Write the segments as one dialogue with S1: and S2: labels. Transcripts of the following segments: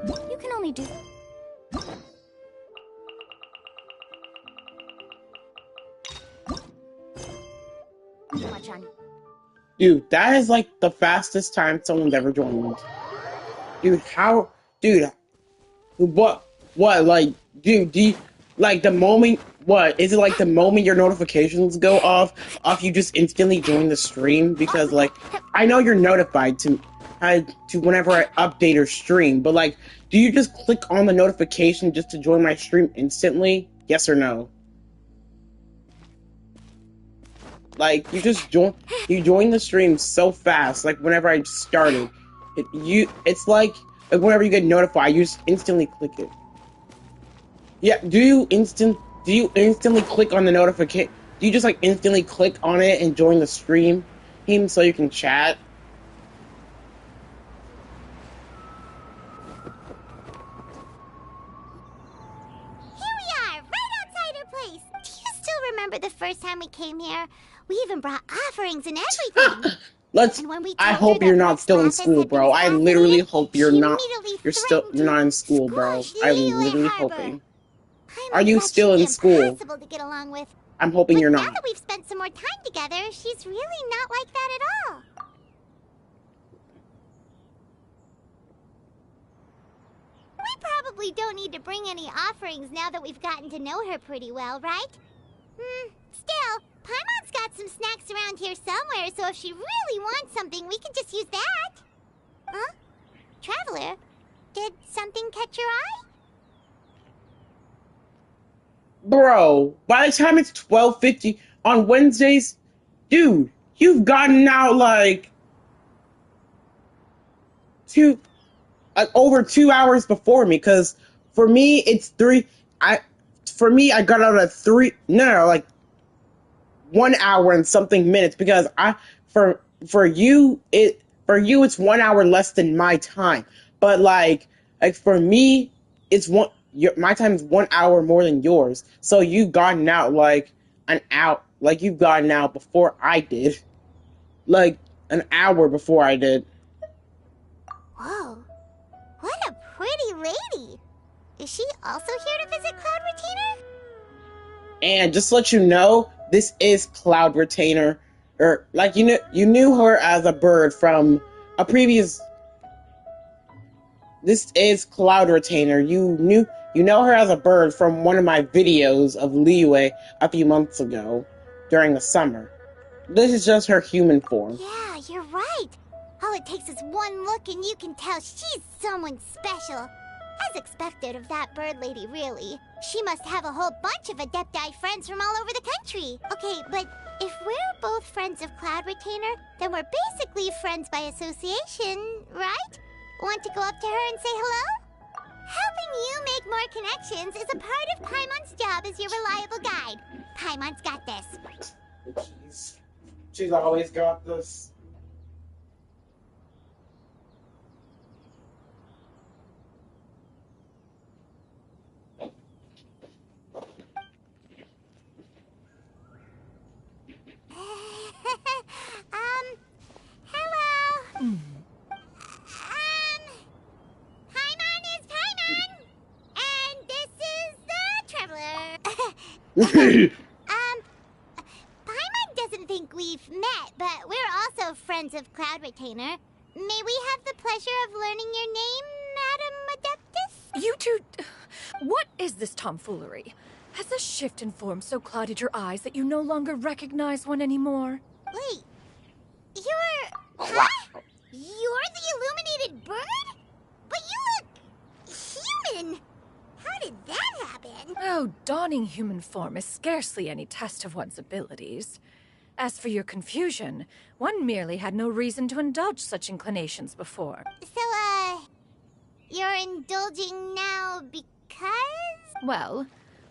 S1: You can only do... Watch on.
S2: Dude, that is like the fastest time someone's ever joined. Dude, how... Dude, what, like, dude, like, the moment... What, is it like the moment your notifications go off, you just instantly join the stream? Because, like, I know you're notified to whenever I update or stream, but, like, do you just click on the notification just to join my stream instantly? Yes or no? Like, you join the stream so fast, like, whenever I started. It's like whenever you get notified, you just instantly click it. Yeah, do you instantly click on the notification? Do you just, like, instantly click on it and join the stream so you can chat?
S1: Remember the first time we came here? We even brought offerings and everything.
S2: I hope you're not still in school, bro. I literally hope you're not. You're not in school, bro. I'm literally hoping. Are you still in school?
S1: To get along with.
S2: I'm hoping you're not.
S1: Now that we've spent some more time together, she's really not like that at all. We probably don't need to bring any offerings now that we've gotten to know her pretty well, right? Still, Paimon's got some snacks around here somewhere, so if she really wants something, we can just use that. Huh? Traveler, did something catch your eye?
S2: Bro, by the time it's 12:50 on Wednesdays, dude, you've gotten out like over 2 hours before me, because for me, it's 3... I got out at 1 hour and something minutes, because for you it's 1 hour less than my time. But like for me, it's my time is 1 hour more than yours. So you've gotten out you've gotten out before I did. Like an hour before I did.
S1: Whoa. What a pretty lady. Is she also here to visit Cloud Retainer?
S2: And just to let you know, this is Cloud Retainer. Or, like, you knew her as a bird from a previous... This is Cloud Retainer. You know her as a bird from one of my videos of Liyue a few months ago, during the summer. This is just her human form.
S1: Yeah, you're right. All it takes is one look and you can tell she's someone special. As expected of that bird lady, really. She must have a whole bunch of Adepti friends from all over the country. Okay, but if we're both friends of Cloud Retainer, then we're basically friends by association, right? Want to go up to her and say hello? Helping you make more connections is a part of Paimon's job as your reliable guide. Paimon's got this.
S2: She's always got this.
S1: Hello. Paimon is Paimon, and this is the Traveler. Paimon doesn't think we've met, but we're also friends of Cloud Retainer. May we have the pleasure of learning your name, Madam Adeptus?
S3: You two... What is this tomfoolery? Has a shift in form so clouded your eyes that you no longer recognize one anymore?
S1: Wait, you're... Huh? You're the illuminated bird? But you look... human! How did that happen?
S3: Oh, donning human form is scarcely any test of one's abilities. As for your confusion, one merely had no reason to indulge such inclinations before.
S1: So, you're indulging now because?
S3: Well,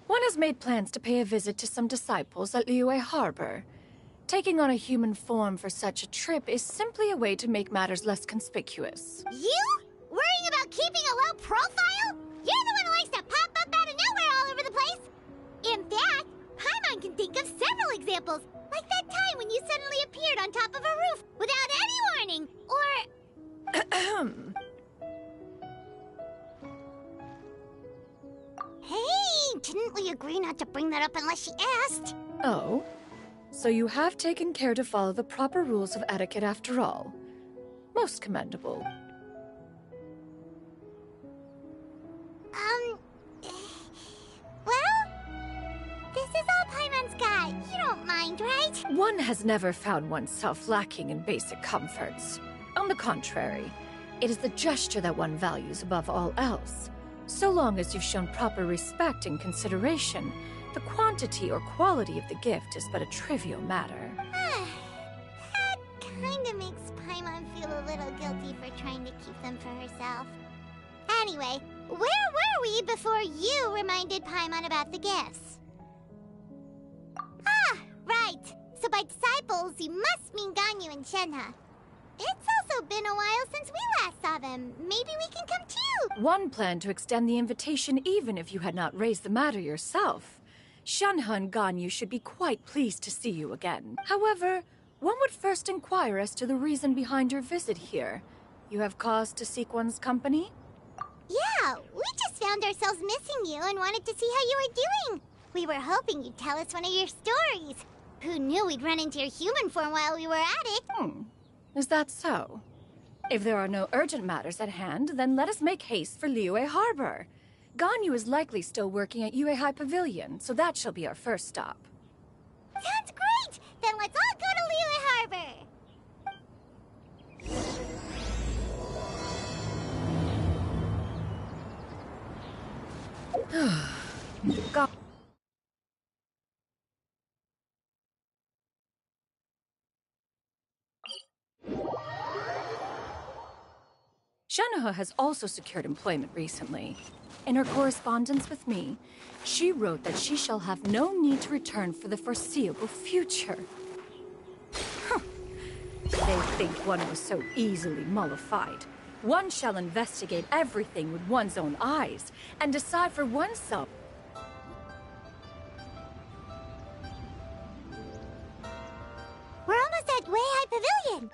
S3: one has made plans to pay a visit to some disciples at Liyue Harbor. Taking on a human form for such a trip is simply a way to make matters less conspicuous.
S1: You? Worrying about keeping a low profile? You're the one who likes to pop up out of nowhere all over the place! In fact, Paimon can think of several examples, like that time when you suddenly appeared on top of a roof without any warning, or... incontinently agree not to bring that up unless she asked.
S3: Oh? So you have taken care to follow the proper rules of etiquette after all. Most commendable.
S1: Well, this is all Paimon's got. You don't mind, right?
S3: One has never found oneself lacking in basic comforts. On the contrary, it is the gesture that one values above all else. So long as you've shown proper respect and consideration, the quantity or quality of the gift is but a trivial matter.
S1: That kinda makes Paimon feel a little guilty for trying to keep them for herself. Anyway, where were we before you reminded Paimon about the gifts? Ah, right. So by disciples, you must mean Ganyu and Shenhe. It's also been a while since we last saw them. Maybe we can come too.
S3: One planned to extend the invitation even if you had not raised the matter yourself. Shenhe and Ganyu should be quite pleased to see you again. However, one would first inquire as to the reason behind your visit here. You have cause to seek one's company?
S1: Yeah, we just found ourselves missing you and wanted to see how you were doing. We were hoping you'd tell us one of your stories. Who knew we'd run into your human form while we were at it?
S3: Is that so? If there are no urgent matters at hand, then let us make haste for Liyue Harbor. Ganyu is likely still working at Yue High Pavilion, so that shall be our first stop.
S1: Sounds great! Then let's all go to Liyue Harbor!
S3: Shenhe has also secured employment recently. In her correspondence with me, she wrote that she shall have no need to return for the foreseeable future. They think one was so easily mollified. One shall investigate everything with one's own eyes and decide for oneself.
S1: We're almost at Way High Pavilion!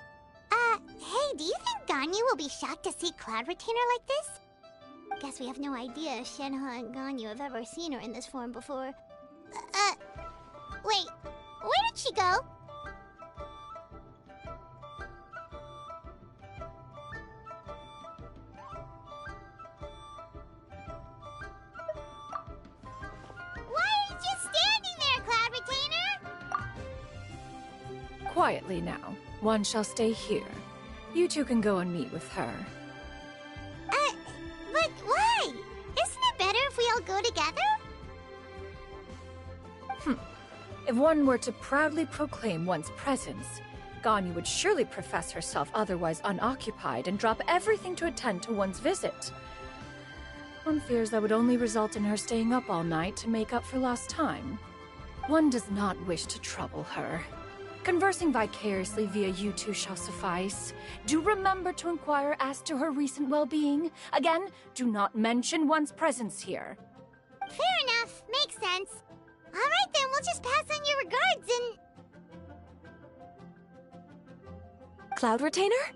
S1: Hey, do you think Ganyu will be shocked to see Cloud Retainer like this? Guess we have no idea if Shenhe and Ganyu have ever seen her in this form before. Wait, where did she go? Why are you just standing there, Cloud Retainer?
S3: Quietly now. One shall stay here. You two can go and meet with her.
S1: But why? Isn't it better if we all go together?
S3: If one were to proudly proclaim one's presence, Ganyu would surely profess herself otherwise unoccupied and drop everything to attend to one's visit. One fears that would only result in her staying up all night to make up for lost time. One does not wish to trouble her. Conversing vicariously via you two shall suffice. Do remember to inquire as to her recent well-being. Again, do not mention one's presence here.
S1: Fair enough. Makes sense. All right then, we'll just pass on your regards and...
S4: Cloud Retainer?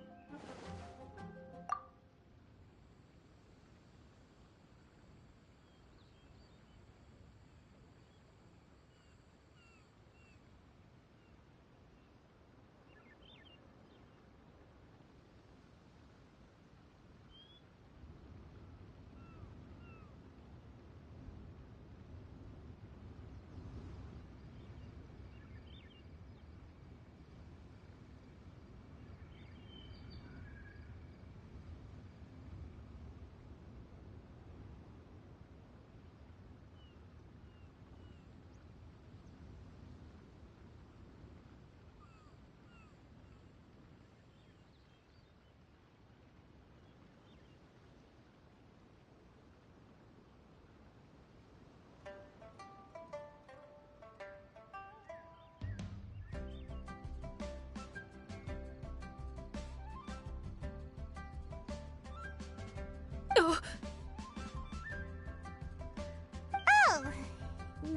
S1: Oh,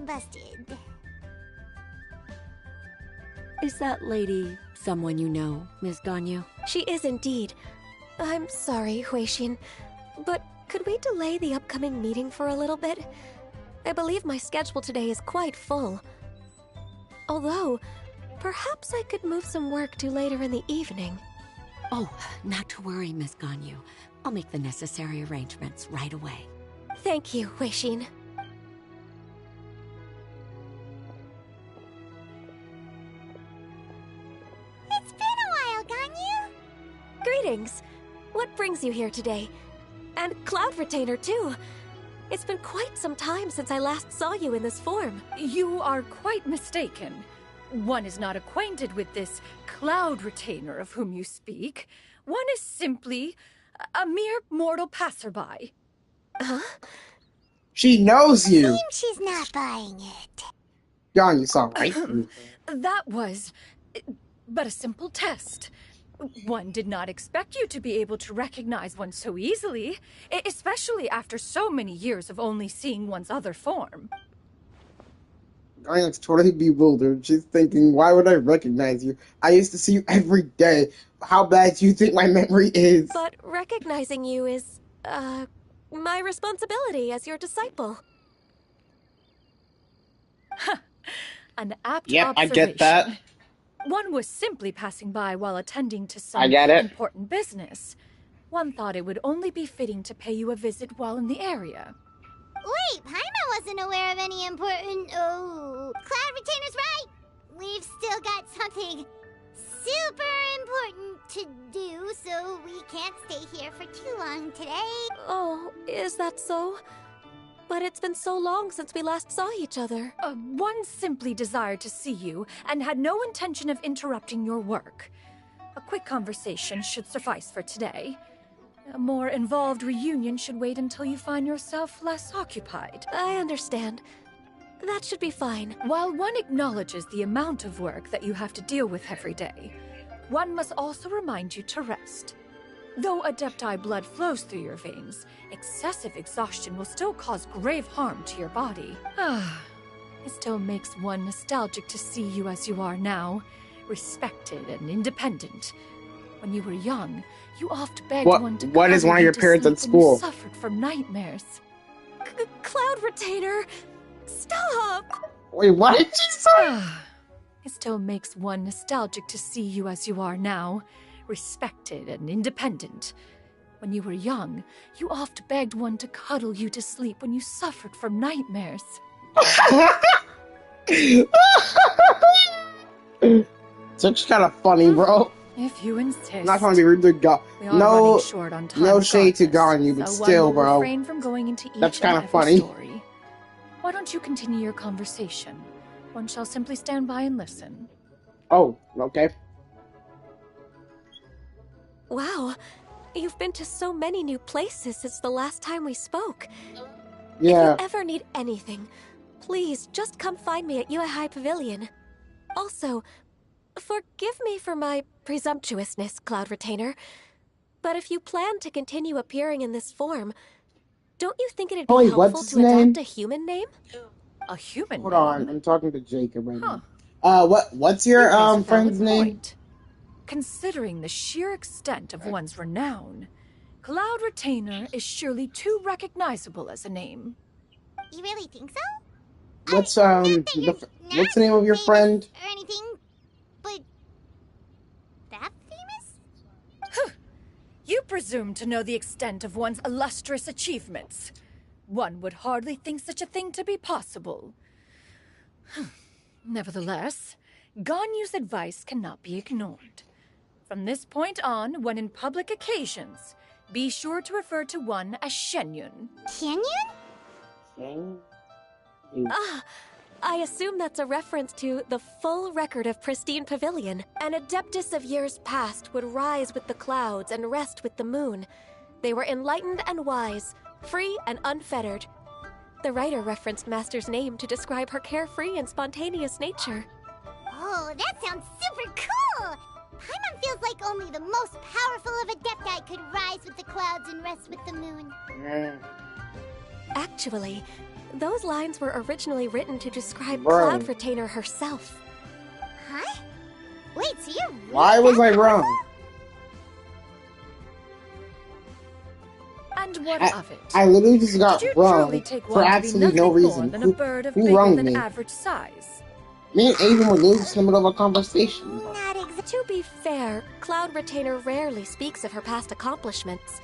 S1: busted.
S4: Is that lady someone you know, Miss Ganyu?
S5: She is indeed. I'm sorry, Huixin, but could we delay the upcoming meeting for a little bit? I believe my schedule today is quite full. Although, perhaps I could move some work to later in the evening.
S4: Oh, not to worry, Miss Ganyu. I'll make the necessary arrangements right away.
S5: Thank you, Wei-Shin.
S1: It's been a while, Ganyu.
S5: Greetings. What brings you here today? And Cloud Retainer, too. It's been quite some time since I last saw you in this form.
S3: You are quite mistaken. One is not acquainted with this Cloud Retainer of whom you speak. One is simply a mere mortal passerby.
S5: Huh?
S2: She knows you.
S1: Seems she's not buying it.
S2: Young, you saw right.
S3: That was but a simple test. One did not expect you to be able to recognize one so easily, especially after so many years of only seeing one's other form.
S2: Diane's totally bewildered. She's thinking, why would I recognize you? I used to see you every day. How bad do you think my memory is?
S5: But recognizing you is, my responsibility as your disciple.
S3: An apt
S2: Yep, I
S3: observation.
S2: get that.
S3: One was simply passing by while attending to some
S2: I get it.
S3: important business. One thought it would only be fitting to pay you a visit while in the area.
S1: Wait, Paimon wasn't aware of any important... Oh, Cloud Retainer's right. We've still got something super important to do, so we can't stay here for too long today.
S5: Oh, is that so? But it's been so long since we last saw each other.
S3: One simply desired to see you and had no intention of interrupting your work. A quick conversation should suffice for today. A more involved reunion should wait until you find yourself less occupied.
S5: I understand. That should be fine.
S3: While one acknowledges the amount of work that you have to deal with every day, one must also remind you to rest. Though Adepti blood flows through your veins, excessive exhaustion will still cause grave harm to your body. It still makes one nostalgic to see you as you are now, respected and independent. When you were young, you oft begged one to
S2: What is
S3: cuddle
S2: one of
S3: you
S2: your
S3: to
S2: parents
S3: sleep
S2: at
S3: when
S2: school?
S3: You suffered from nightmares.
S5: Cloud Retainer! Stop!
S2: Wait, what did she say?
S3: It still makes one nostalgic to see you as you are now, respected and independent. When you were young, you oft begged one to cuddle you to sleep when you suffered from nightmares.
S2: It's actually kind of funny, bro.
S3: If you insist.
S2: I'm not trying to be rude to God.
S3: We are running short on time
S2: No shade to
S3: regardless,
S2: Ganyu, but
S3: so
S2: still,
S3: one will
S2: bro.
S3: refrain from going into each
S2: That's
S3: and
S2: kinda
S3: every
S2: funny.
S3: story. Why don't you continue your conversation? One shall simply stand by and listen.
S2: Oh, okay.
S5: Wow, you've been to so many new places since the last time we spoke.
S2: Yeah.
S5: If you ever need anything, please just come find me at Uehai Pavilion. Also, forgive me for my presumptuousness, Cloud Retainer, but if you plan to continue appearing in this form, don't you think it'd be
S2: Wait,
S5: helpful
S2: what's his
S5: to
S2: name?
S5: adopt a human name?
S3: A human
S2: Hold
S3: name?
S2: on, I'm talking to Jacob right
S3: Huh.
S2: now. What's your
S3: You raise a
S2: friend's
S3: valid
S2: name?
S3: point. Considering the sheer extent of one's renown, Cloud Retainer is surely too recognizable as a name.
S1: You really think so?
S2: What's
S1: Not that you're
S2: what's the name of your
S1: famous
S2: friend?
S1: Or anything, but that famous?
S3: You presume to know the extent of one's illustrious achievements. One would hardly think such a thing to be possible. Nevertheless, Ganyu's advice cannot be ignored. From this point on, when in public occasions, be sure to refer to one as Xianyun.
S1: Xianyun?
S5: Ah, I assume that's a reference to the full record of Pristine Pavilion. An adeptus of years past would rise with the clouds and rest with the moon. They were enlightened and wise, free and unfettered. The writer referenced Master's name to describe her carefree and spontaneous nature.
S1: Oh, that sounds super cool! Paimon feels like only the most powerful of Adepti could rise with the clouds and rest with the moon.
S5: Actually, those lines were originally written to describe
S2: Bro.
S5: Cloud Retainer herself.
S1: Huh? Wait, so you're really
S2: Why was
S1: that
S2: I
S1: powerful?
S2: wrong?
S3: And what of it?
S2: I literally just got
S3: Did you truly
S2: rung
S3: take
S2: for
S3: one to be
S2: absolutely no
S3: nothing more
S2: reason.
S3: than a bird of
S2: Who
S3: bigger
S2: rung
S3: than
S2: me?
S3: average size?
S2: Me and Aiden were literally just in the middle of a conversation.
S1: Not exactly.
S5: To be fair, Cloud Retainer rarely speaks of her past accomplishments.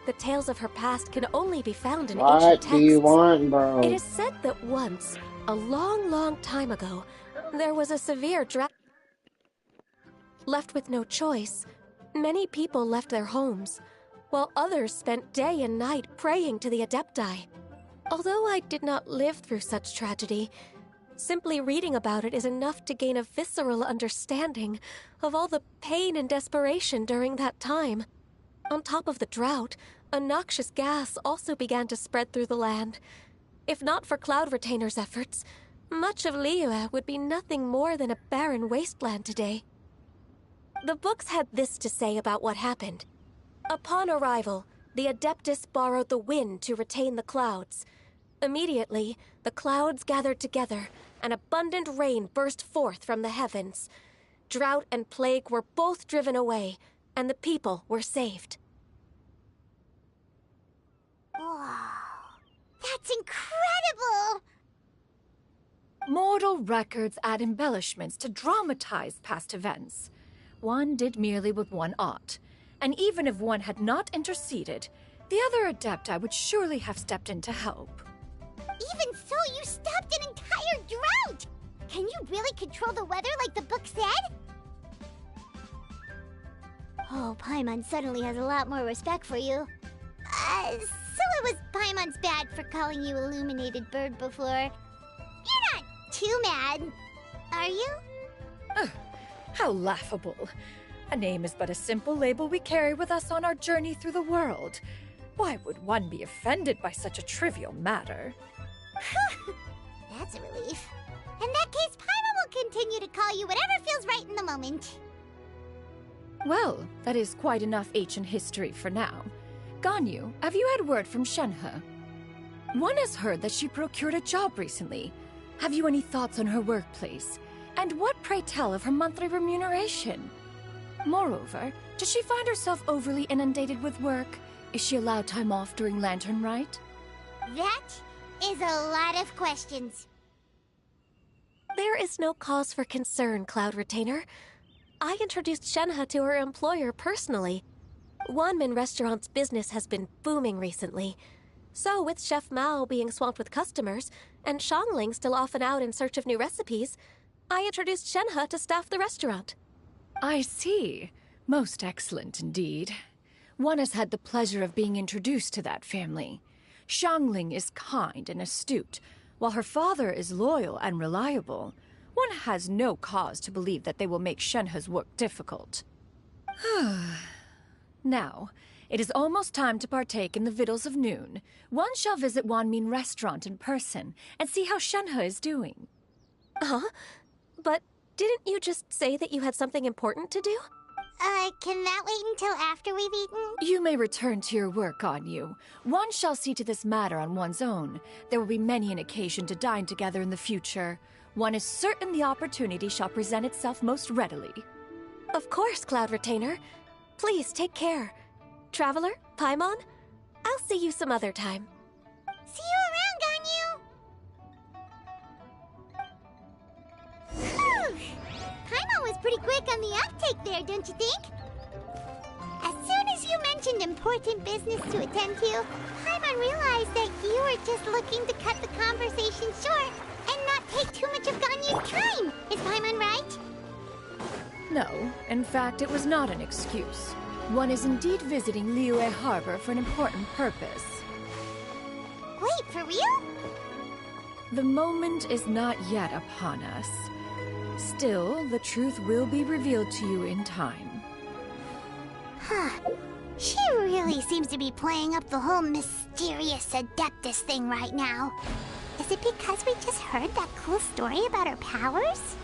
S5: The tales of her past can only be found in ancient
S2: What
S5: texts.
S2: do you want, bro?
S5: It is said that once, a long, long time ago, there was a severe drought. Left with no choice, many people left their homes, while others spent day and night praying to the Adepti. Although I did not live through such tragedy, simply reading about it is enough to gain a visceral understanding of all the pain and desperation during that time. On top of the drought, a noxious gas also began to spread through the land. If not for Cloud Retainer's efforts, much of Liyue would be nothing more than a barren wasteland today. The books had this to say about what happened. Upon arrival, the Adeptus borrowed the wind to retain the clouds. Immediately, the clouds gathered together, and abundant rain burst forth from the heavens. Drought and plague were both driven away, and the people were saved.
S1: Wow. That's incredible!
S3: Mortal records add embellishments to dramatize past events. One did merely what one ought, and even if one had not interceded, the other Adepti would surely have stepped in to help.
S1: Even so, you stopped an entire drought! Can you really control the weather like the book said? Oh, Paimon suddenly has a lot more respect for you. So it was Paimon's bad for calling you Illuminated Bird before. You're not too mad, are you?
S3: How laughable. A name is but a simple label we carry with us on our journey through the world. Why would one be offended by such a trivial matter?
S1: That's a relief. In that case, Paimon will continue to call you whatever feels right in the moment.
S3: Well, that is quite enough ancient history for now. Ganyu, have you had word from Shenhe? One has heard that she procured a job recently. Have you any thoughts on her workplace? And what, pray tell, of her monthly remuneration? Moreover, does she find herself overly inundated with work? Is she allowed time off during Lantern Rite?
S1: That is a lot of questions.
S5: There is no cause for concern, Cloud Retainer. I introduced Shenhe to her employer personally. Wanmin Restaurant's business has been booming recently. So, with Chef Mao being swamped with customers, and Shangling still off and out in search of new recipes, I introduced Shenhe to staff the restaurant.
S3: I see. Most excellent indeed. One has had the pleasure of being introduced to that family. Shangling is kind and astute, while her father is loyal and reliable. One has no cause to believe that they will make Shenhe's work difficult. Now, it is almost time to partake in the victuals of noon. One shall visit Wanmin Restaurant in person and see how Shenhe is doing.
S5: Huh? But didn't you just say that you had something important to do?
S1: Can that wait until after we've eaten?
S3: You may return to your work, Ganyu. One shall see to this matter on one's own. There will be many an occasion to dine together in the future. One is certain the opportunity shall present itself most readily.
S5: Of course, Cloud Retainer. Please take care. Traveler, Paimon, I'll see you some other time.
S1: See you around, Ganyu! Paimon was pretty quick on the uptake there, don't you think? As soon as you mentioned important business to attend to, Paimon realized that you were just looking to cut the conversation short and not take too much of Ganyu's time. Is Paimon right?
S3: No, in fact, it was not an excuse. One is indeed visiting Liyue Harbor for an important purpose.
S1: Wait, for real?
S3: The moment is not yet upon us. Still, the truth will be revealed to you in time.
S1: Huh. She really seems to be playing up the whole mysterious Adeptus thing right now. Is it because we just heard that cool story about her powers?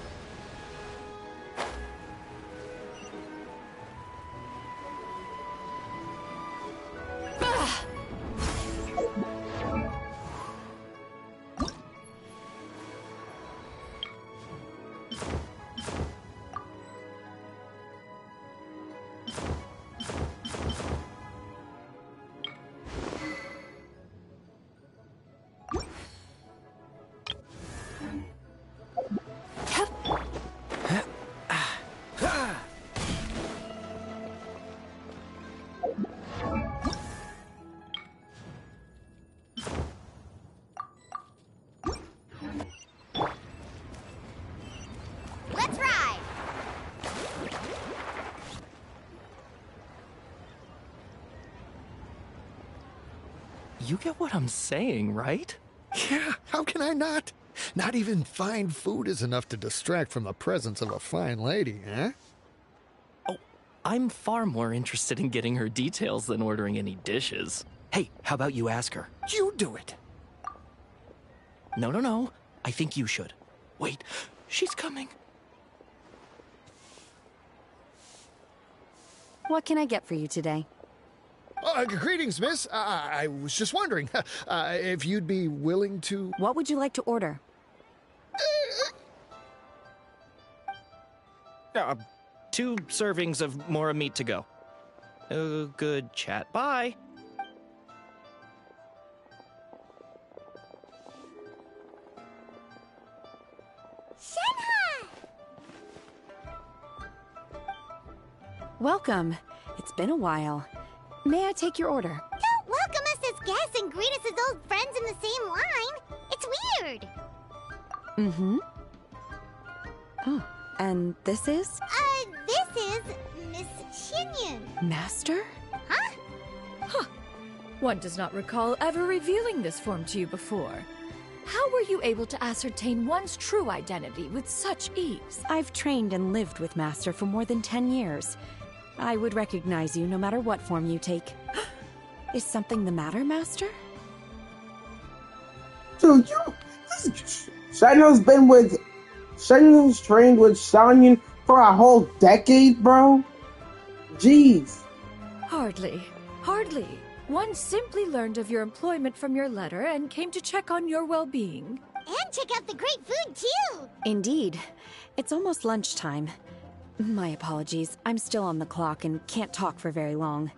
S6: You get what I'm saying, right?
S7: Yeah, how can I not? Not even fine food is enough to distract from the presence of a fine lady, eh?
S6: Oh, I'm far more interested in getting her details than ordering any dishes. Hey, how about you ask her?
S7: You do it.
S6: No. I think you should. Wait, she's coming.
S8: What can I get for you today?
S7: Greetings, miss. I was just wondering if you'd be willing to...
S8: What would you like to order?
S6: 2 servings of Mora meat to go. Good chat. Bye.
S1: Shenhe!
S8: Welcome. It's been a while. May I take your order?
S1: Don't welcome us as guests and greet us as old friends in the same line. It's weird.
S8: Mm-hmm. Oh, and this is?
S1: This is Miss Xianyun.
S8: Master?
S1: Huh?
S3: One does not recall ever revealing this form to you before. How were you able to ascertain one's true identity with such ease?
S8: I've trained and lived with Master for more than 10 years. I would recognize you no matter what form you take. Is something the matter, Master?
S2: Dude, Xianyun's trained with Xianyun for a whole decade, bro? Jeez.
S3: Hardly. One simply learned of your employment from your letter and came to check on your well-being.
S1: And check out the great food, too.
S8: Indeed. It's almost lunchtime. My apologies. I'm still on the clock and can't talk for very long.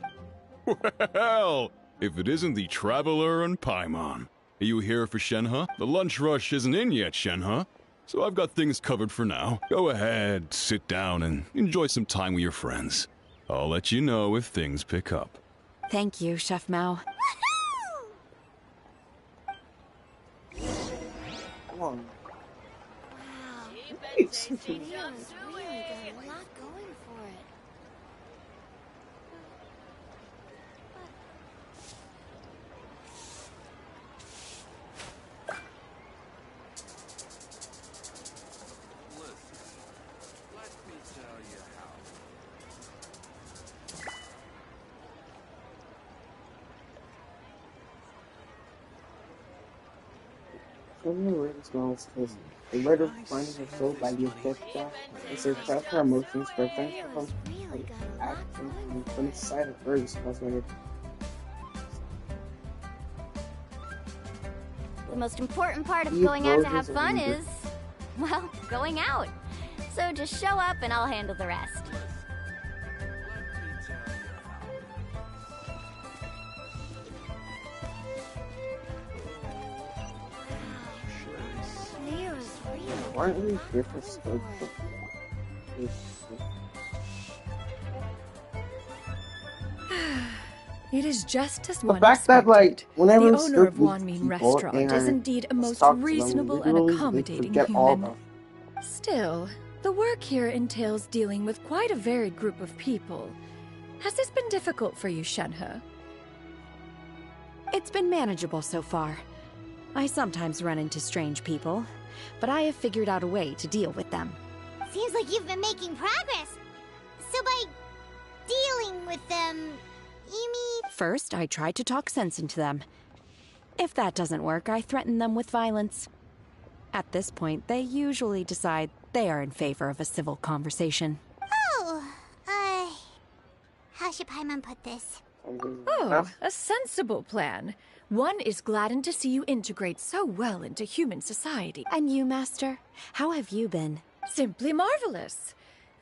S9: Well, if it isn't the Traveler and Paimon. Are you here for Shenhe? The lunch rush isn't in yet, Shenhe. So I've got things covered for now. Go ahead, sit down, and enjoy some time with your friends. I'll let you know if things pick up.
S8: Thank you, Chef Mao.
S2: Wow.
S1: It's really got a lot going for it.
S2: From the written smells because the letter finds her soul by the effect that is her trap her emotions prevent her from acting and from the side of her smells like
S1: The most important part of going out to have fun is, well, going out. So just show up and I'll handle the rest.
S2: Aren't we here for scope?
S3: It is just as
S2: The
S3: one
S2: fact that, like,
S3: expected.
S2: whenever
S3: The owner of
S2: Scoop
S3: Wanmin
S2: meets people
S3: Restaurant is
S2: and
S3: indeed a most
S2: talks to them,
S3: reasonable and
S2: literally, they
S3: accommodating
S2: forget all
S3: human.
S2: about
S3: Still, the work here entails dealing with quite a varied group of people. Has this been difficult for you, Shenhe?
S8: It's been manageable so far. I sometimes run into strange people, but I have figured out a way to deal with them.
S1: Seems like you've been making progress. So by dealing with them, you mean...
S8: First, I try to talk sense into them. If that doesn't work, I threaten them with violence. At this point, they usually decide they are in favor of a civil conversation.
S1: Oh, how should Paimon put this?
S3: Oh, a sensible plan. One is gladdened to see you integrate so well into human society.
S8: And you, Master? How have you been?
S3: Simply marvelous.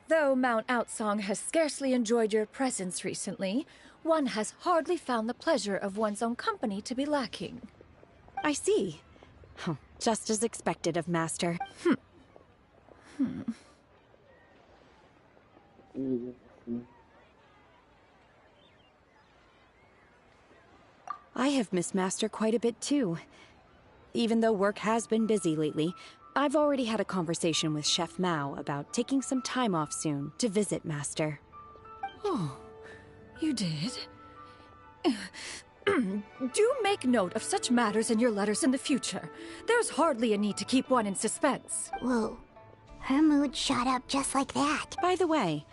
S3: Though Mount Outsong has scarcely enjoyed your presence recently, one has hardly found the pleasure of one's own company to be lacking.
S8: I see. Just as expected of Master. I have missed Master quite a bit too. Even though work has been busy lately, I've already had a conversation with Chef Mao about taking some time off soon to visit Master.
S3: Oh, you did? Do make note of such matters in your letters in the future. There's hardly a need to keep one in suspense.
S1: Whoa. Her mood shot up just like that.
S8: By the way,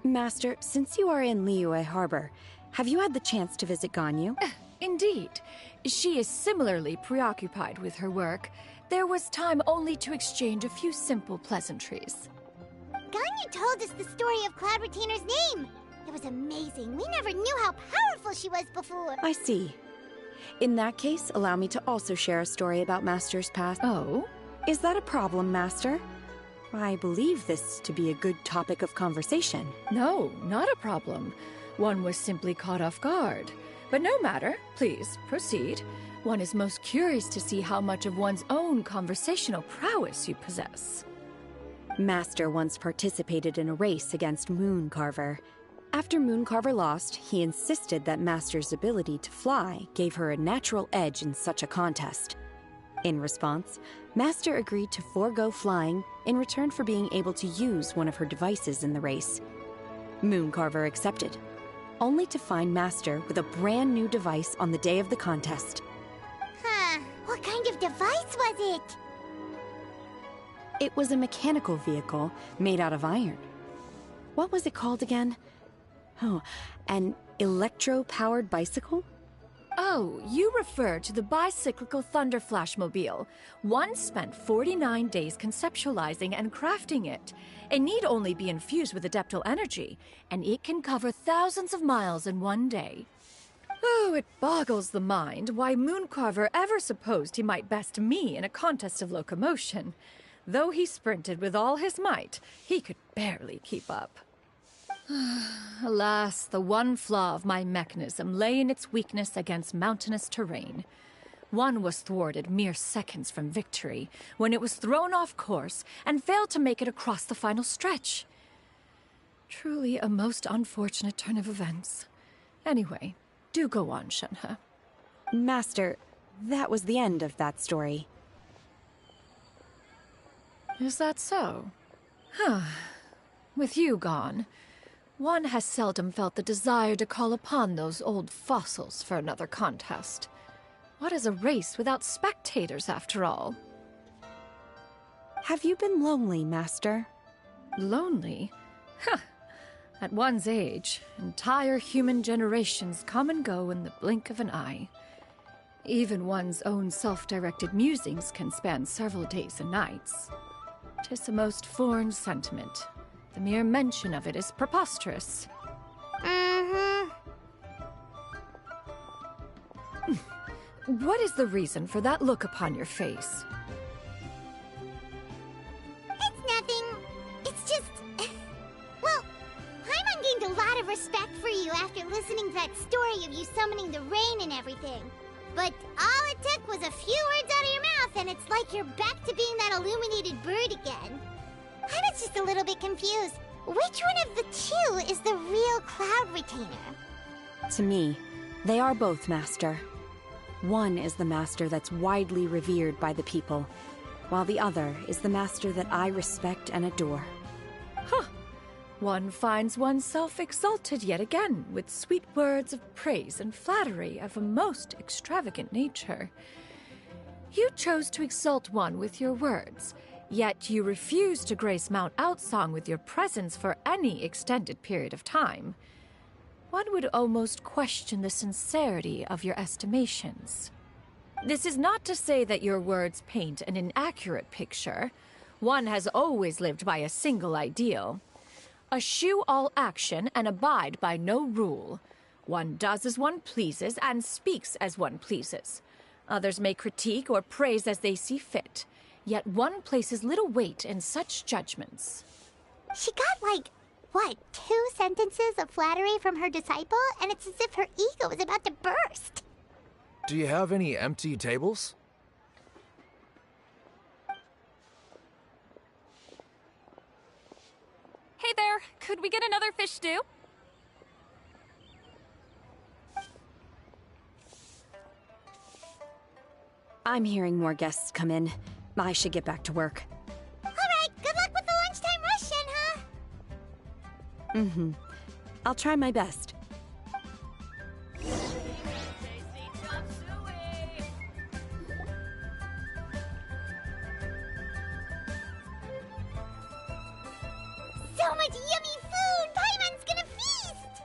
S8: Master, since you are in Liyue Harbor, have you had the chance to visit Ganyu?
S3: Indeed. She is similarly preoccupied with her work. There was time only to exchange a few simple pleasantries.
S1: Ganyu told us the story of Cloud Retainer's name. It was amazing. We never knew how powerful she was before.
S8: I see. In that case, allow me to also share a story about Master's past.
S3: Oh?
S8: Is that a problem, Master? I believe this to be a good topic of conversation.
S3: No, not a problem. One was simply caught off guard. But no matter. Please, proceed. One is most curious to see how much of one's own conversational prowess you possess.
S8: Master once participated in a race against Mooncarver. After Mooncarver lost, he insisted that Master's ability to fly gave her a natural edge in such a contest. In response, Master agreed to forego flying in return for being able to use one of her devices in the race. Mooncarver accepted, only to find Master with a brand new device on the day of the contest.
S1: Huh. What kind of device was it?
S8: It was a mechanical vehicle made out of iron. What was it called again? Oh, an electro-powered bicycle?
S3: Oh, you refer to the bicyclical Thunder Flashmobile. One spent 49 days conceptualizing and crafting it. It need only be infused with adeptal energy, and it can cover thousands of miles in one day. Oh, it boggles the mind why Mooncarver ever supposed he might best me in a contest of locomotion. Though he sprinted with all his might, he could barely keep up. Alas, the one flaw of my mechanism lay in its weakness against mountainous terrain. One was thwarted mere seconds from victory, when it was thrown off course and failed to make it across the final stretch. Truly a most unfortunate turn of events. Anyway, do go on, Shenhe.
S8: Master, that was the end of that story.
S3: Is that so? Huh. With you gone, one has seldom felt the desire to call upon those old fossils for another contest. What is a race without spectators, after all?
S8: Have you been lonely, Master?
S3: Lonely? Huh. At one's age, entire human generations come and go in the blink of an eye. Even one's own self-directed musings can span several days and nights. 'Tis a most foreign sentiment. The mere mention of it is preposterous. What is the reason for that look upon your face?
S1: It's nothing. It's just... Well, Paimon gained a lot of respect for you after listening to that story of you summoning the rain and everything. But all it took was a few words out of your mouth, and it's like you're back to being that illuminated bird again. I was just a little bit confused. Which one of the two is the real Cloud Retainer?
S8: To me, they are both, Master. One is the Master that's widely revered by the people, while the other is the Master that I respect and adore.
S3: Huh. One finds oneself exalted yet again with sweet words of praise and flattery of a most extravagant nature. You chose to exalt one with your words, yet you refuse to grace Mount Outsong with your presence for any extended period of time. One would almost question the sincerity of your estimations. This is not to say that your words paint an inaccurate picture. One has always lived by a single ideal. Eschew all action and abide by no rule. One does as one pleases and speaks as one pleases. Others may critique or praise as they see fit, yet one places little weight in such judgments.
S1: She got, like, what, 2 sentences of flattery from her disciple, and it's as if her ego is about to burst.
S10: Do you have any empty tables?
S5: Hey there, could we get another fish stew?
S8: I'm hearing more guests come in. I should get back to work.
S1: All right, good luck with the lunchtime rush, Shenhe.
S8: I'll try my best.
S1: so much yummy food! Paimon's gonna feast!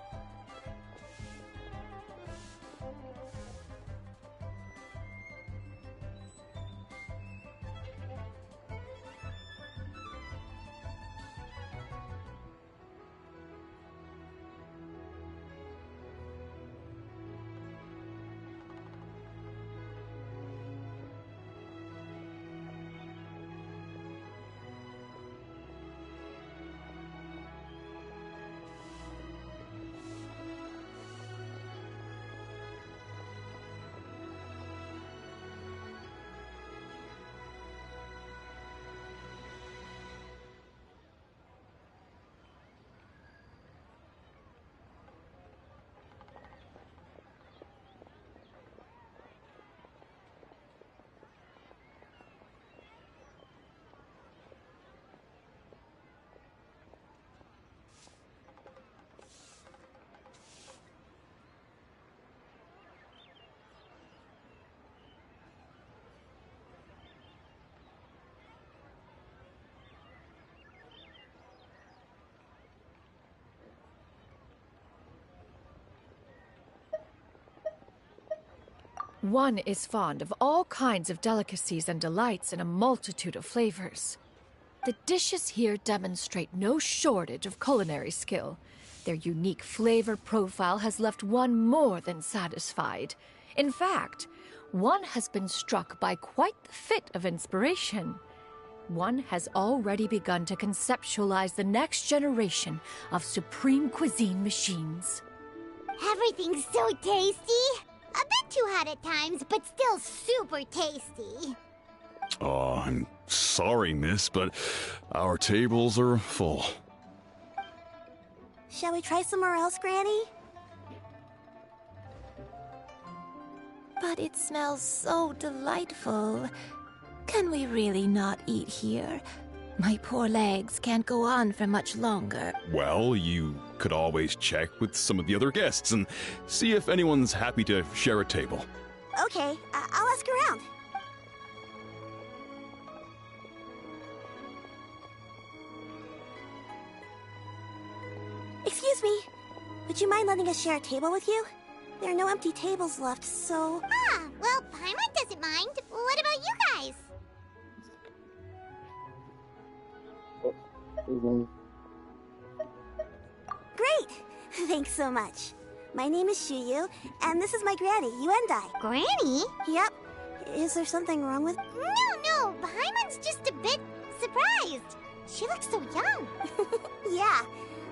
S3: One is fond of all kinds of delicacies and delights in a multitude of flavors. The dishes here demonstrate no shortage of culinary skill. Their unique flavor profile has left one more than satisfied. In fact, one has been struck by quite the fit of inspiration. One has already begun to conceptualize the next generation of supreme cuisine machines.
S1: Everything's so tasty! A bit too hot at times, but still super tasty.
S9: Oh, I'm sorry, miss, but our tables are full.
S11: Shall we try somewhere else, Granny?
S12: But it smells so delightful. Can we really not eat here? My poor legs can't go on for much longer.
S9: Well, you could always check with some of the other guests and see if anyone's happy to share a table.
S11: Okay, I'll ask around. Excuse me, would you mind letting us share a table with you? There are no empty tables left, so...
S1: Ah, well, Paimon doesn't mind. What about you guys?
S11: Great! Thanks so much. My name is Xianyun, and this is my granny, Yuendai.
S1: Granny?
S11: Yep. Is there something wrong with...
S1: No, Paimon's just a bit surprised. She looks so young.
S11: Yeah,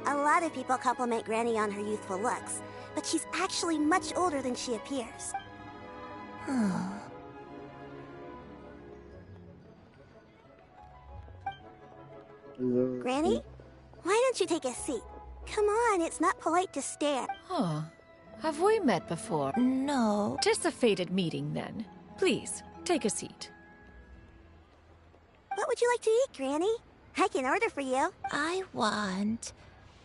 S11: a lot of people compliment Granny on her youthful looks, but she's actually much older than she appears. Granny? Why don't you take a seat? Come on, it's not polite to stare.
S3: Huh. Have we met before?
S12: No.
S3: Anticipated meeting, then. Please, take a seat.
S11: What would you like to eat, Granny? I can order for you.
S12: I want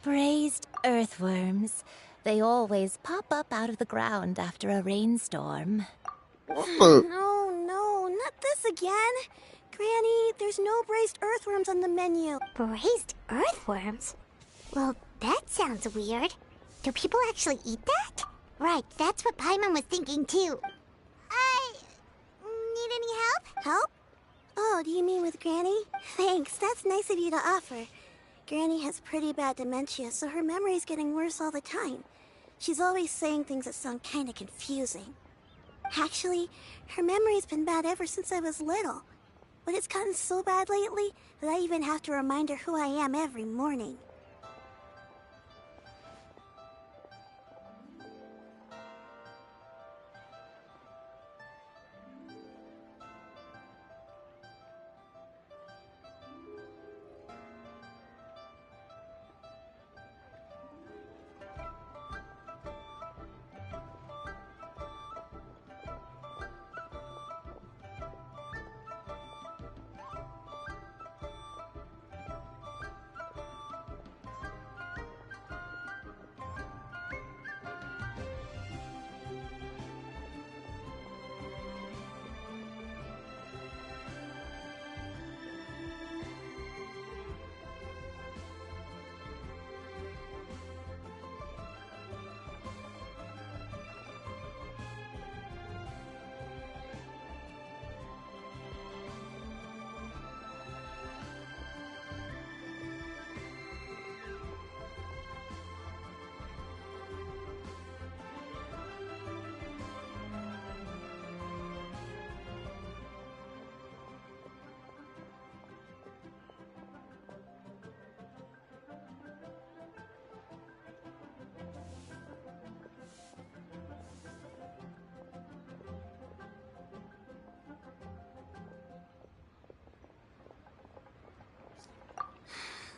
S12: braised earthworms. They always pop up out of the ground after a rainstorm.
S11: No, not this again. Granny, there's no braised earthworms on the menu.
S1: Braised earthworms? Well, that sounds weird. Do people actually eat that? Right, that's what Paimon was thinking too. Need any help?
S11: Help? Oh, do you mean with Granny? Thanks, that's nice of you to offer. Granny has pretty bad dementia, so her memory's getting worse all the time. She's always saying things that sound kinda confusing. Actually, her memory's been bad ever since I was little. But it's gotten so bad lately that I even have to remind her who I am every morning.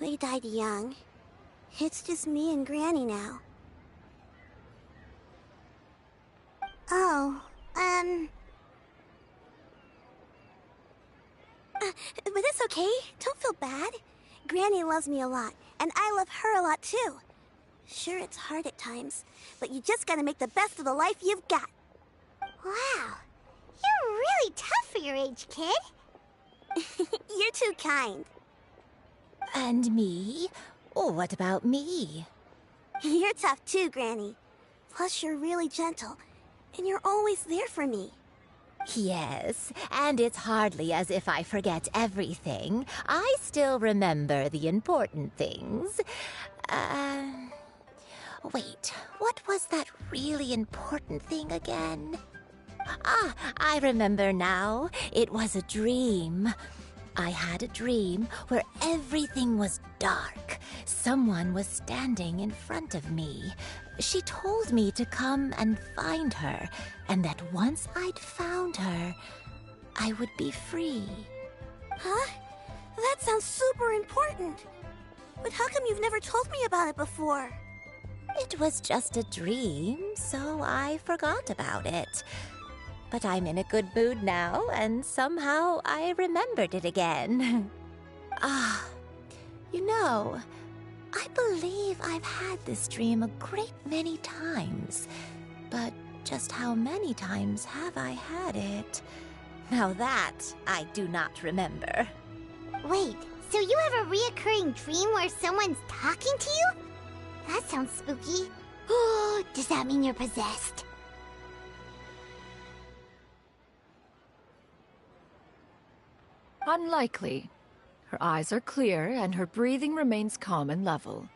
S11: They died young. It's just me and Granny now. Oh, but it's okay. Don't feel bad. Granny loves me a lot, and I love her a lot too. Sure, it's hard at times, but you just gotta make the best of the life you've got.
S1: Wow, you're really tough for your age, kid.
S11: You're too kind.
S12: And me? Oh, what about me?
S11: You're tough too, Granny. Plus, you're really gentle, and you're always there for me.
S12: Yes, and it's hardly as if I forget everything. I still remember the important things. Wait, what was that really important thing again? Ah, I remember now. It was a dream. I had a dream where everything was dark. Someone was standing in front of me. She told me to come and find her, and that once I'd found her, I would be free.
S11: Huh? That sounds super important. But how come you've never told me about it before?
S12: It was just a dream, so I forgot about it. But I'm in a good mood now, and somehow I remembered it again. You know, I believe I've had this dream a great many times. But just how many times have I had it? Now that I do not remember.
S1: Wait, so you have a reoccurring dream where someone's talking to you? That sounds spooky. Oh, does that mean you're possessed?
S3: Unlikely. Her eyes are clear, and her breathing remains calm and level.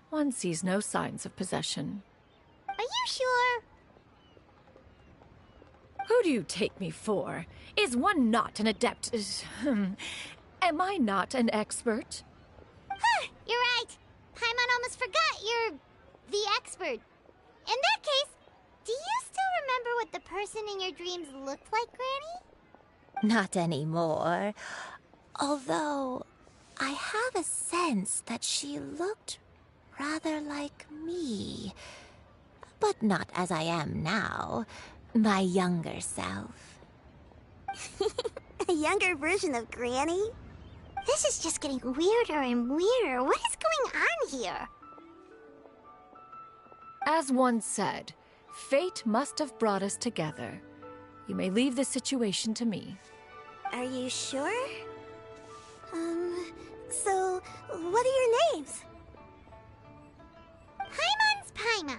S3: One sees no signs of possession.
S1: Are you sure?
S3: Who do you take me for? Is one not an adept? Am I not an expert?
S1: Huh, you're right. Paimon almost forgot you're the expert. In that case, do you still remember what the person in your dreams looked like, Granny?
S12: Not anymore. Although, I have a sense that she looked rather like me. But not as I am now. My younger self.
S11: A younger version of Granny?
S1: This is just getting weirder and weirder. What is going on here?
S3: As one said, fate must have brought us together. You may leave the situation to me.
S11: Are you sure? So, what are your names?
S1: Paimon's Paimon.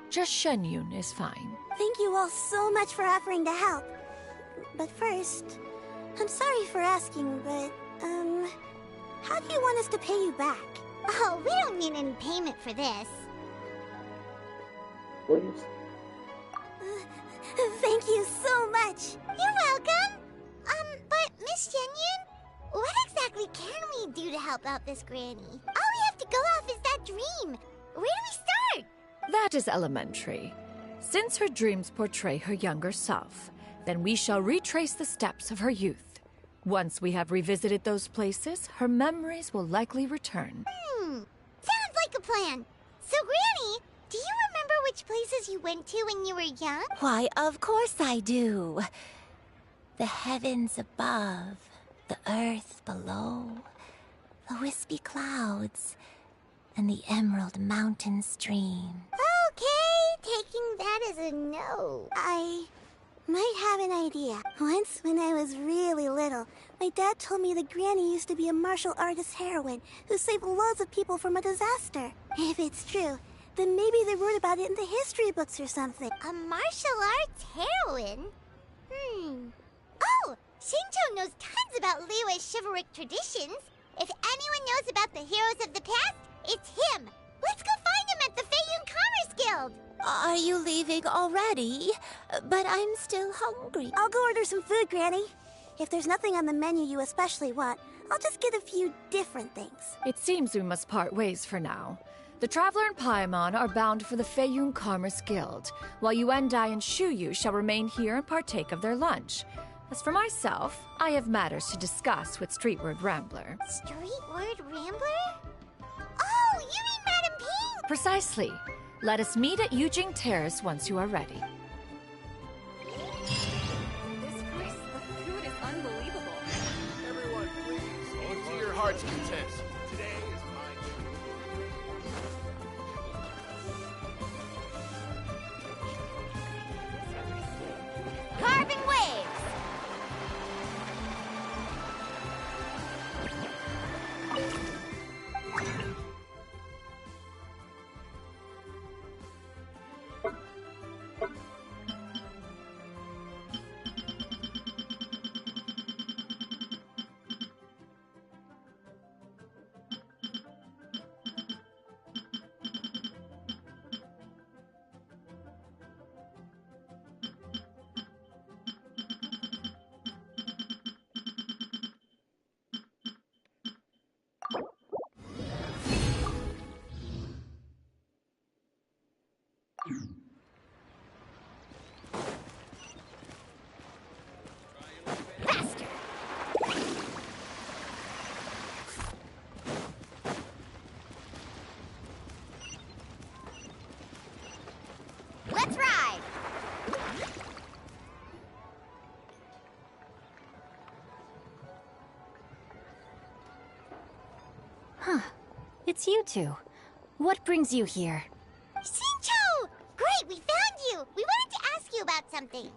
S3: Just Xianyun is fine.
S11: Thank you all so much for offering to help. But first, I'm sorry for asking, but, how do you want us to pay you back?
S1: Oh, we don't need any payment for this.
S2: Please.
S11: Thank you so much.
S1: You're welcome. But Miss Xianyun, what exactly can we do to help out this granny? All we have to go off is that dream. Where do we start?
S3: That is elementary. Since her dreams portray her younger self, then we shall retrace the steps of her youth. Once we have revisited those places, her memories will likely return.
S1: Sounds like a plan. So, Granny, do you remember which places you went to when you were young?
S12: Why, of course I do. The heavens above, the earth below, the wispy clouds, and the emerald mountain stream.
S1: Okay, take taking that as a no.
S11: I might have an idea. Once, when I was really little, my dad told me that Granny used to be a martial artist heroine who saved loads of people from a disaster. If it's true, then maybe they wrote about it in the history books or something.
S1: A martial arts heroine? Oh! Shincho knows tons about Liyue's chivalric traditions. If anyone knows about the heroes of the past, it's him. Let's go find him at the Feiyun Commerce Guild.
S12: Are you leaving already? But I'm still hungry.
S11: I'll go order some food, Granny. If there's nothing on the menu you especially want, I'll just get a few different things.
S3: It seems we must part ways for now. The Traveler and Paimon are bound for the Feiyun Commerce Guild, while Yuendai and Shuyu shall remain here and partake of their lunch. As for myself, I have matters to discuss with Streetward Rambler.
S1: Streetward Rambler? Oh, you mean Madam Ping!
S3: Precisely. Let us meet at Yujing Terrace once you are ready.
S8: This place, the food is unbelievable.
S10: Everyone, please, eat to your heart's content. Today is my
S1: Carving waves! Let's ride!
S13: Huh. It's you two. What brings you here?
S1: Shincho! Great, we found you! We wanted to ask you about something.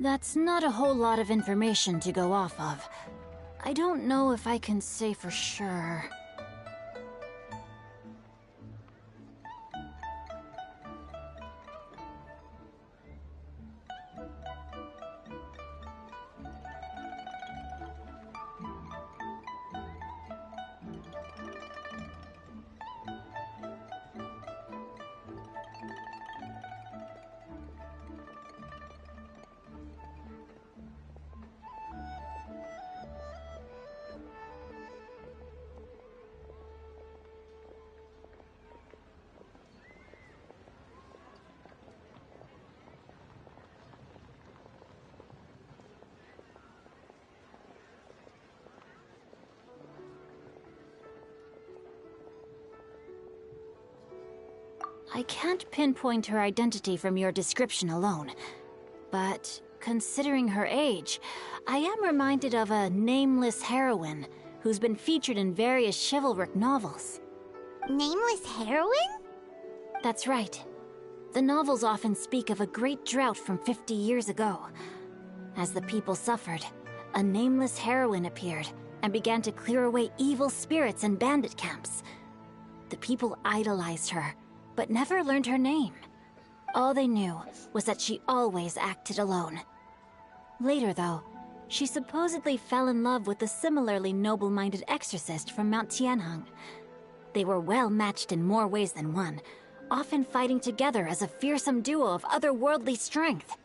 S13: That's not a whole lot of information to go off of. I don't know if I can say for sure. I can't pinpoint her identity from your description alone, but considering her age, I am reminded of a nameless heroine who's been featured in various chivalric novels.
S1: Nameless heroine?
S13: That's right. The novels often speak of a great drought from 50 years ago. As the people suffered, a nameless heroine appeared and began to clear away evil spirits in bandit camps. The people idolized her, but never learned her name. All they knew was that she always acted alone. Later, though, she supposedly fell in love with a similarly noble-minded exorcist from Mount Tianheng. They were well matched in more ways than one, often fighting together as a fearsome duo of otherworldly strength.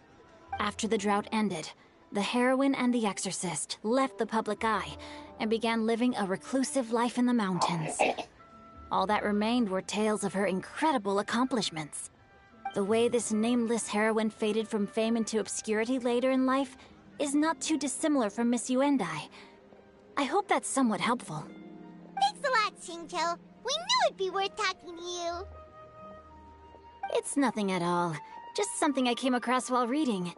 S13: After the drought ended, the heroine and the exorcist left the public eye and began living a reclusive life in the mountains. All that remained were tales of her incredible accomplishments. The way this nameless heroine faded from fame into obscurity later in life is not too dissimilar from Miss Yuendai. I hope that's somewhat helpful.
S1: Thanks a lot, Shincho. We knew it'd be worth talking to you.
S13: It's nothing at all. Just something I came across while reading.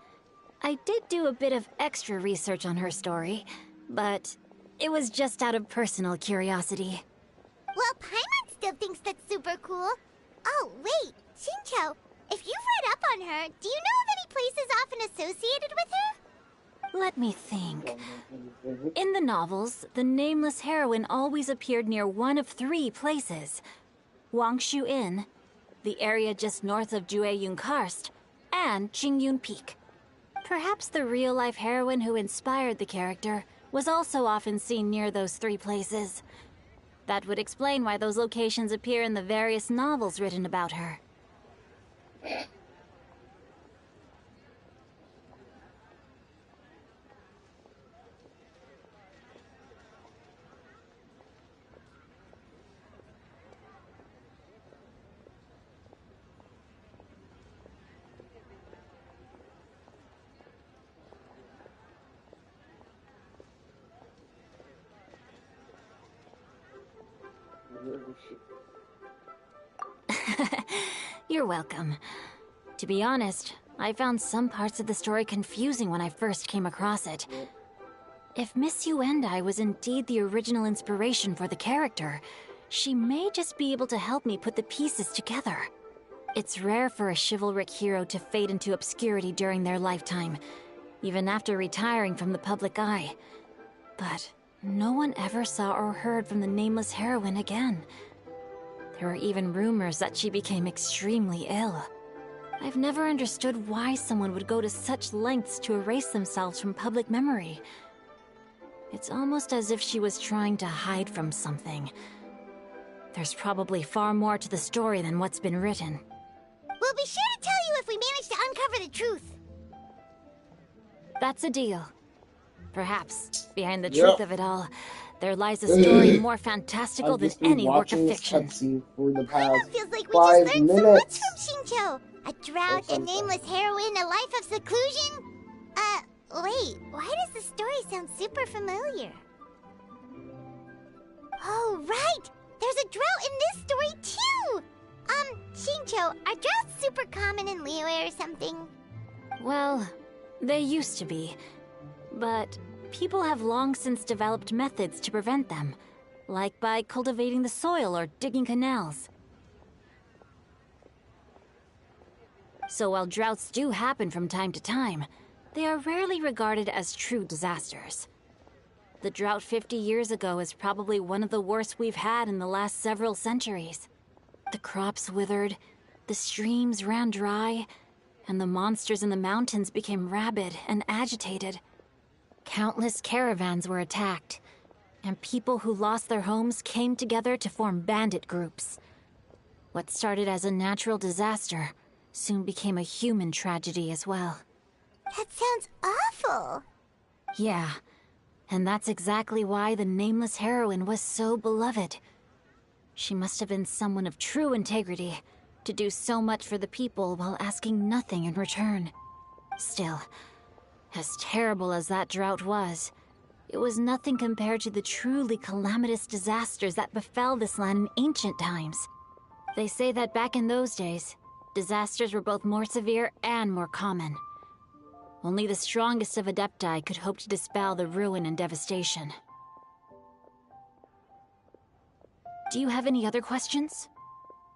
S13: I did do a bit of extra research on her story, but It was just out of personal curiosity.
S1: Well, Paimon still thinks that's super cool. Oh, wait, Shincho, if you've read up on her, do you know of any places often associated with her?
S13: Let me think. In the novels, the nameless heroine always appeared near one of 3 places. Wangshu Inn, the area just north of Xianyun Quest, and Xianyun Peak. Perhaps the real-life heroine who inspired the character was also often seen near those 3 places. That would explain why those locations appear in the various novels written about her. You're welcome. To be honest, I found some parts of the story confusing when I first came across it. If Miss Yuendai was indeed the original inspiration for the character, she may just be able to help me put the pieces together. It's rare for a chivalric hero to fade into obscurity during their lifetime, even after retiring from the public eye. But no one ever saw or heard from the nameless heroine again. There were even rumors that she became extremely ill. I've never understood why someone would go to such lengths to erase themselves from public memory. It's almost as if she was trying to hide from something. There's probably far more to the story than what's been written.
S1: We'll be sure to tell you if we manage to uncover the truth.
S13: That's a deal. Perhaps, behind the truth of it all, there lies a story more fantastical than any work of fiction.
S2: For the past
S1: Feels like we
S2: 5
S1: just learned
S2: minutes.
S1: so much from Shincho. A drought, a nameless heroine, a life of seclusion. Wait, why does the story sound super familiar? Oh, right! There's a drought in this story, too! Shincho, are droughts super common in Liyue or something?
S13: Well, they used to be. But people have long since developed methods to prevent them, like by cultivating the soil or digging canals. So while droughts do happen from time to time, they are rarely regarded as true disasters. The drought 50 years ago is probably one of the worst we've had in the last several centuries. The crops withered, the streams ran dry, and the monsters in the mountains became rabid and agitated. Countless caravans were attacked, and people who lost their homes came together to form bandit groups. What started as a natural disaster soon became a human tragedy as well.
S1: That sounds awful.
S13: Yeah, and that's exactly why the nameless heroine was so beloved. She must have been someone of true integrity, to do so much for the people while asking nothing in return. Still, as terrible as that drought was, it was nothing compared to the truly calamitous disasters that befell this land in ancient times. They say that back in those days, disasters were both more severe and more common. Only the strongest of Adepti could hope to dispel the ruin and devastation. Do you have any other questions?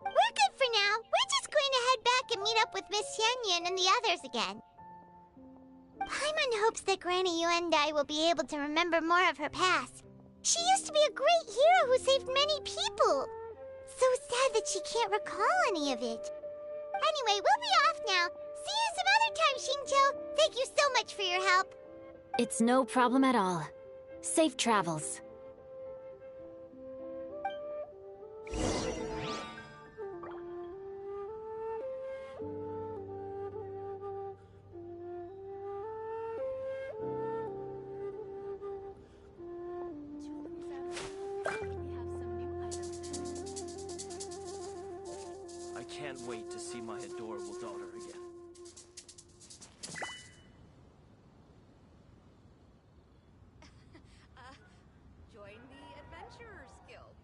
S1: We're good for now. We're just going to head back and meet up with Miss Xianyun and the others again. Paimon hopes that Granny Yuendai will be able to remember more of her past. She used to be a great hero who saved many people. So sad that she can't recall any of it. Anyway, we'll be off now. See you some other time, Shincho. Thank you so much for your help.
S13: It's no problem at all. Safe travels.
S6: I can't wait to see my adorable daughter again.
S14: Join the Adventurers Guild.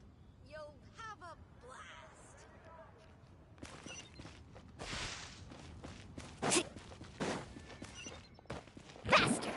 S14: You'll have a blast.
S1: Faster!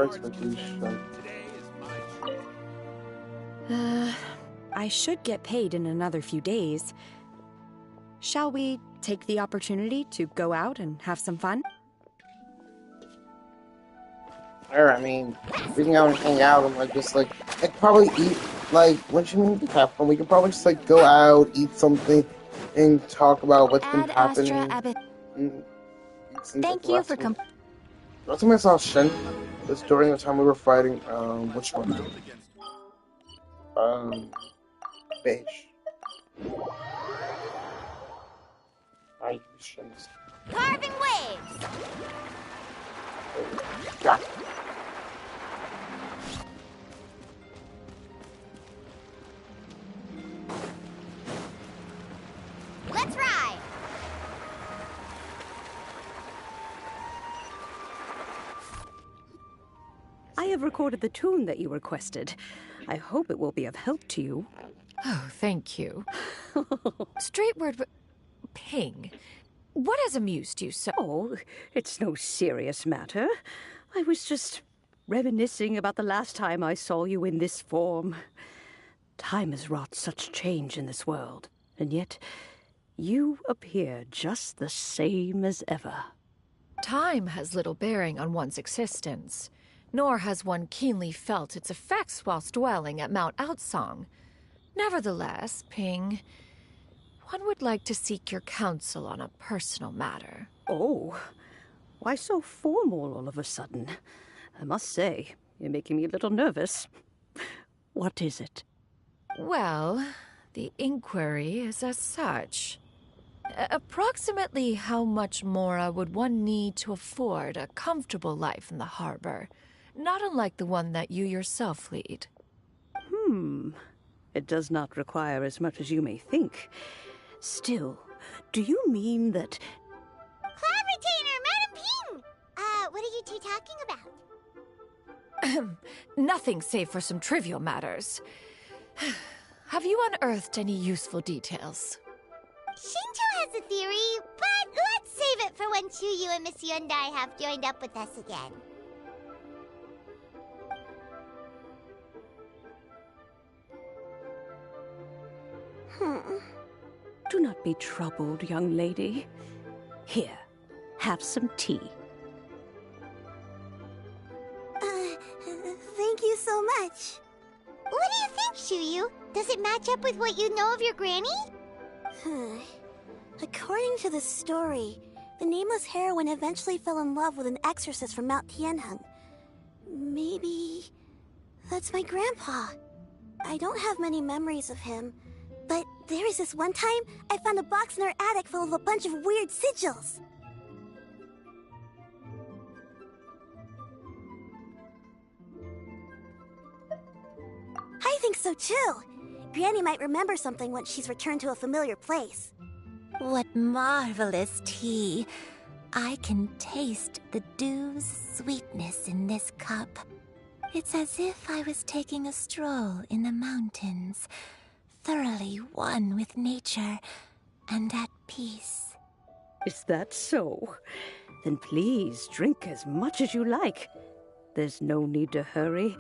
S2: our expectation.
S8: I should get paid in another few days. Shall we take the opportunity to go out and have some fun?
S2: Sure, I mean, we can go and hang out and like probably eat like what you mean have fun. We can probably just like go out, eat something, and talk about what's been happening.
S13: Thank you for coming.
S2: Last time I saw Shen was during the time we were fighting. Which one? Beige. I use Shen's.
S1: Carving waves!
S2: Yeah.
S1: Let's ride!
S15: I have recorded the tune that you requested. I hope it will be of help to you.
S3: Oh, thank you. Straight word, but Ping, what has amused you so?
S15: Oh, it's no serious matter. I was just reminiscing about the last time I saw you in this form. Time has wrought such change in this world, and yet you appear just the same as ever.
S3: Time has little bearing on one's existence, nor has one keenly felt its effects whilst dwelling at Mount Outsong. Nevertheless, Ping, one would like to seek your counsel on a personal matter.
S15: Oh, why so formal all of a sudden? I must say, you're making me a little nervous. What is it?
S3: Well, the inquiry is as such. Approximately how much more would one need to afford a comfortable life in the harbor, not unlike the one that you yourself lead?
S15: It does not require as much as you may think. Still, do you mean that...
S1: Cloud Retainer, Madam Ping! What are you two talking about?
S3: Nothing save for some trivial matters. Have you unearthed any useful details?
S1: Shinjo has a theory, but let's save it for when Chuyu and Miss Yundai have joined up with us again.
S15: Do not be troubled, young lady. Here, have some tea.
S11: Thank you so much.
S1: What do you think, Chuyu? Does it match up with what you know of your granny?
S11: According to the story, the nameless heroine eventually fell in love with an exorcist from Mount Tianheng. Maybe that's my grandpa. I don't have many memories of him, but there was this one time I found a box in our attic full of a bunch of weird sigils. I think so too. Granny might remember something once she's returned to a familiar place.
S12: What marvelous tea. I can taste the dew's sweetness in this cup. It's as if I was taking a stroll in the mountains, thoroughly one with nature and at peace.
S15: Is that so? Then please drink as much as you like. There's no need to hurry.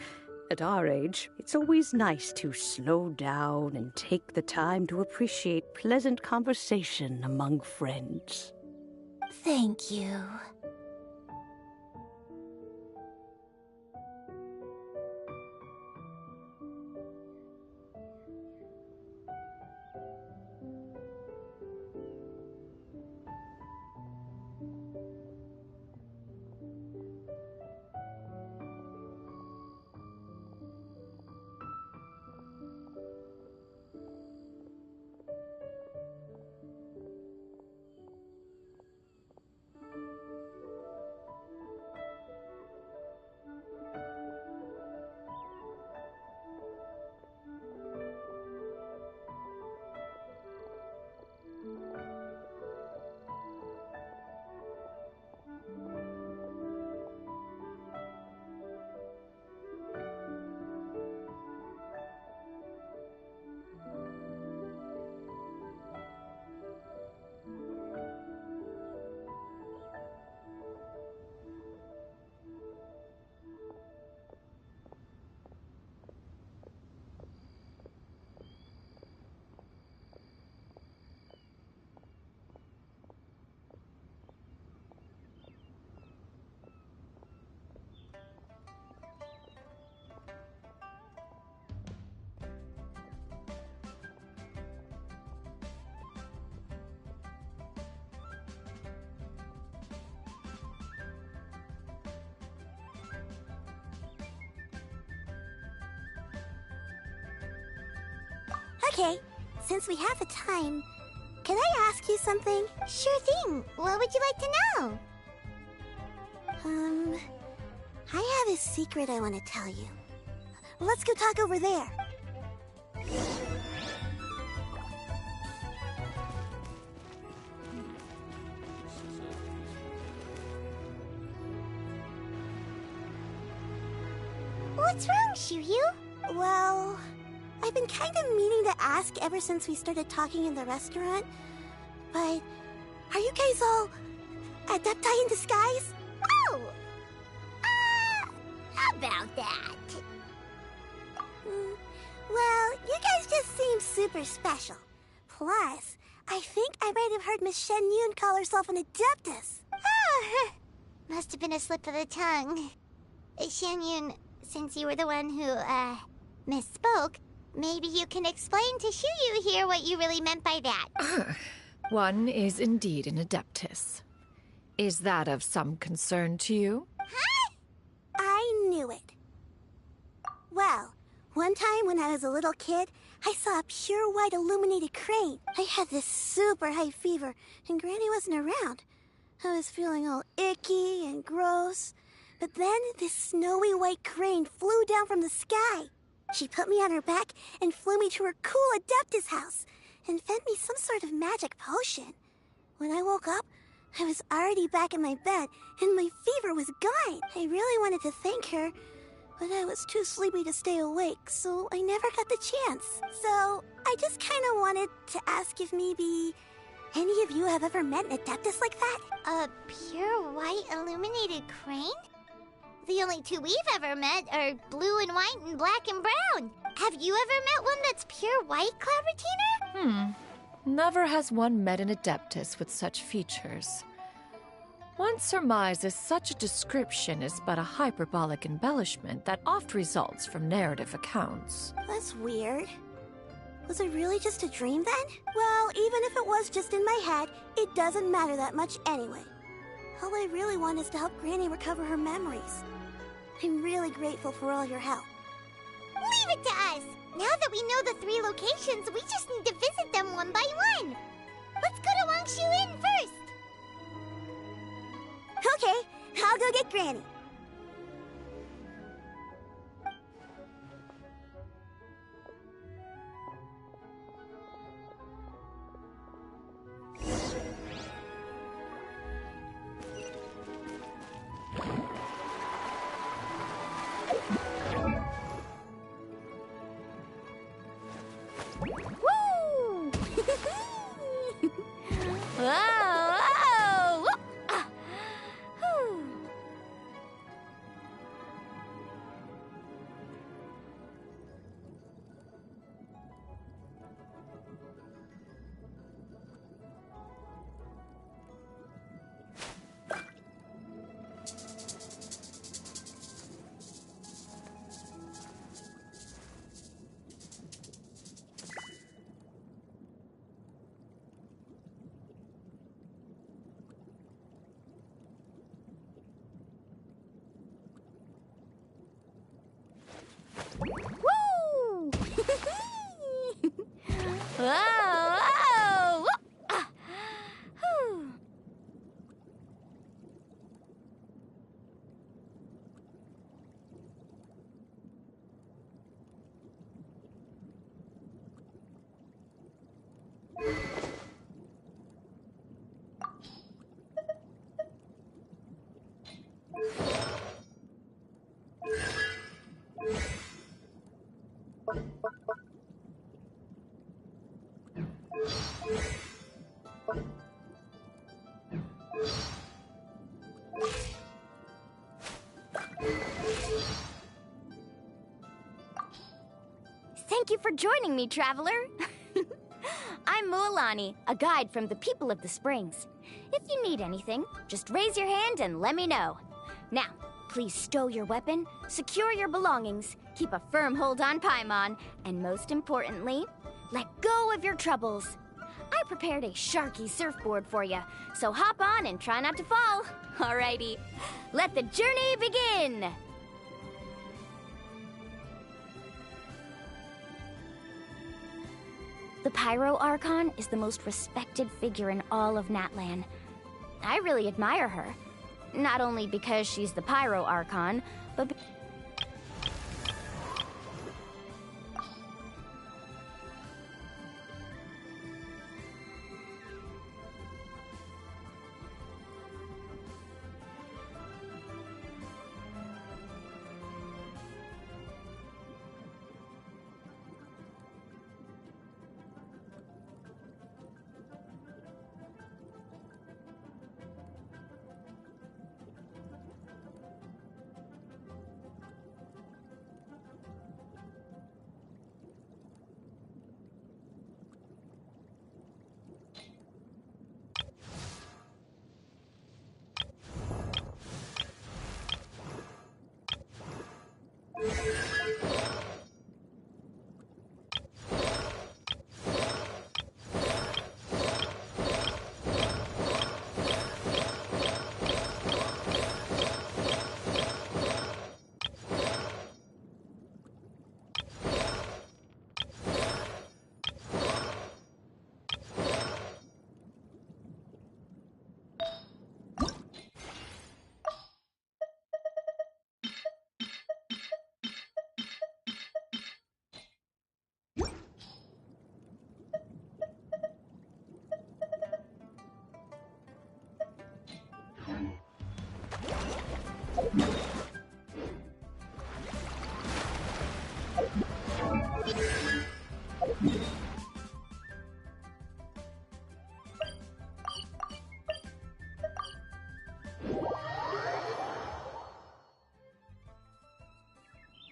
S15: At our age, it's always nice to slow down and take the time to appreciate pleasant conversation among friends.
S12: Thank you.
S11: Okay, since we have the time, can I ask you something?
S1: Sure thing. What would you like to know?
S11: I have a secret I want to tell you. Let's go talk over there.
S1: What's wrong, Shiryu?
S11: Well, I've been kind of meaning to ask ever since we started talking in the restaurant, but are you guys all adepti in disguise?
S1: Oh! About that.
S11: Well, you guys just seem super special. Plus, I think I might have heard Miss Xianyun call herself an adeptus.
S1: Oh, must have been a slip of the tongue. Xianyun, since you were the one who, misspoke, maybe you can explain to Shiryu here what you really meant by that.
S3: One is indeed an adeptus. Is that of some concern to you?
S11: Huh? I knew it. Well, one time when I was a little kid, I saw a pure white illuminated crane. I had this super high fever, and Granny wasn't around. I was feeling all icky and gross. But then this snowy white crane flew down from the sky. She put me on her back and flew me to her cool Adeptus house and fed me some sort of magic potion. When I woke up, I was already back in my bed and my fever was gone. I really wanted to thank her, but I was too sleepy to stay awake, so I never got the chance. So I just kind of wanted to ask if maybe any of you have ever met an Adeptus like that?
S1: A pure white illuminated crane? The only two we've ever met are blue and white and black and brown. Have you ever met one that's pure white, Clavertina?
S3: Never has one met an adeptus with such features. One surmises such a description is but a hyperbolic embellishment that oft results from narrative accounts.
S11: That's weird. Was it really just a dream then? Well, even if it was just in my head, it doesn't matter that much anyway. All I really want is to help Granny recover her memories. I'm really grateful for all your help.
S1: Leave it to us! Now that we know the 3 locations, we just need to visit them one by one. Let's go to Wangshu Inn first.
S11: Okay, I'll go get Granny.
S16: Thank you for joining me, traveler. I'm Mualani, a guide from the people of the Springs. If you need anything, just raise your hand and let me know. Now, please stow your weapon, secure your belongings, keep a firm hold on Paimon, and most importantly, let go of your troubles. I prepared a Sharky surfboard for you, so hop on and try not to fall. Alrighty, let the journey begin! The Pyro Archon is the most respected figure in all of Natlan. I really admire her. Not only because she's the Pyro Archon, but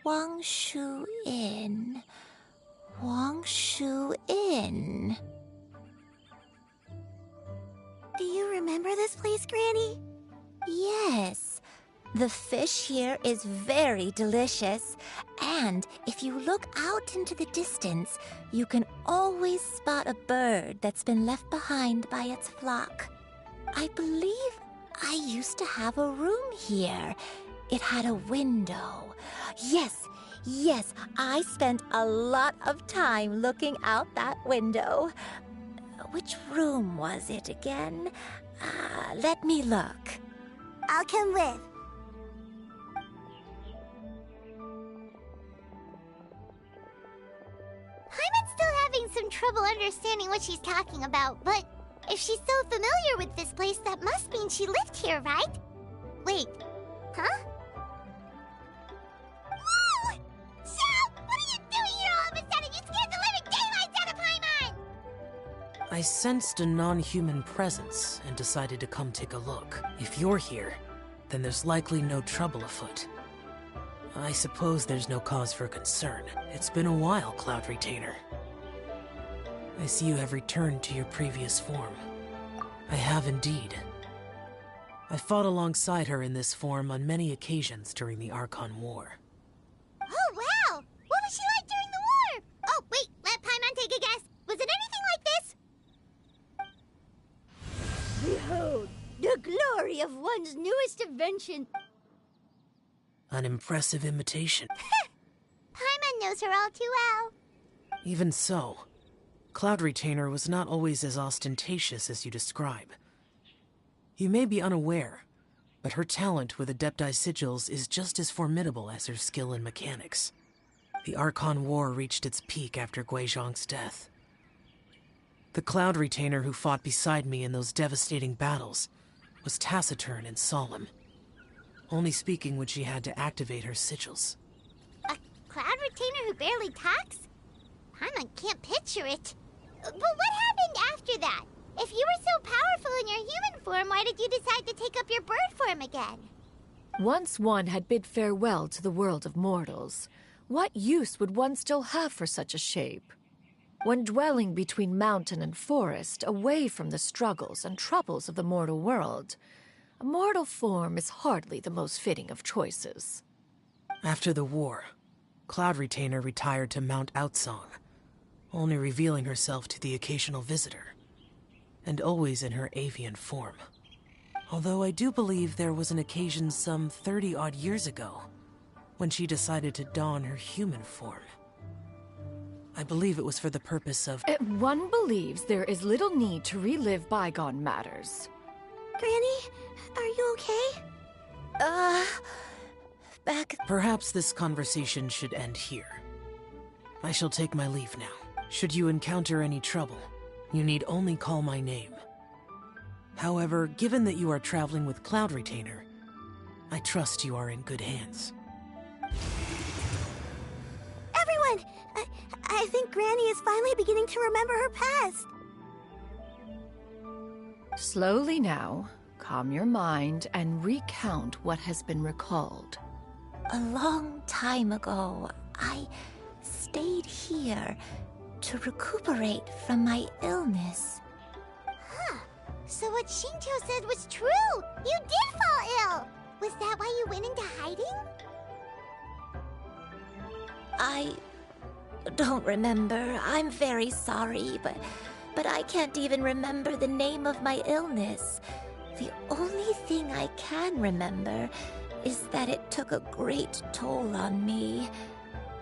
S12: Wangshu Inn. Wangshu Inn.
S11: Do you remember this place, Granny?
S12: Yes. The fish here is very delicious, and if you look out into the distance, you can always spot a bird that's been left behind by its flock. I believe I used to have a room here. It had a window. Yes, I spent a lot of time looking out that window. Which room was it again? Let me look.
S11: I'll come with.
S1: Paimon's still having some trouble understanding what she's talking about, but if she's so familiar with this place, that must mean she lived here, right? Wait, huh? Whoa! Shell! What are you doing here all of a sudden? You scared the living daylights out of Paimon!
S17: I sensed a non-human presence and decided to come take a look. If you're here, then there's likely no trouble afoot. I suppose there's no cause for concern. It's been a while, Cloud Retainer. I see you have returned to your previous form. I have indeed. I fought alongside her in this form on many occasions during the Archon War.
S1: Oh, wow! What was she like during the war? Oh, wait, let Paimon take a guess. Was it anything like this?
S18: Behold, the glory of one's newest invention.
S17: An impressive imitation.
S1: Paimon knows her all too well.
S17: Even so, Cloud Retainer was not always as ostentatious as you describe. You may be unaware, but her talent with Adepti sigils is just as formidable as her skill in mechanics. The Archon War reached its peak after Guizhong's death. The Cloud Retainer who fought beside me in those devastating battles was taciturn and solemn, only speaking when she had to activate her sigils.
S1: A Cloud Retainer who barely talks? Paimon can't picture it. But what happened after that? If you were so powerful in your human form, why did you decide to take up your bird form again?
S3: Once one had bid farewell to the world of mortals, what use would one still have for such a shape? When dwelling between mountain and forest, away from the struggles and troubles of the mortal world, a mortal form is hardly the most fitting of choices.
S17: After the war, Cloud Retainer retired to Mount Outsong, only revealing herself to the occasional visitor, and always in her avian form. Although I do believe there was an occasion some 30-odd years ago when she decided to don her human form. I believe it was for the purpose of...
S3: One believes there is little need to relive bygone matters.
S11: Granny, are you okay?
S12: Back...
S17: Perhaps this conversation should end here. I shall take my leave now. Should you encounter any trouble, you need only call my name. However, given that you are traveling with Cloud Retainer, I trust you are in good hands.
S11: Everyone! I think Granny is finally beginning to remember her past.
S3: Slowly now, calm your mind and recount what has been recalled.
S12: A long time ago, I stayed here to recuperate from my illness.
S1: Huh. So what Shinto said was true! You did fall ill! Was that why you went into hiding?
S12: I don't remember. I'm very sorry, but I can't even remember the name of my illness. The only thing I can remember is that it took a great toll on me,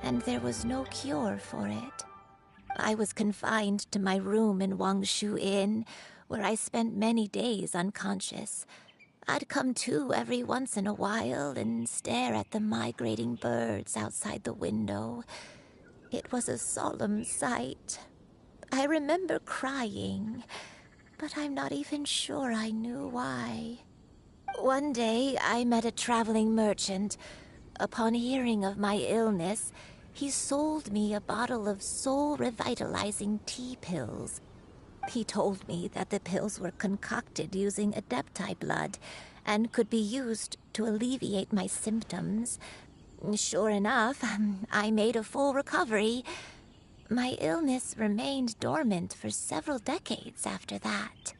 S12: and there was no cure for it. I was confined to my room in Wangshu Inn, where I spent many days unconscious. I'd come to every once in a while and stare at the migrating birds outside the window. It was a solemn sight. I remember crying, but I'm not even sure I knew why. One day, I met a traveling merchant. Upon hearing of my illness, he sold me a bottle of soul-revitalizing tea pills. He told me that the pills were concocted using Adepti blood and could be used to alleviate my symptoms. Sure enough, I made a full recovery. My illness remained dormant for several decades after that.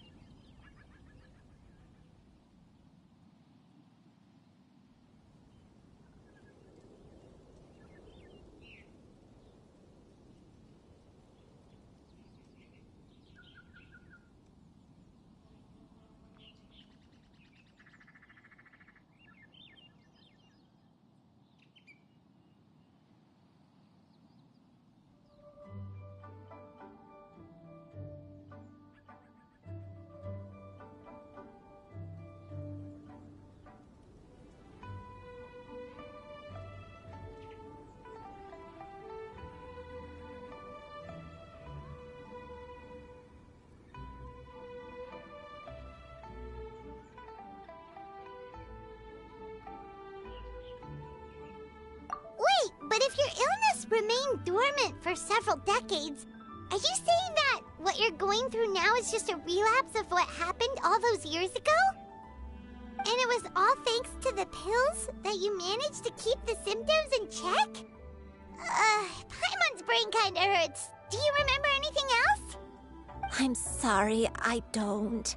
S1: Wait, but if your illness remained dormant for several decades, are you saying that what you're going through now is just a relapse of what happened all those years ago? And it was all thanks to the pills that you managed to keep the symptoms in check? Paimon's brain kinda hurts. Do you remember anything else?
S12: I'm sorry, I don't.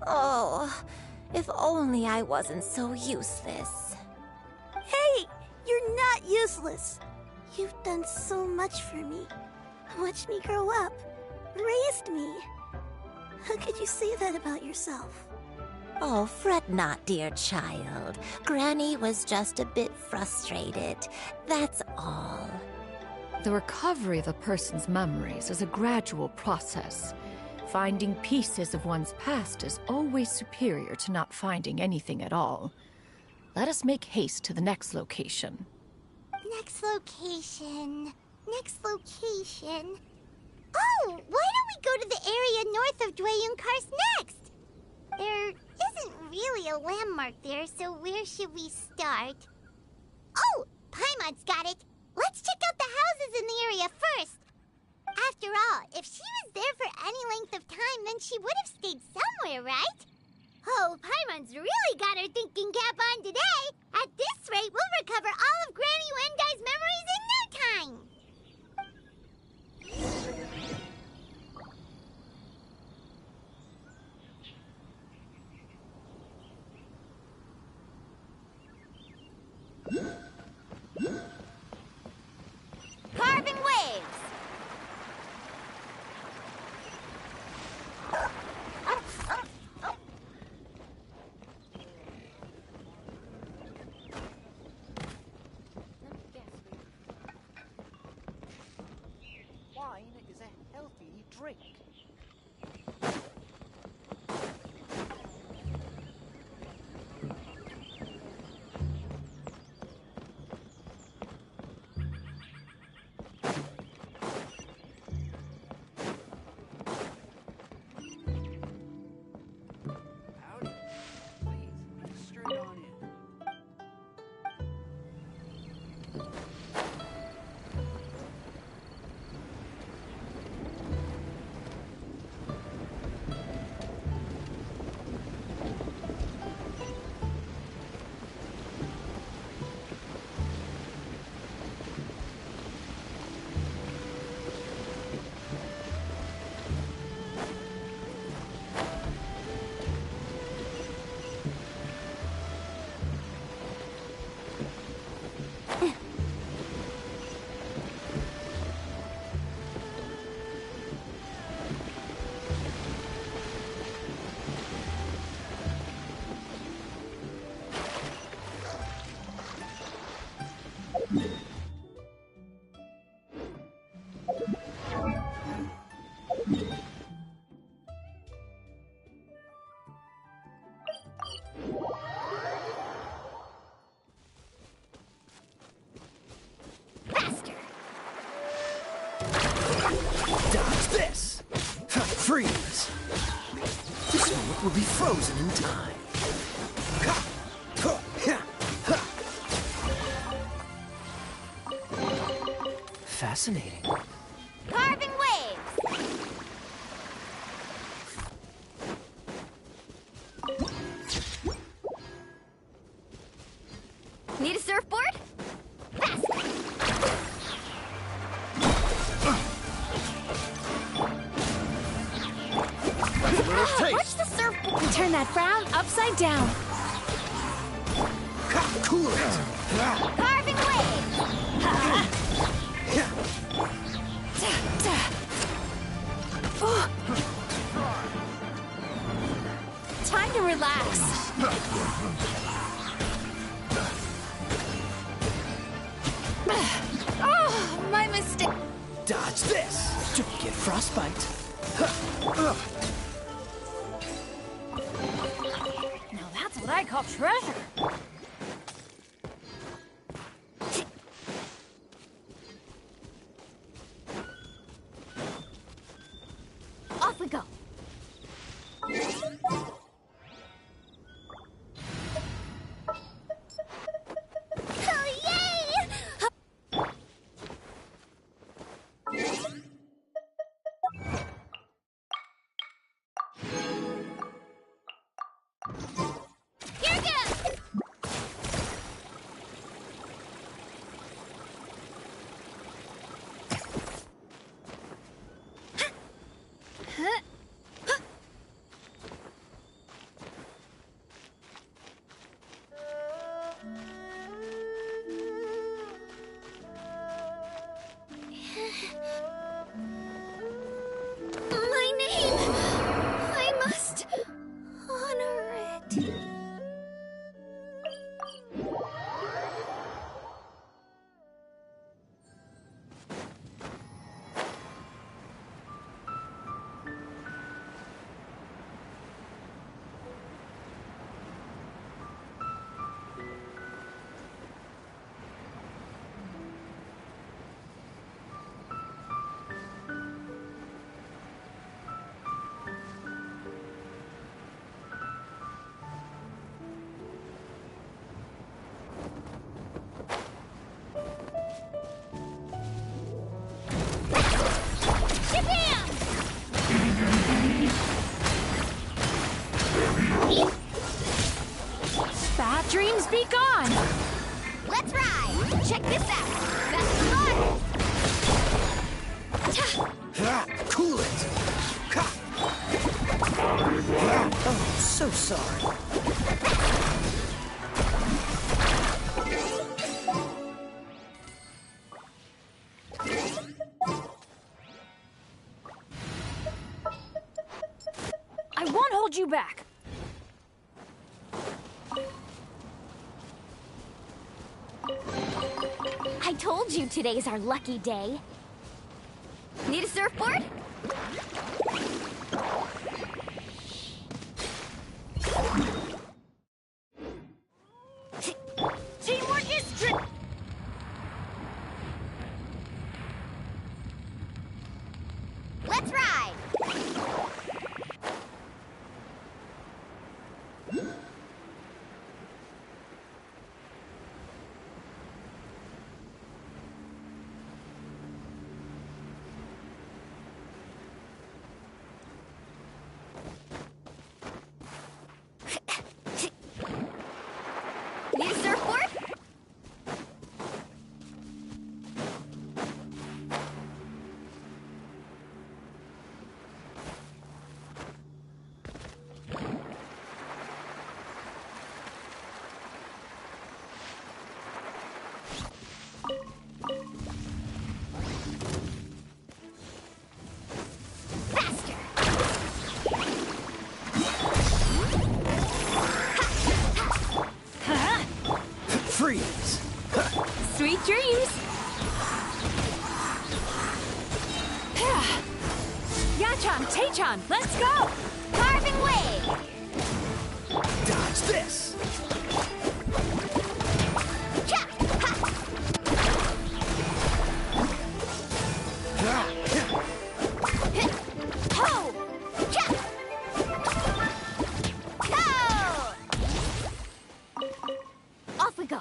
S12: Oh, if only I wasn't so useless.
S11: Hey, you're not useless. You've done so much for me. Watched me grow up. Raised me. How could you say that about yourself?
S12: Oh, fret not, dear child. Granny was just a bit frustrated. That's all.
S3: The recovery of a person's memories is a gradual process. Finding pieces of one's past is always superior to not finding anything at all. Let us make haste to the next location.
S1: Next location. Next location. Oh, why don't we go to the area north of Xianyun Quest next? There isn't really a landmark there, so where should we start? Oh, Paimon's got it. Let's check out the houses in the area first. After all, if she was there for any length of time, then she would have stayed somewhere, right? Oh, Paimon's really got her thinking cap on today. At this rate, we'll recover all of Granny Wendai's memories in no time.
S16: Carving waves!
S19: drink. Howdy. Please, straight on in. Dodge this! Freeze! This moment will be frozen in time. Fascinating.
S16: Carving waves! Need a surfboard?
S5: Watch the surfboard! Turn that frown upside down.
S19: Cool it!
S16: Carving waves!
S5: Time to relax. Oh, my mistake.
S19: Dodge this! Don't get frostbite.
S3: Now that's what I call treasure.
S16: Off we go. My name! I must honor it.
S5: Bad dreams be gone.
S16: Let's ride! Check this out! Best of luck!
S19: Cool it! Oh, so sorry.
S3: I won't hold you back.
S16: I told you today's our lucky day. Need a surfboard? Teamwork is Let's ride! Need a surfboard?
S19: Freeze!
S3: Sweet dreams! Yachan, Taechan, let's go!
S16: Carving wave!
S19: Dodge this!
S16: Ho! Cha! Go! Off we go.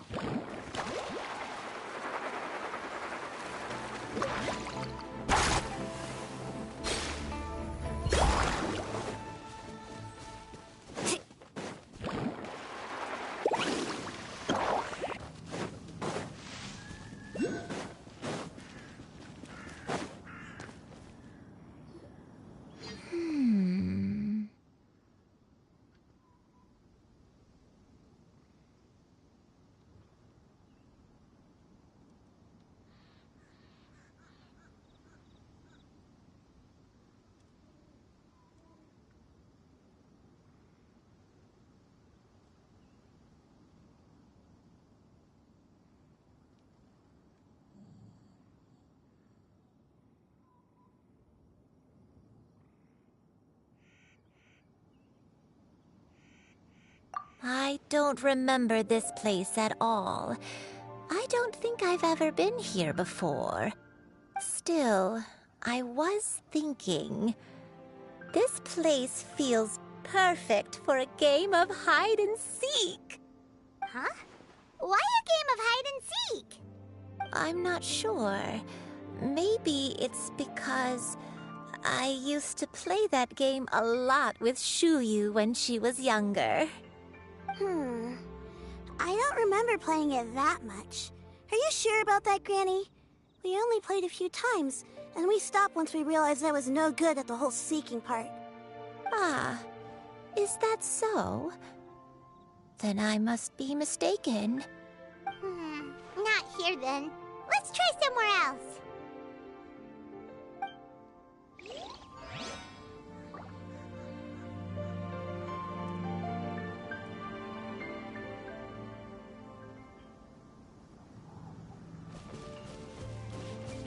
S12: I don't remember this place at all. I don't think I've ever been here before. Still, I was thinking, this place feels perfect for a game of hide and seek.
S1: Huh? Why a game of hide and seek?
S12: I'm not sure. Maybe it's because I used to play that game a lot with Shuyu when she was younger.
S11: I don't remember playing it that much. Are you sure about that, Granny? We only played a few times, and we stopped once we realized I was no good at the whole seeking part.
S12: Ah, is that so? Then I must be mistaken.
S1: Not here then. Let's try somewhere else.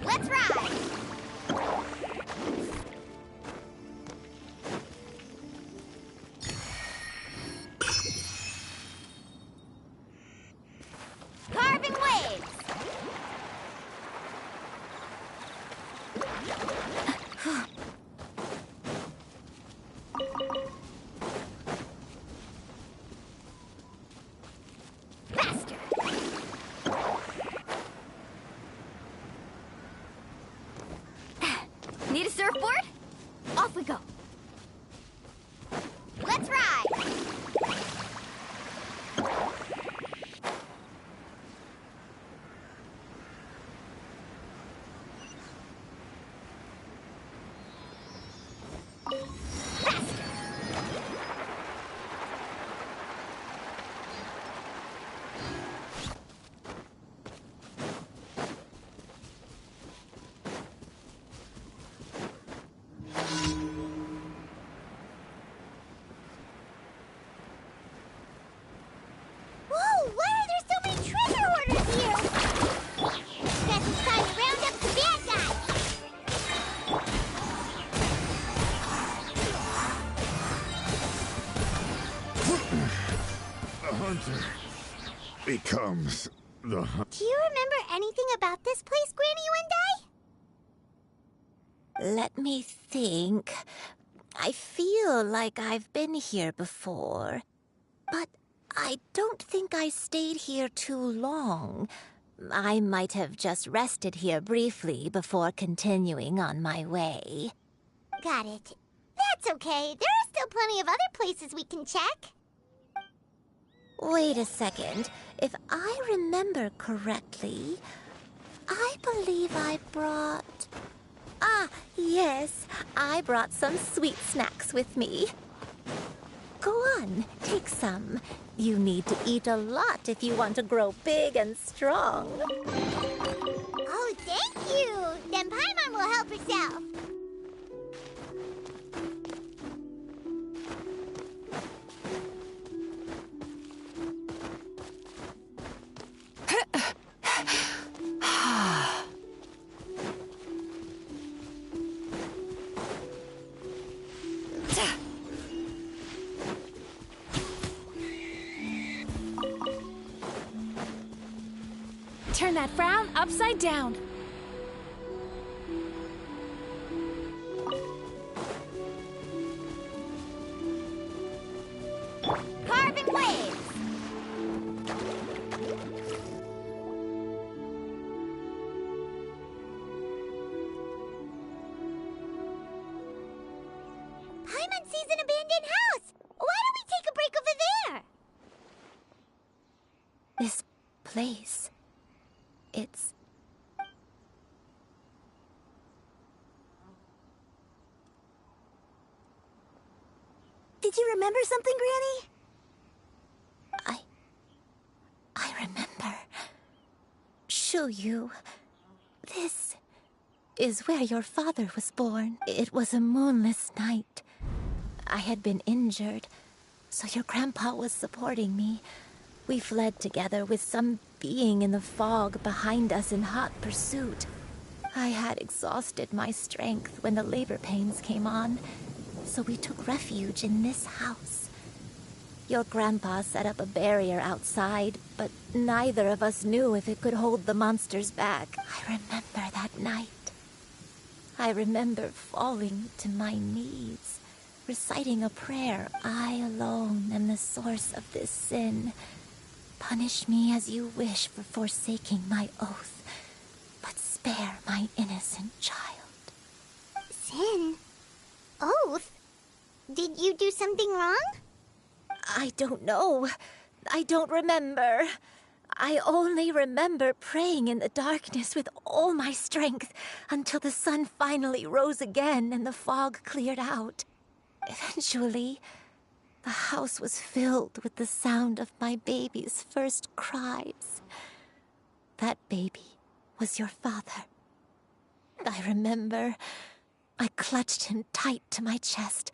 S16: Let's ride! Carving waves! Faster!
S7: hunter becomes the hunt.
S1: Do you remember anything about this place, Granny Wendai?
S12: Let me think. I feel like I've been here before, but I don't think I stayed here too long. I might have just rested here briefly before continuing on my way.
S1: Got it. That's okay. There are still plenty of other places we can check.
S12: Wait a second. If I remember correctly, I believe I brought... Ah, yes. I brought some sweet snacks with me. Go on, take some. You need to eat a lot if you want to grow big and strong.
S1: Oh, thank you. Then Paimon will help herself.
S3: Turn that frown upside down.
S1: Carving waves. Paimon sees an abandoned house. Why don't we take a break over there?
S12: This place... It's...
S11: Did you remember something, Granny?
S12: I remember. Xianyun. This is where your father was born. It was a moonless night. I had been injured, so your grandpa was supporting me. We fled together with some being in the fog behind us in hot pursuit. I had exhausted my strength when the labor pains came on, so we took refuge in this house. Your grandpa set up a barrier outside, but neither of us knew if it could hold the monsters back. I remember that night. I remember falling to my knees, reciting a prayer. I alone am the source of this sin. Punish me as you wish for forsaking my oath, but spare my innocent child.
S1: Sin? Oath? Did you do something wrong?
S12: I don't know. I don't remember. I only remember praying in the darkness with all my strength until the sun finally rose again and the fog cleared out. Eventually, the house was filled with the sound of my baby's first cries. That baby was your father. I remember I clutched him tight to my chest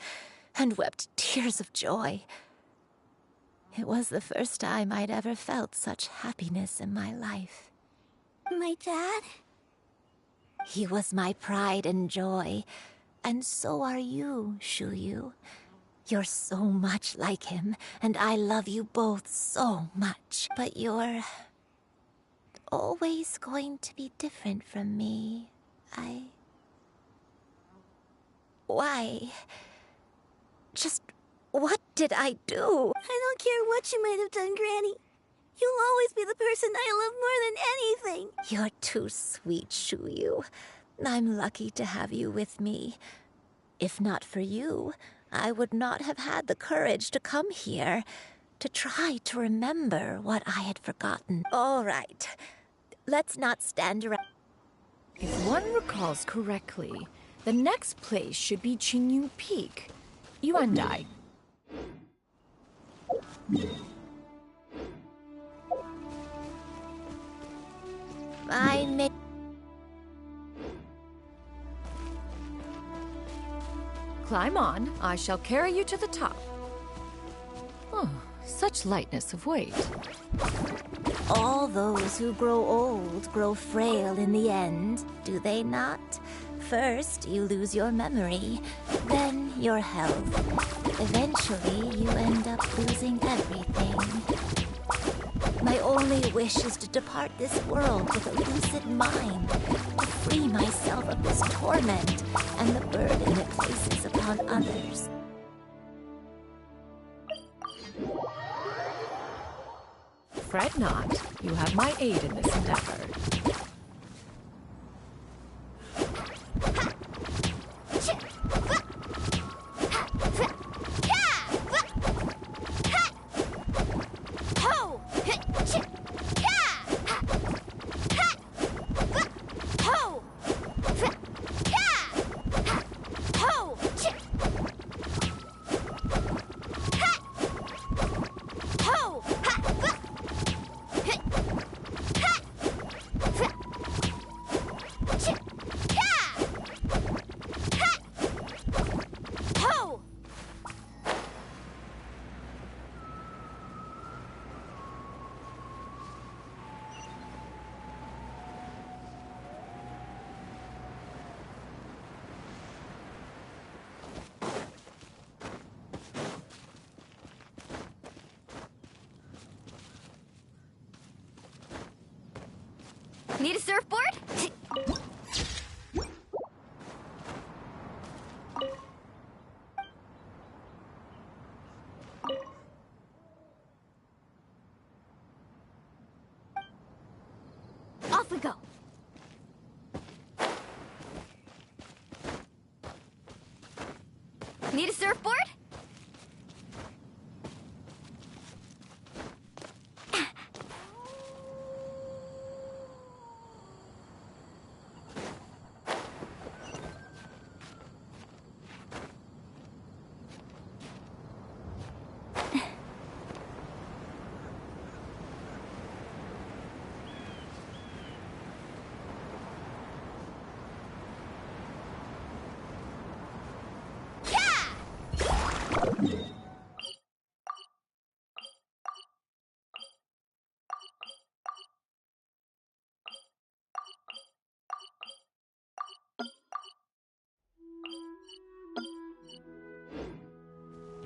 S12: and wept tears of joy. It was the first time I'd ever felt such happiness in my life.
S11: My dad?
S12: He was my pride and joy, and so are you, Xianyun. You're so much like him, and I love you both so much. But you're always going to be different from me. Why? Just what did I do?
S11: I don't care what you might have done, Granny. You'll always be the person I love more than anything.
S12: You're too sweet, Xianyun. I'm lucky to have you with me. If not for you, I would not have had the courage to come here, to try to remember what I had forgotten. All right, let's not stand around.
S3: If one recalls correctly, the next place should be Xianyun Peak. Yuandai.
S12: I may...
S3: Climb on. I shall carry you to the top. Oh, such lightness of weight.
S12: All those who grow old grow frail in the end, do they not? First, you lose your memory, then your health. Eventually, you end up losing everything. My only wish is to depart this world with a lucid mind, to free myself of this torment and the burden it places upon others.
S3: Fret not. You have my aid in this endeavor.
S16: Need a surfboard? Off we go. Need a surfboard?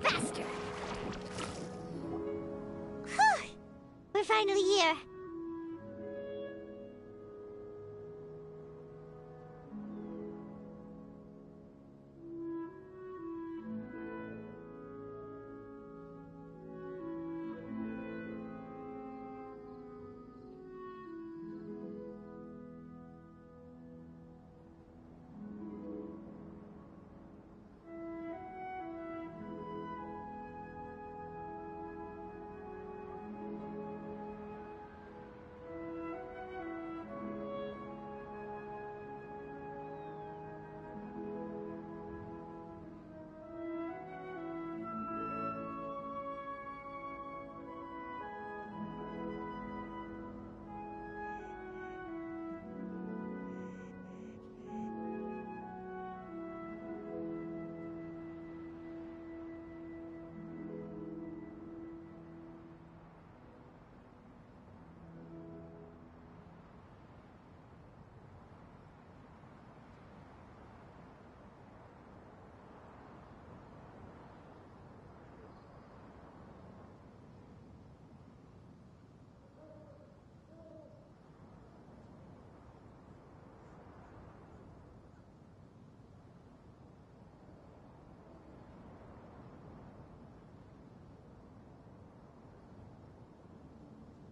S16: Faster!
S1: Whew! We're finally here.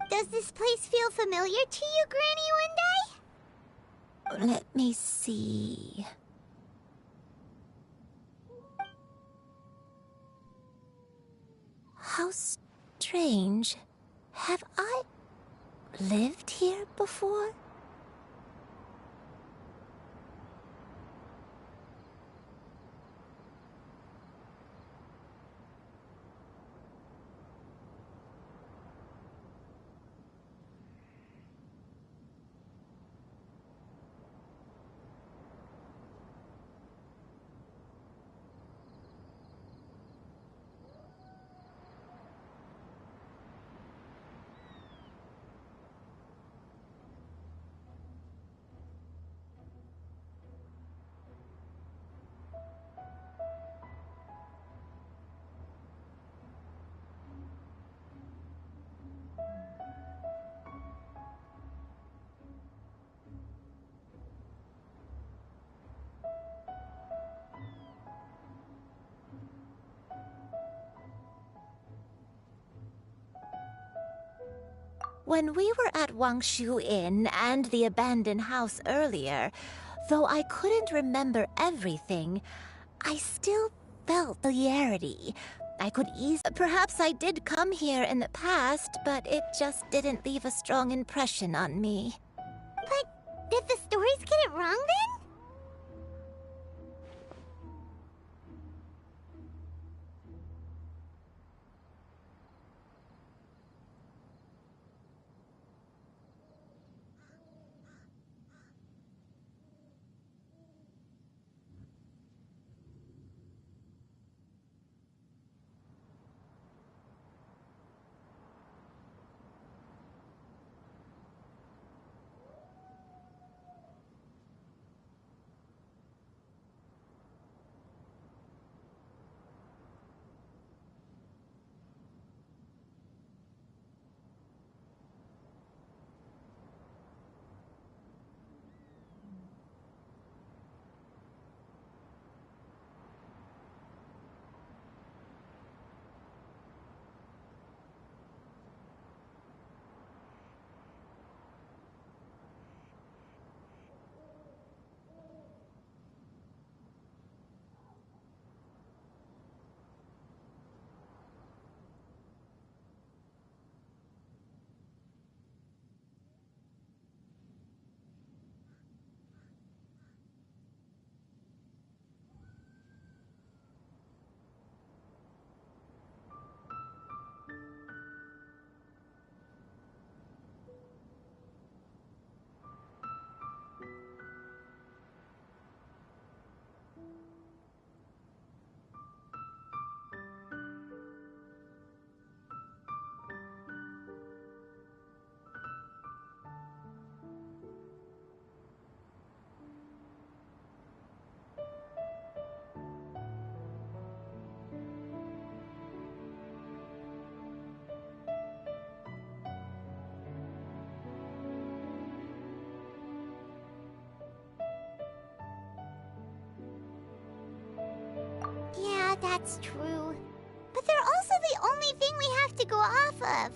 S1: Does this place feel familiar to you, Granny One Day?
S12: Let me see. How strange. Have I lived here before? When we were at Wangshu Inn and the abandoned house earlier, though I couldn't remember everything, I still felt familiarity. I could easily... Perhaps I did come here in the past, but it just didn't leave a strong impression on me.
S1: But did the stories get it wrong then? Yeah, that's true. But they're also the only thing we have to go off of.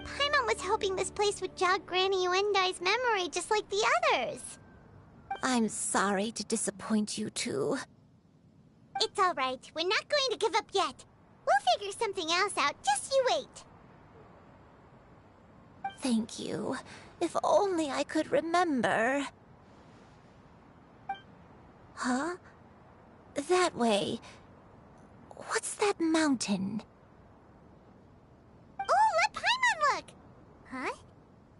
S1: Paimon was hoping this place would jog Granny Uendai's memory just like the others.
S12: I'm sorry to disappoint you too.
S1: It's alright. We're not going to give up yet. We'll figure something else out. Just you wait.
S12: Thank you. If only I could remember. Huh? That way. What's that mountain?
S1: Oh, let Paimon look! Huh?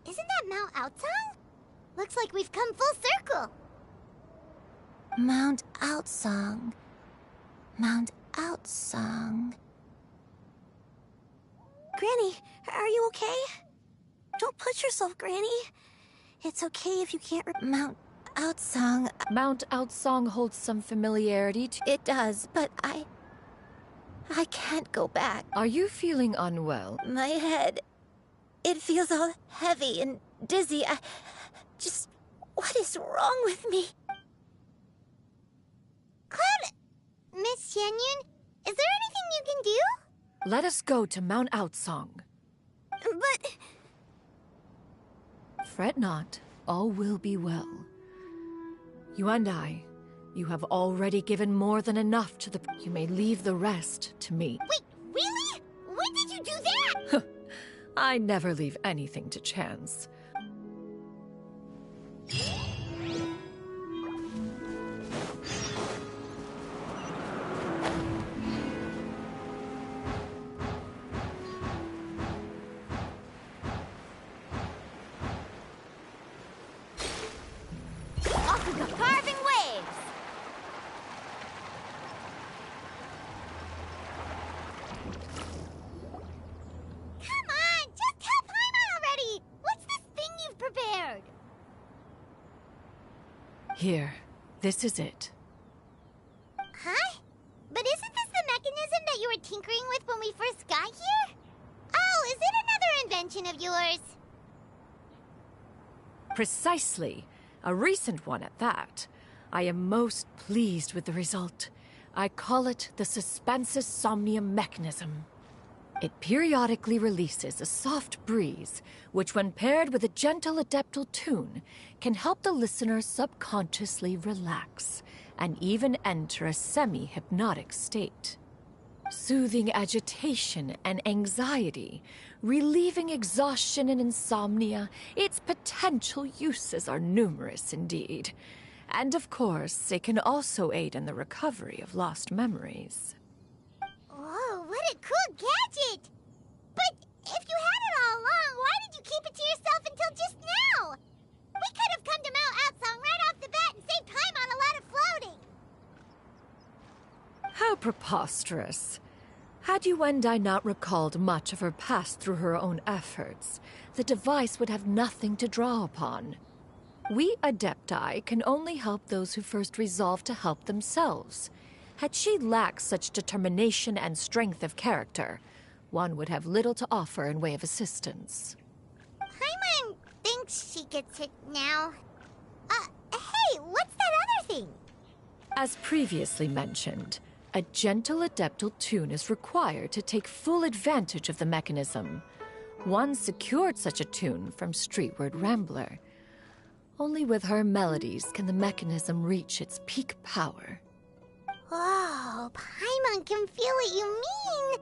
S1: Isn't that Mount Outsang? Looks like we've come full circle.
S12: Mount Outsang. Mount Outsang.
S11: Granny, are you okay? Don't push yourself, Granny. It's okay if you can't
S12: Mount Outsang.
S3: Mount Outsang holds some familiarity to...
S12: It does, but I can't go back.
S3: Are you feeling unwell?
S12: My head. It feels all heavy and dizzy. What is wrong with me?
S1: Cloud... Miss Xianyun, is there anything you can do?
S3: Let us go to Mount Outsang.
S11: But...
S3: Fret not. All will be well. You and I, you have already given more than enough to the... You may leave the rest to me.
S1: Wait, really? When did you do that?
S3: I never leave anything to chance. Here, this is it.
S1: Huh? But isn't this the mechanism that you were tinkering with when we first got here? Oh, is it another invention of yours?
S3: Precisely. A recent one at that. I am most pleased with the result. I call it the Suspensus Somnium mechanism. It periodically releases a soft breeze, which when paired with a gentle adeptal tune, can help the listener subconsciously relax and even enter a semi-hypnotic state. Soothing agitation and anxiety, relieving exhaustion and insomnia, its potential uses are numerous indeed. And of course, it can also aid in the recovery of lost memories.
S1: Whoa, what a cool gadget! But if you had it all along, why did you keep it to yourself until just now? We could have come to Mount Outsong right off the bat and saved time on a lot of floating.
S3: How preposterous. Had Yuendai not recalled much of her past through her own efforts, the device would have nothing to draw upon. We Adepti can only help those who first resolve to help themselves. Had she lacked such determination and strength of character, one would have little to offer in way of assistance.
S1: Paimon thinks she gets it now. Hey, what's that other thing?
S3: As previously mentioned, a gentle adeptal tune is required to take full advantage of the mechanism. One secured such a tune from Streetward Rambler. Only with her melodies can the mechanism reach its peak power.
S1: Whoa, Paimon can feel what you mean.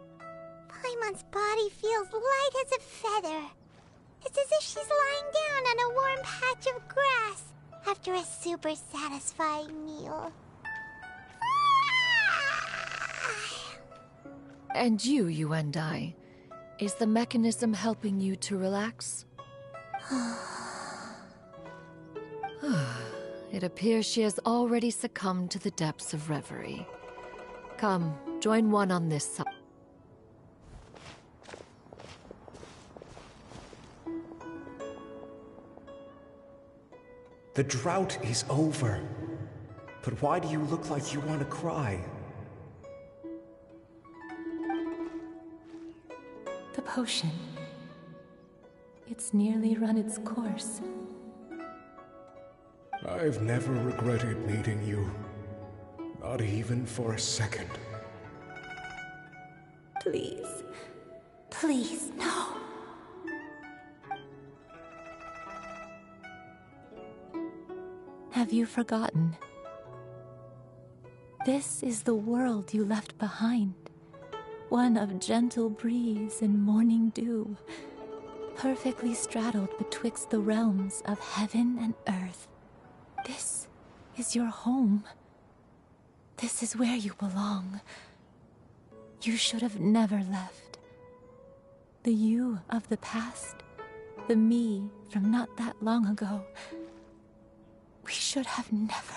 S1: Paimon's body feels light as a feather. It's as if she's lying down on a warm patch of grass after a super satisfying meal.
S3: And you, Yuendai, is the mechanism helping you to relax? It appears she has already succumbed to the depths of reverie. Come, join one on this side.
S20: The drought is over. But why do you look like you want to cry?
S21: The potion. It's nearly run its course.
S20: I've never regretted meeting you. Not even for a second.
S21: Please. Please, no. Have you forgotten? This is the world you left behind. One of gentle breeze and morning dew, perfectly straddled betwixt the realms of heaven and earth. This is your home. This is where you belong. You should have never left. The you of the past, the me from not that long ago, we should have never.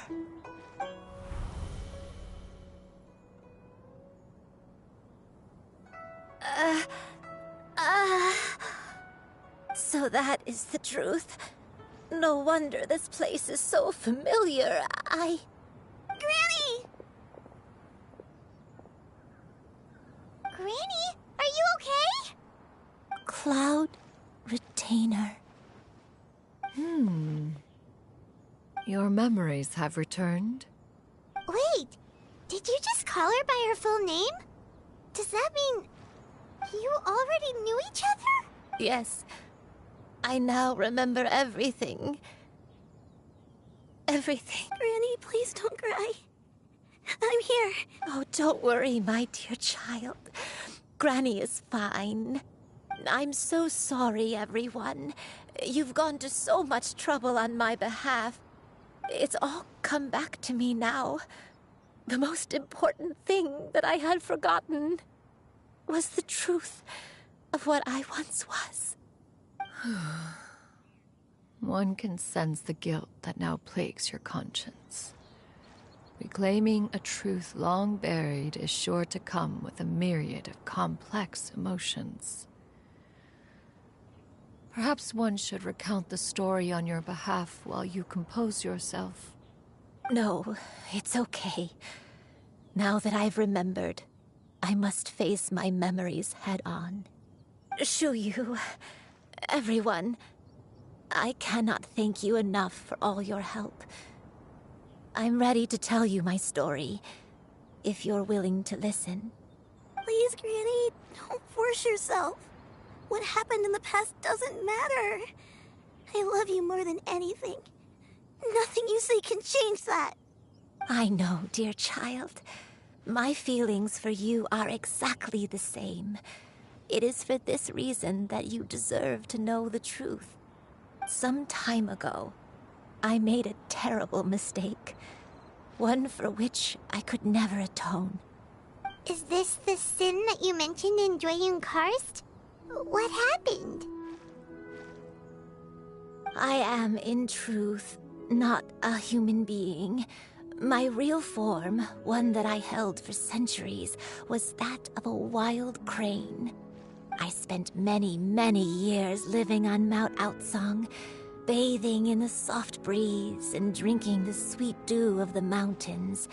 S12: So that is the truth. No wonder this place is so familiar.
S1: Granny! Granny, are you okay?
S21: Cloud Retainer.
S3: Your memories have returned?
S1: Wait, did you just call her by her full name? Does that mean you already knew each other?
S12: Yes. I now remember everything. Everything.
S11: Granny, please don't cry. I'm here.
S12: Oh, don't worry, my dear child. Granny is fine. I'm so sorry, everyone. You've gone to so much trouble on my behalf. It's all come back to me now. The most important thing that I had forgotten was the truth of what I once was.
S3: One can sense the guilt that now plagues your conscience. Reclaiming a truth long buried is sure to come with a myriad of complex emotions. Perhaps one should recount the story on your behalf while you compose yourself.
S12: No, it's okay. Now that I've remembered, I must face my memories head on. Shuyu, everyone, I cannot thank you enough for all your help. I'm ready to tell you my story, if you're willing to listen.
S11: Please, Granny, don't force yourself. What happened in the past doesn't matter. I love you more than anything. Nothing you say can change that.
S12: I know, dear child. My feelings for you are exactly the same. It is for this reason that you deserve to know the truth. Some time ago, I made a terrible mistake. One for which I could never atone.
S1: Is this the sin that you mentioned in Xianyun Quest? What happened?
S12: I am, in truth, not a human being. My real form, one that I held for centuries, was that of a wild crane. I spent many, many years living on Mount Outsong, bathing in the soft breeze and drinking the sweet dew of the mountains.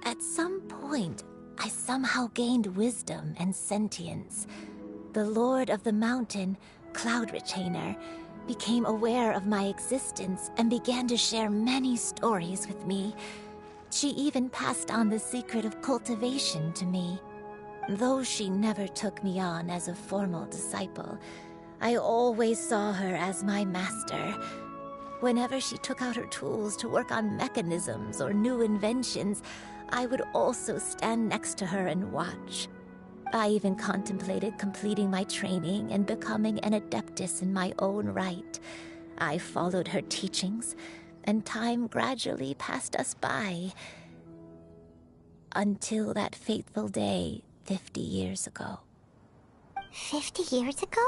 S12: At some point, I somehow gained wisdom and sentience. The Lord of the Mountain, Cloud Retainer, became aware of my existence and began to share many stories with me. She even passed on the secret of cultivation to me. Though she never took me on as a formal disciple, I always saw her as my master. Whenever she took out her tools to work on mechanisms or new inventions, I would also stand next to her and watch. I even contemplated completing my training and becoming an adeptus in my own right. I followed her teachings, and time gradually passed us by. Until that fateful day 50 years ago.
S1: 50 years ago?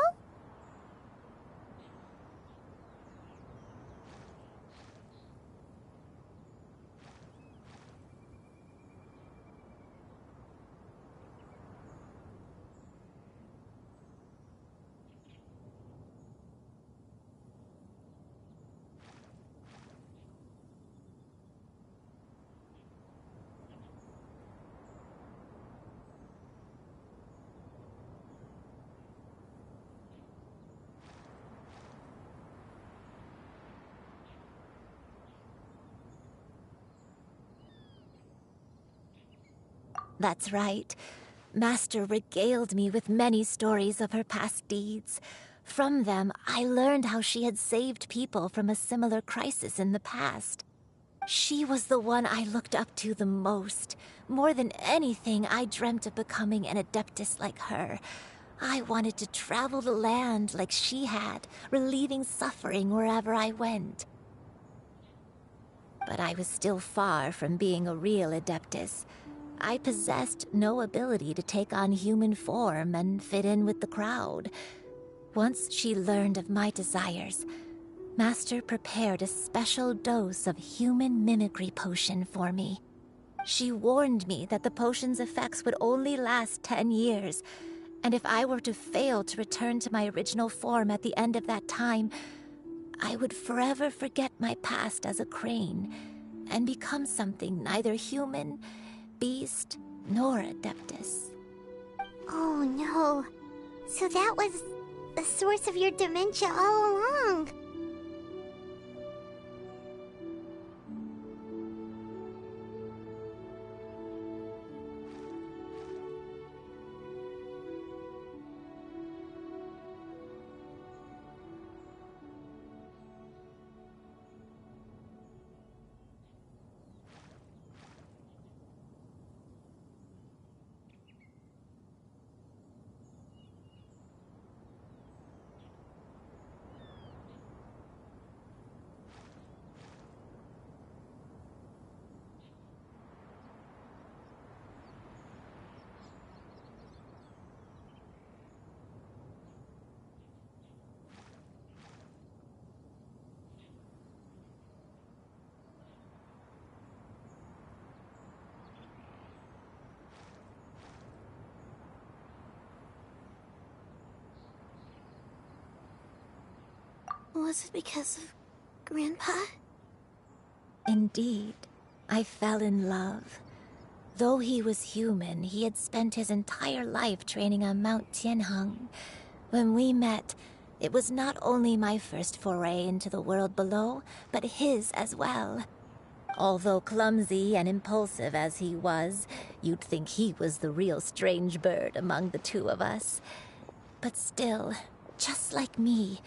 S12: That's right. Master regaled me with many stories of her past deeds. From them, I learned how she had saved people from a similar crisis in the past. She was the one I looked up to the most. More than anything, I dreamt of becoming an adeptus like her. I wanted to travel the land like she had, relieving suffering wherever I went. But I was still far from being a real adeptus. I possessed no ability to take on human form and fit in with the crowd. Once she learned of my desires, Master prepared a special dose of human mimicry potion for me. She warned me that the potion's effects would only last 10 years, and if I were to fail to return to my original form at the end of that time, I would forever forget my past as a crane and become something neither human, beast, nor adeptus.
S1: Oh no. So that was the source of your dementia all along.
S11: Was it because of Grandpa?
S12: Indeed, I fell in love. Though he was human, he had spent his entire life training on Mount Tianheng. When we met, it was not only my first foray into the world below, but his as well. Although clumsy and impulsive as he was, you'd think he was the real strange bird among the two of us. But still, just like me,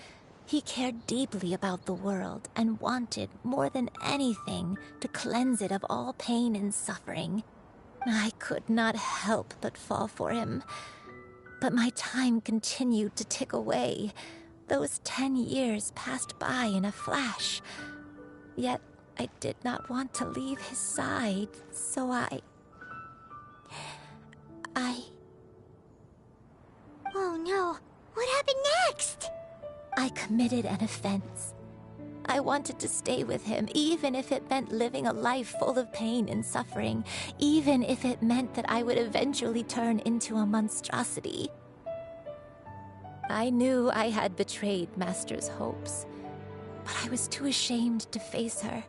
S12: he cared deeply about the world and wanted, more than anything, to cleanse it of all pain and suffering. I could not help but fall for him. But my time continued to tick away. Those 10 years passed by in a flash. Yet I did not want to leave his side, so I...
S1: Oh no, what happened next?
S12: I committed an offense. I wanted to stay with him, even if it meant living a life full of pain and suffering, even if it meant that I would eventually turn into a monstrosity. I knew I had betrayed Master's hopes, but I was too ashamed to face her.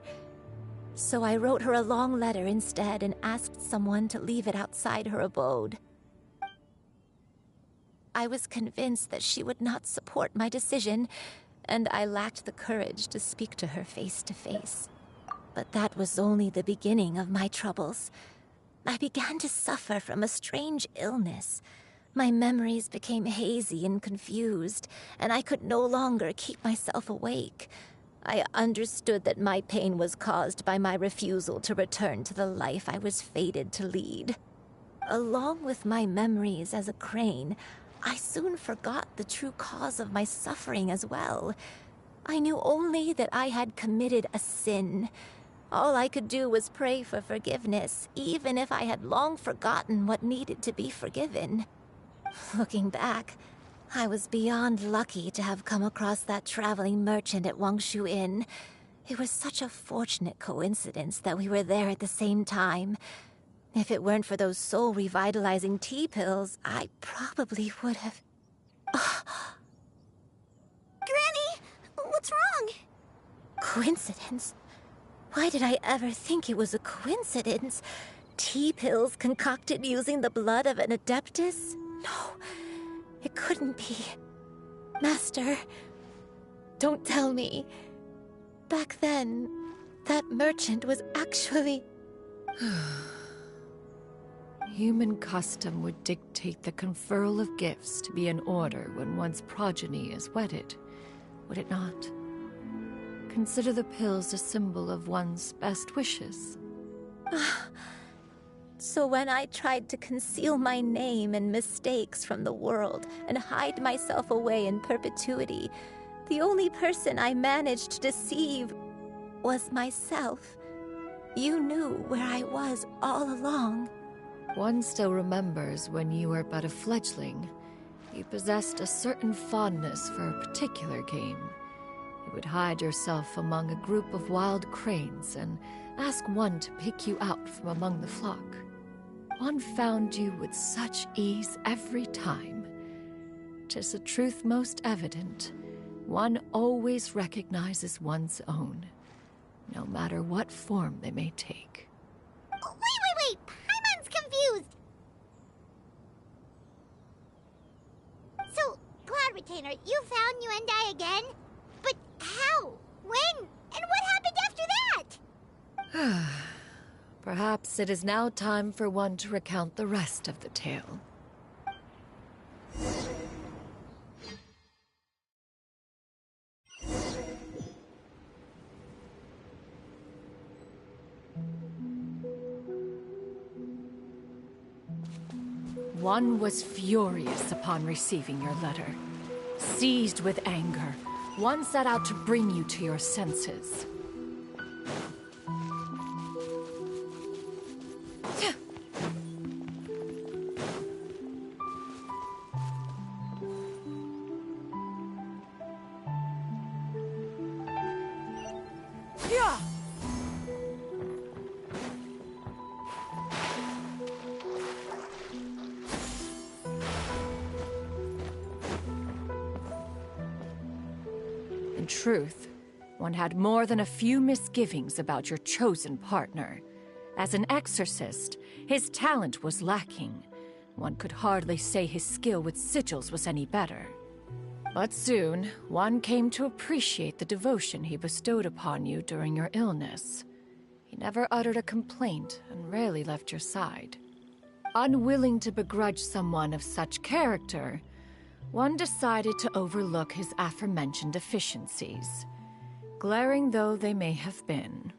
S12: So I wrote her a long letter instead and asked someone to leave it outside her abode. I was convinced that she would not support my decision, and I lacked the courage to speak to her face to face. But that was only the beginning of my troubles. I began to suffer from a strange illness. My memories became hazy and confused, and I could no longer keep myself awake. I understood that my pain was caused by my refusal to return to the life I was fated to lead. Along with my memories as a crane, I soon forgot the true cause of my suffering as well. I knew only that I had committed a sin. All I could do was pray for forgiveness, even if I had long forgotten what needed to be forgiven. Looking back, I was beyond lucky to have come across that traveling merchant at Wangshu Inn. It was such a fortunate coincidence that we were there at the same time. If it weren't for those soul-revitalizing tea pills, I probably would have...
S11: Granny! What's wrong?
S12: Coincidence? Why did I ever think it was a coincidence? Tea pills concocted using the blood of an adeptus? No, it couldn't be. Master, don't tell me. Back then, that merchant was actually...
S3: Human custom would dictate the conferral of gifts to be in order when one's progeny is wedded, would it not? Consider the pills a symbol of one's best wishes.
S12: So when I tried to conceal my name and mistakes from the world and hide myself away in perpetuity, the only person I managed to deceive was myself. You knew where I was all along.
S3: One still remembers when you were but a fledgling. You possessed a certain fondness for a particular game. You would hide yourself among a group of wild cranes and ask one to pick you out from among the flock. One found you with such ease every time. 'Tis a truth most evident. One always recognizes one's own, no matter what form they may take.
S1: Wait! Paimon's confused! So, Cloud Retainer, you found Yuendai again? But how? When? And what happened after that?
S3: Perhaps it is now time for one to recount the rest of the tale. One was furious upon receiving your letter. Seized with anger, one set out to bring you to your senses. In truth, one had more than a few misgivings about your chosen partner. As an exorcist, his talent was lacking. One could hardly say his skill with sigils was any better. But soon, one came to appreciate the devotion he bestowed upon you during your illness. He never uttered a complaint and rarely left your side. Unwilling to begrudge someone of such character, one decided to overlook his aforementioned deficiencies, glaring though they may have been.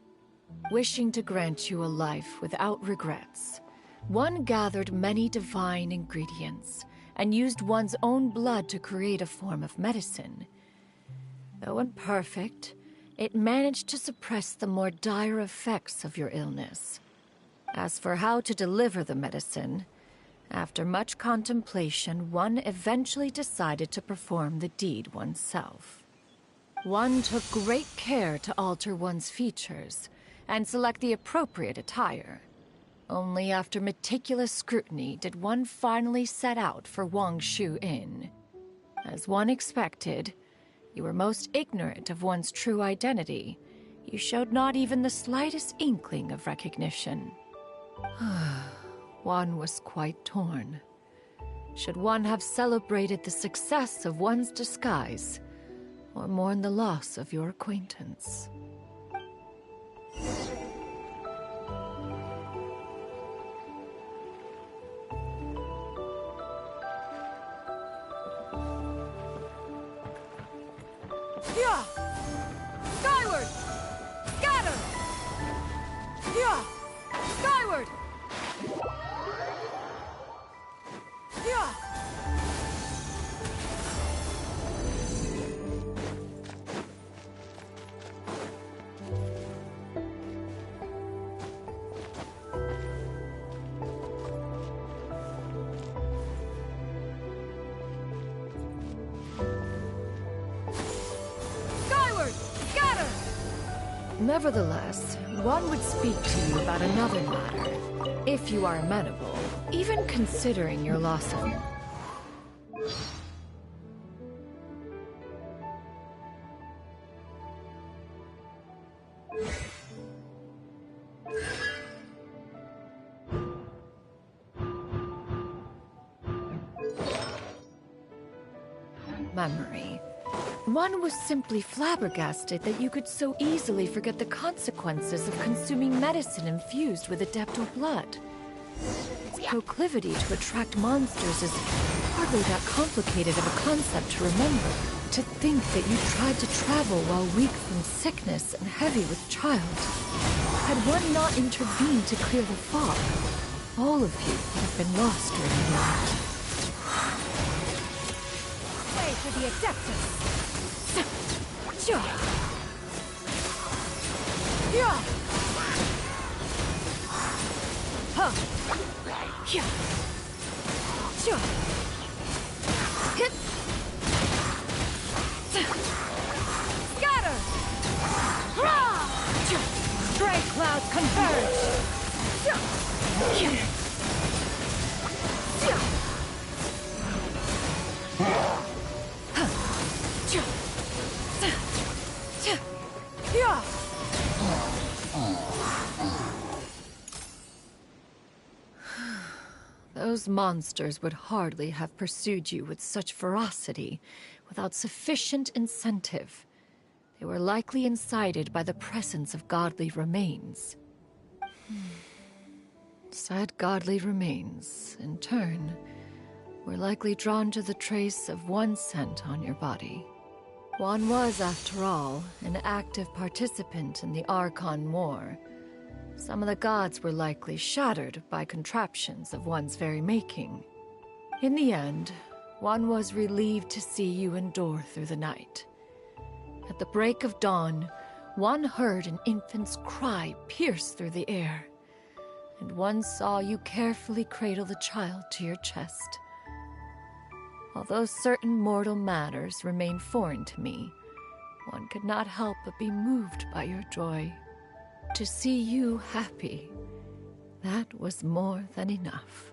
S3: Wishing to grant you a life without regrets, one gathered many divine ingredients and used one's own blood to create a form of medicine. Though imperfect, it managed to suppress the more dire effects of your illness. As for how to deliver the medicine, after much contemplation, one eventually decided to perform the deed oneself. One took great care to alter one's features and select the appropriate attire. Only after meticulous scrutiny did one finally set out for Wangshu Inn. As one expected, you were most ignorant of one's true identity. You showed not even the slightest inkling of recognition. One was quite torn. Should one have celebrated the success of one's disguise, or mourn the loss of your acquaintance?
S4: Yeah! Skyward! Scatter! Yeah! Skyward! Yeah! Skyward! Scatter!
S3: Nevertheless, one would speak to you about another matter, if you are amenable, even considering your loss of... memory. One was simply flabbergasted that you could so easily forget the consequences of consuming medicine infused with adeptal blood. Its proclivity to attract monsters is hardly that complicated of a concept to remember. To think that you tried to travel while weak from sickness and heavy with child. Had one not intervened to clear the fog, all of you would have been lost during the night.
S4: Way for the Adeptus!
S3: Yeah!
S4: Huh!
S3: Yeah!
S4: Hit! Scatter! Hurrah!
S3: Stray clouds converge! Those monsters would hardly have pursued you with such ferocity without sufficient incentive. They were likely incited by the presence of godly remains. Said godly remains, in turn, were likely drawn to the trace of one scent on your body. One was, after all, an active participant in the Archon War. Some of the gods were likely shattered by contraptions of one's very making. In the end, one was relieved to see you endure through the night. At the break of dawn, one heard an infant's cry pierce through the air, and one saw you carefully cradle the child to your chest. Although certain mortal matters remain foreign to me, one could not help but be moved by your joy. To see you happy, that was more than enough.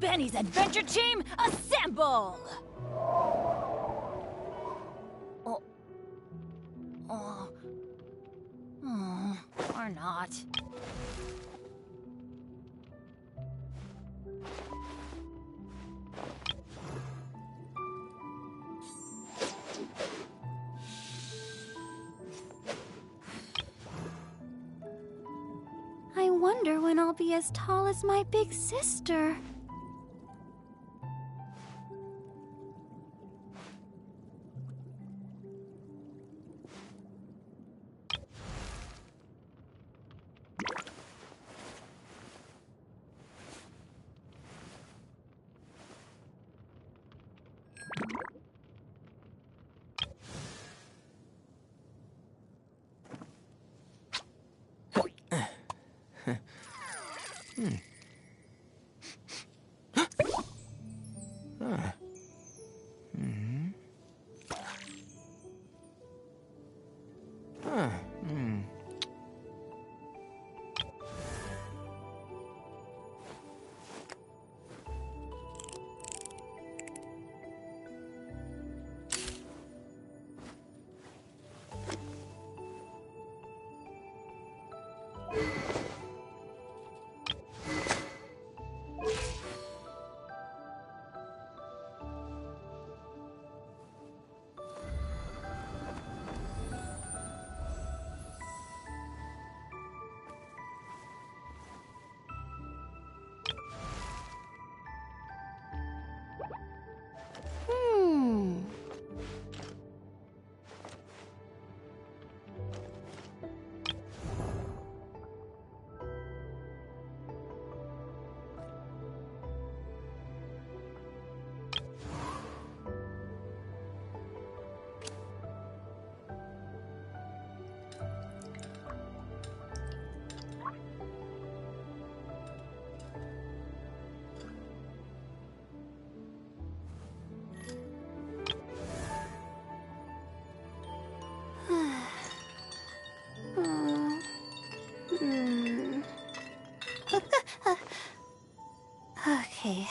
S4: Benny's adventure team, assemble!
S13: Or not.
S11: I wonder when I'll be as tall as my big sister. Okay.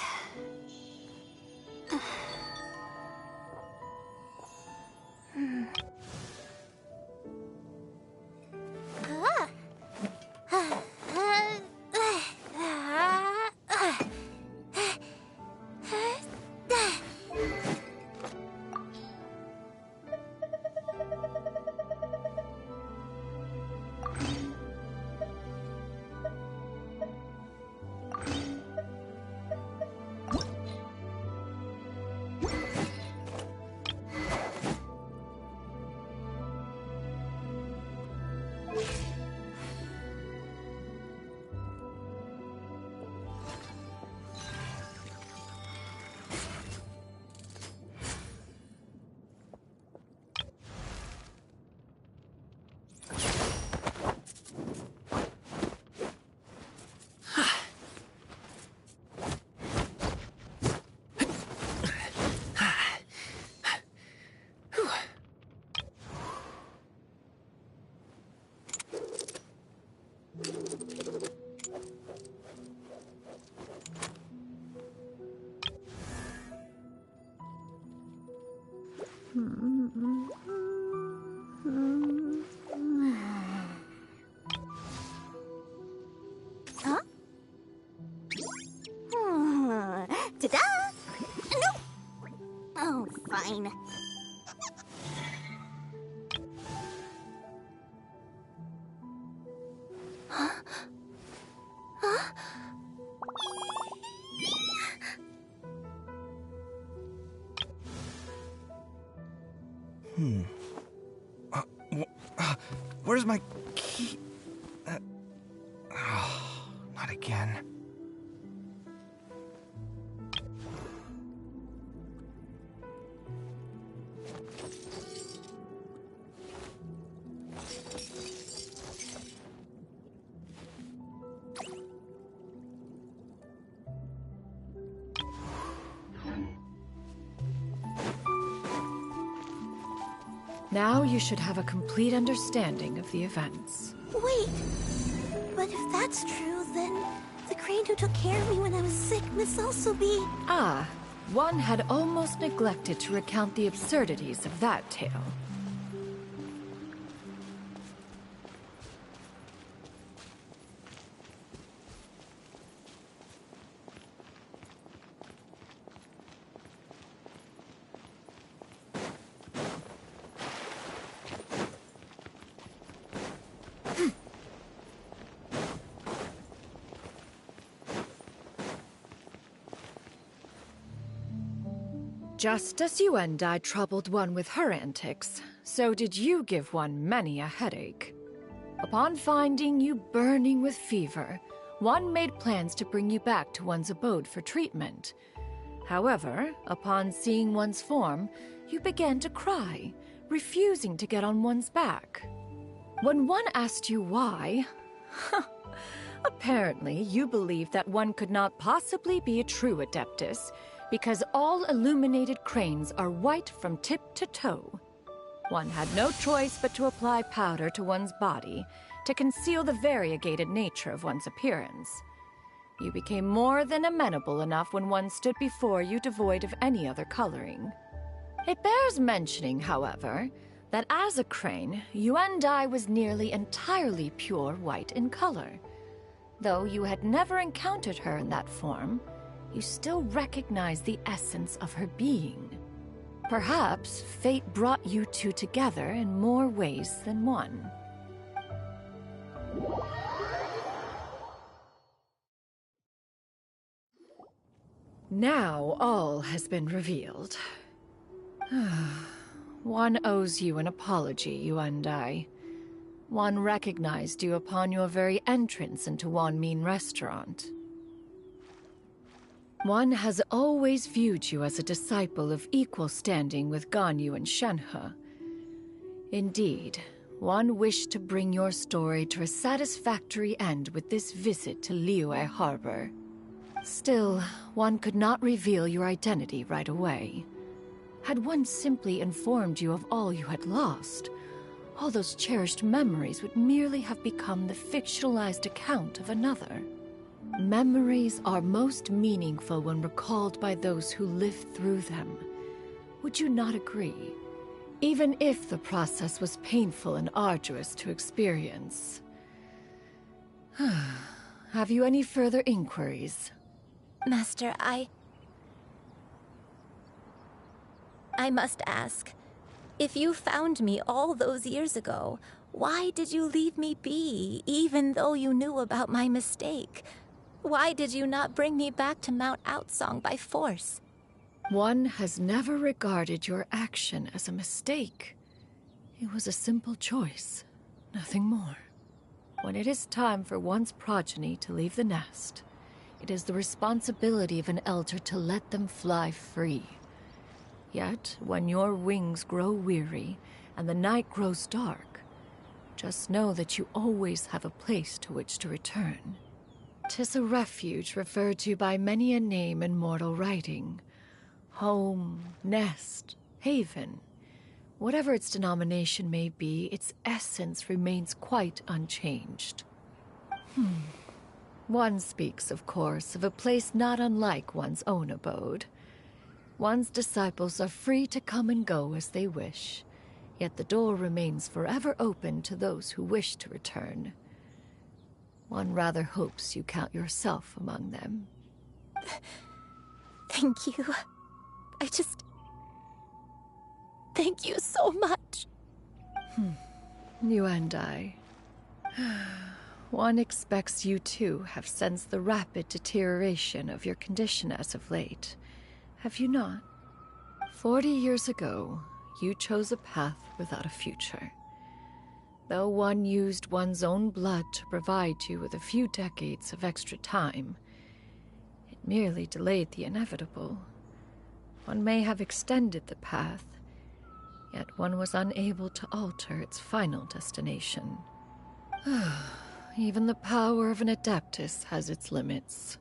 S11: Huh? Ta-da! No! Oh, fine. Huh? Huh?
S9: Where's my key? Not again.
S3: Now you should have a complete understanding of the events.
S11: Wait! But if that's true, then The crane who took care of me when I was sick must also be...
S3: Ah, one had almost neglected to recount the absurdities of that tale. Just as you and I troubled one with her antics, so did you give one many a headache. Upon finding you burning with fever, one made plans to bring you back to one's abode for treatment. However, upon seeing one's form, you began to cry, refusing to get on one's back. When one asked you why, apparently you believed that one could not possibly be a true Adeptus, because all illuminated cranes are white from tip to toe. One had no choice but to apply powder to one's body to conceal the variegated nature of one's appearance. You became more than amenable enough when one stood before you devoid of any other coloring. It bears mentioning, however, that as a crane, Yuendai was nearly entirely pure white in color. Though you had never encountered her in that form, you still recognize the essence of her being. Perhaps fate brought you two together in more ways than one. Now all has been revealed. One owes you an apology, you and I. One recognized you upon your very entrance into Wanmin Restaurant. One has always viewed you as a disciple of equal standing with Ganyu and Shenhe. Indeed, one wished to bring your story to a satisfactory end with this visit to Liyue Harbor. Still, one could not reveal your identity right away. Had one simply informed you of all you had lost, all those cherished memories would merely have become the fictionalized account of another. Memories are most meaningful when recalled by those who lived through them. Would you not agree? Even if the process was painful and arduous to experience. Have you any further inquiries?
S12: Master, I must ask, if you found me all those years ago, why did you leave me be, even though you knew about my mistake? Why did you not bring me back to Mount Outsong by force?
S3: One has never regarded your action as a mistake. It was a simple choice, nothing more. When it is time for one's progeny to leave the nest, it is the responsibility of an elder to let them fly free. Yet, when your wings grow weary and the night grows dark, just know that you always have a place to which to return. 'Tis a refuge referred to by many a name in mortal writing. Home, nest, haven. Whatever its denomination may be, its essence remains quite unchanged. One speaks, of course, of a place not unlike one's own abode. One's disciples are free to come and go as they wish, yet the door remains forever open to those who wish to return. One rather hopes you count yourself among them.
S12: Thank you. Thank you so much.
S3: You and I. One expects you too have sensed the rapid deterioration of your condition as of late. Have you not? 40 years ago, you chose a path without a future. Though one used one's own blood to provide you with a few decades of extra time, it merely delayed the inevitable. One may have extended the path, yet one was unable to alter its final destination. Even the power of an Adeptus has its limits.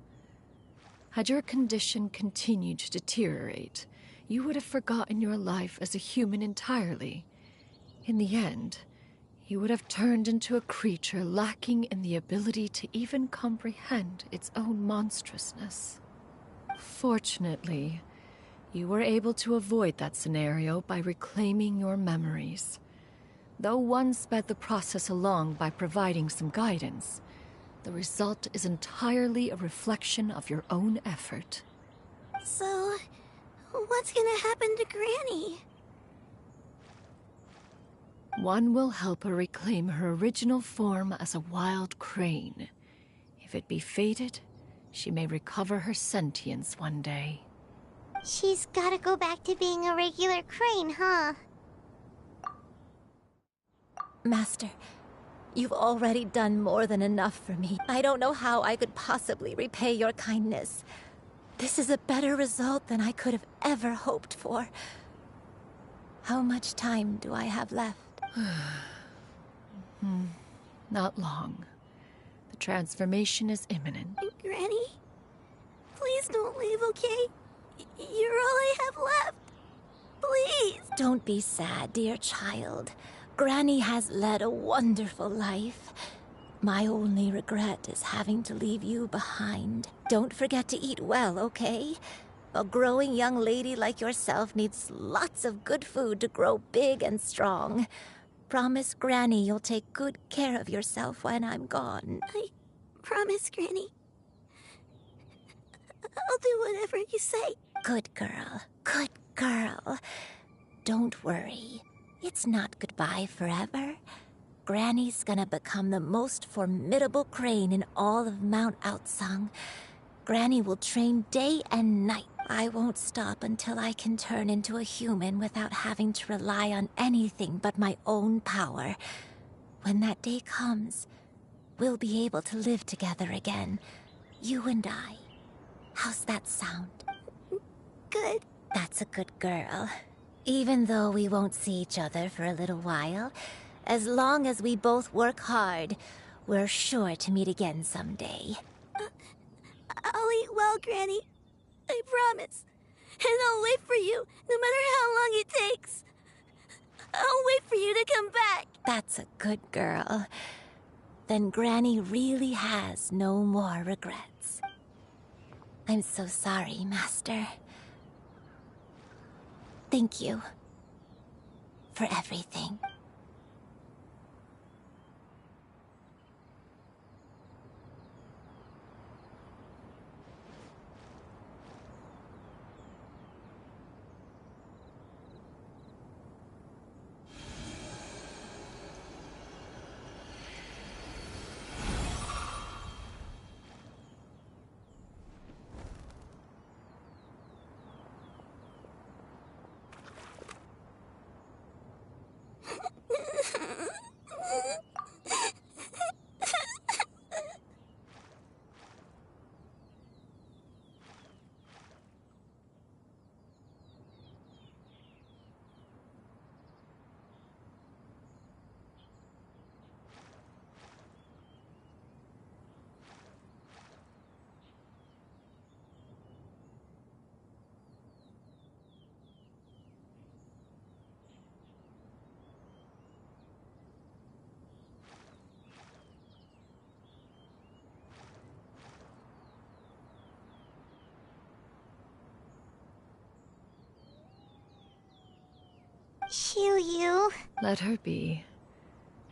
S3: Had your condition continued to deteriorate, you would have forgotten your life as a human entirely. In the end, he would have turned into a creature lacking in the ability to even comprehend its own monstrousness. Fortunately, you were able to avoid that scenario by reclaiming your memories. Though one sped the process along by providing some guidance, the result is entirely a reflection of your own effort.
S11: So, what's gonna happen to Granny?
S3: One will help her reclaim her original form as a wild crane. If it be fated, she may recover her sentience one day.
S1: She's gotta go back to being a regular crane, huh?
S12: Master, you've already done more than enough for me. I don't know how I could possibly repay your kindness. This is a better result than I could have ever hoped for. How much time do I have left?
S3: Not long. The transformation is imminent.
S11: Granny? Please don't leave, okay? You're all I have left. Please!
S12: Don't be sad, dear child. Granny has led a wonderful life. My only regret is having to leave you behind. Don't forget to eat well, okay? A growing young lady like yourself needs lots of good food to grow big and strong. Promise Granny you'll take good care of yourself when I'm gone.
S11: I promise, Granny. I'll do whatever you say.
S12: Good girl. Good girl. Don't worry. It's not goodbye forever. Granny's gonna become the most formidable crane in all of Mount Outsung. Granny will train day and night. I won't stop until I can turn into a human without having to rely on anything but my own power. When that day comes, we'll be able to live together again. You and I. How's that sound?
S11: Good.
S12: That's a good girl. Even though we won't see each other for a little while, as long as we both work hard, we're sure to meet again someday.
S11: I'll eat well, Granny. I promise. And I'll wait for you, no matter how long it takes. I'll wait for you to come back.
S12: That's a good girl. Then Granny really has no more regrets. I'm so sorry, Master. Thank you for everything.
S1: Xiu.
S3: Let her be.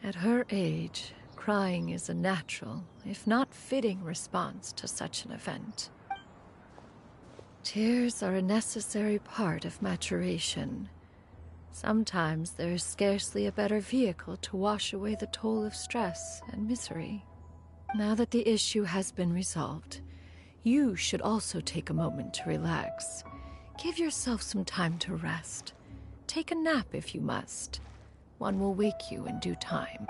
S3: At her age, crying is a natural, if not fitting, response to such an event. Tears are a necessary part of maturation. Sometimes there is scarcely a better vehicle to wash away the toll of stress and misery. Now that the issue has been resolved, you should also take a moment to relax. Give yourself some time to rest. Take a nap if you must. One will wake you in due time.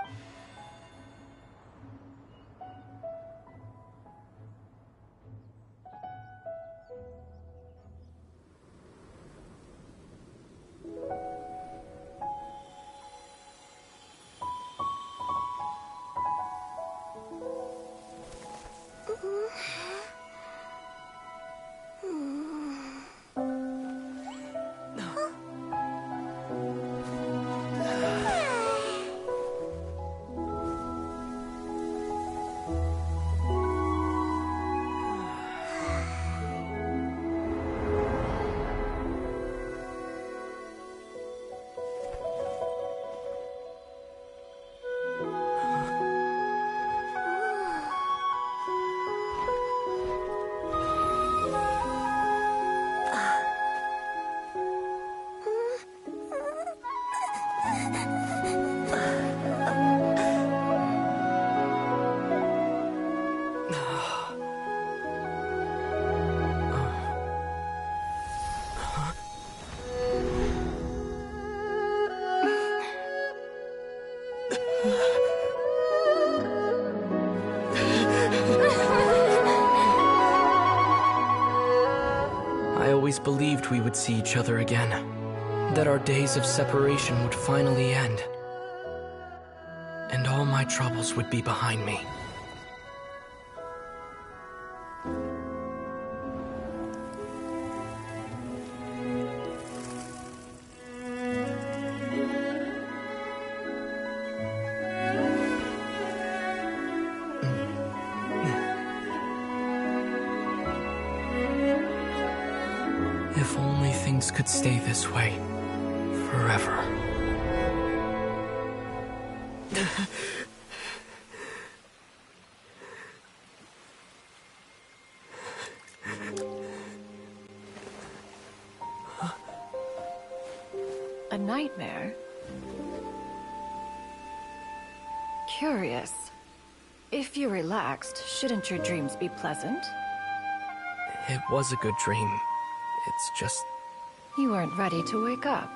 S6: always believed we would see each other again. That our days of separation would finally end. And all my troubles would be behind me. If only things could stay this way forever.
S3: A nightmare? Curious. If you're relaxed, shouldn't your dreams be pleasant?
S6: It was a good dream. It's just...
S3: You weren't ready to wake up.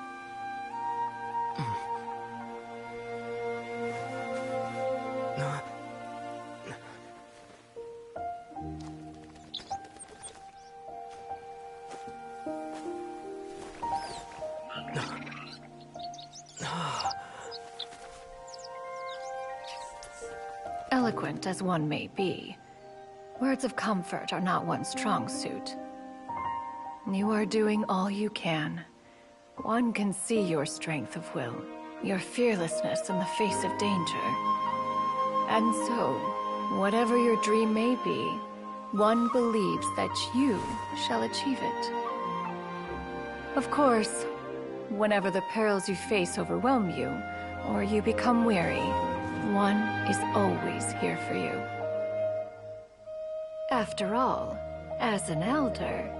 S3: Eloquent as one may be, words of comfort are not one's strong suit. You are doing all you can. One can see your strength of will, your fearlessness in the face of danger. And so, whatever your dream may be, one believes that you shall achieve it. Of course, whenever the perils you face overwhelm you, or you become weary, one is always here for you. After all, as an elder,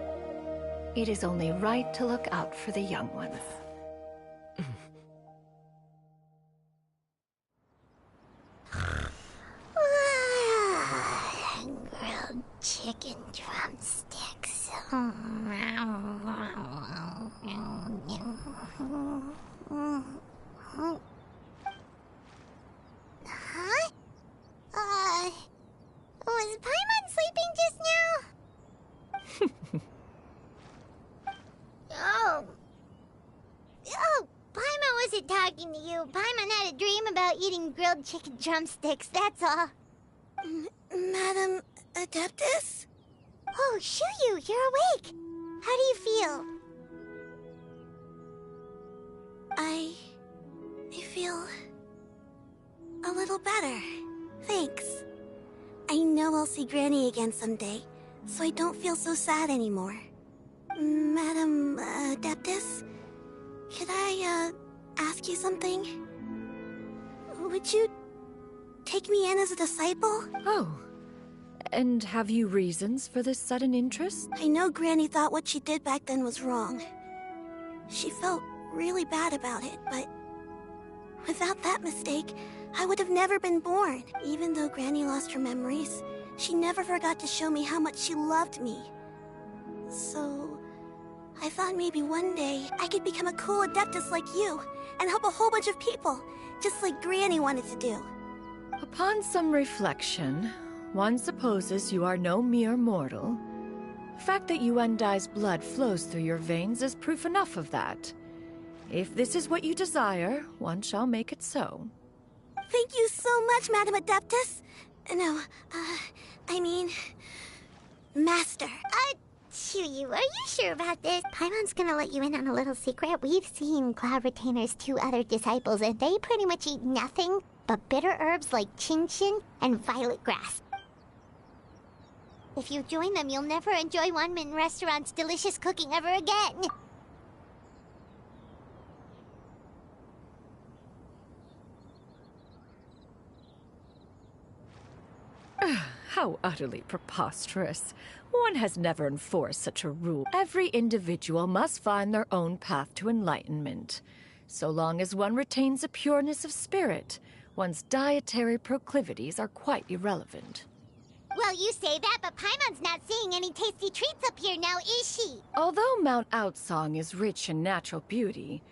S3: it is only right to look out for the young ones.
S1: Grilled chicken drumsticks. Huh? Was Paimon sleeping just now? Oh, Paimon wasn't talking to you. Paimon had a dream about eating grilled chicken drumsticks, that's all.
S11: Madam Adeptus?
S1: Oh, Xianyun, you're awake. How do you feel?
S11: I feel a little better. Thanks. I know I'll see Granny again someday, so I don't feel so sad anymore. Madam Adeptus, could I ask you something? Would you take me in as a disciple?
S3: Oh, and have you reasons for this sudden interest?
S11: I know Granny thought what she did back then was wrong. She felt really bad about it, but without that mistake, I would have never been born. Even though Granny lost her memories, she never forgot to show me how much she loved me. So, I thought maybe one day I could become a cool Adeptus like you and help a whole bunch of people, just like Granny wanted to do.
S3: Upon some reflection, one supposes you are no mere mortal. The fact that Yuendai's blood flows through your veins is proof enough of that. If this is what you desire, one shall make it so.
S11: Thank you so much, Madam Adeptus. No, I mean... Master.
S1: Xianyun, are you sure about this? Paimon's gonna let you in on a little secret. We've seen Cloud Retainer's 2 other disciples, and they pretty much eat nothing but bitter herbs like chin-chin and violet grass. If you join them, you'll never enjoy Wanmin Restaurant's delicious cooking ever again.
S3: How utterly preposterous. One has never enforced such a rule. Every individual must find their own path to enlightenment. So long as one retains a pureness of spirit, one's dietary proclivities are quite irrelevant.
S1: Well, you say that, but Paimon's not seeing any tasty treats up here now, is she?
S3: Although Mount Outsong is rich in natural beauty,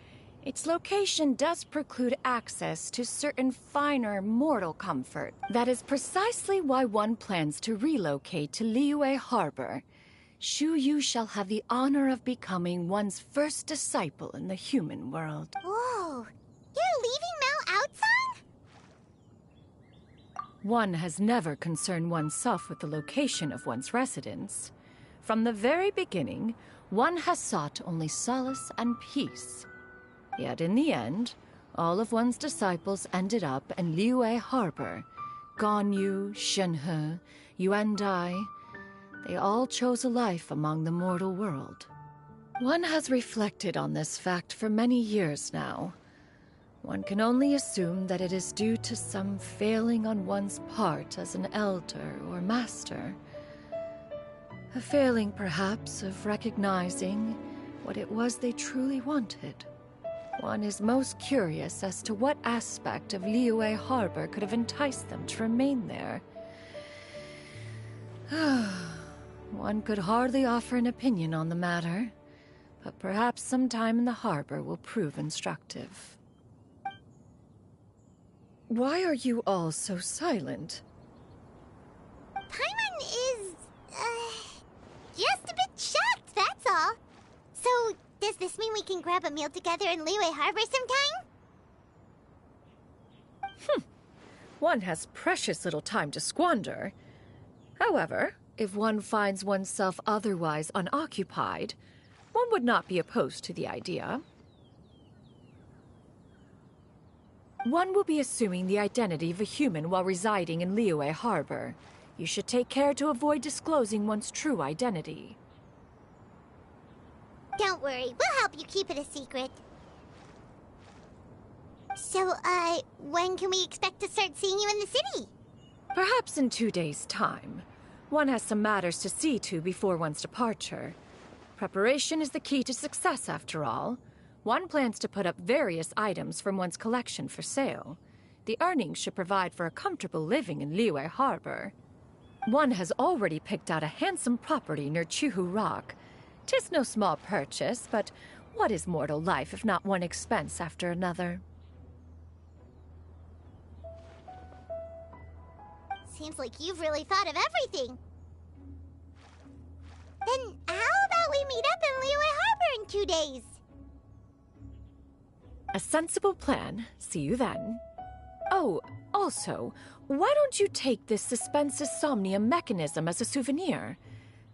S3: its location does preclude access to certain finer mortal comfort. That is precisely why one plans to relocate to Liyue Harbor. Shu Yu shall have the honor of becoming one's first disciple in the human world.
S1: Whoa! You're leaving Mao outside?
S3: One has never concerned oneself with the location of one's residence. From the very beginning, one has sought only solace and peace. Yet in the end, all of one's disciples ended up in Liyue Harbor. Ganyu, Shenhe, Yuan Dai, they all chose a life among the mortal world. One has reflected on this fact for many years now. One can only assume that it is due to some failing on one's part as an elder or master. A failing, perhaps, of recognizing what it was they truly wanted. One is most curious as to what aspect of Liyue Harbor could have enticed them to remain there. One could hardly offer an opinion on the matter, but perhaps some time in the harbor will prove instructive. Why are you all so silent?
S1: Paimon is, just a bit shocked, that's all. So, does this mean we can grab a meal together in Liyue Harbor sometime?
S3: One has precious little time to squander. However, if one finds oneself otherwise unoccupied, one would not be opposed to the idea. One will be assuming the identity of a human while residing in Liyue Harbor. You should take care to avoid disclosing one's true identity.
S1: Don't worry, we'll help you keep it a secret. So, when can we expect to start seeing you in the city?
S3: Perhaps in 2 days' time. One has some matters to see to before one's departure. Preparation is the key to success, after all. One plans to put up various items from one's collection for sale. The earnings should provide for a comfortable living in Liyue Harbor. One has already picked out a handsome property near Chuhu Rock. 'Tis no small purchase, but what is mortal life if not one expense after another?
S1: Seems like you've really thought of everything. Then how about we meet up in Liyue Harbor in 2 days?
S3: A sensible plan. See you then. Oh, also, why don't you take this suspense somnium mechanism as a souvenir?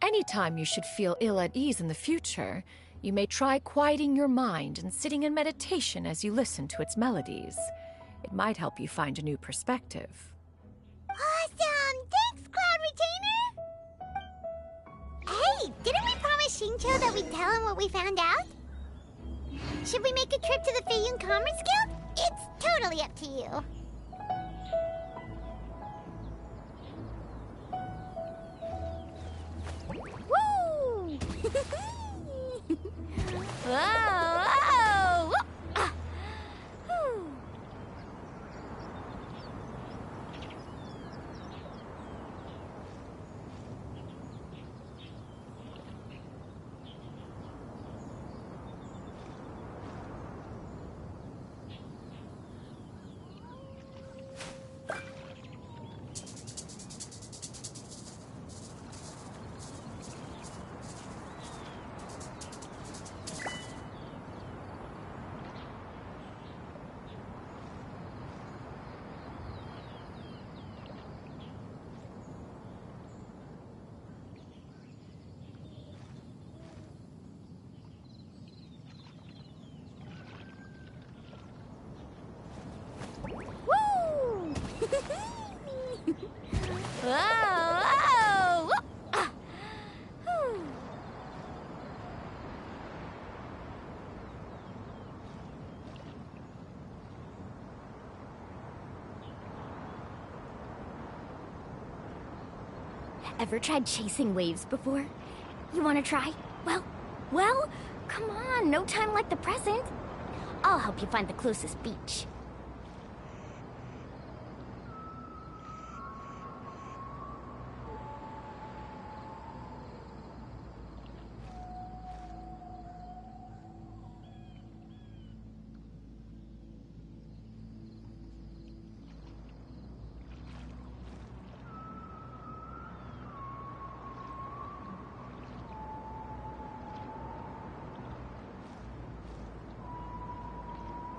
S3: Anytime you should feel ill at ease in the future, you may try quieting your mind and sitting in meditation as you listen to its melodies. It might help you find a new perspective.
S1: Awesome! Thanks, Cloud Retainer! Hey, didn't we promise Xingqiu that we'd tell him what we found out? Should we make a trip to the Xianyun Commerce Guild? It's totally up to you.
S16: Woo! Whoa! Whoa! Ah. Whew. Woo! Whoa! Whoa! Ah. Whew. Ever tried chasing waves before? You want to try? Well, come on, no time like the present. I'll help you find the closest beach.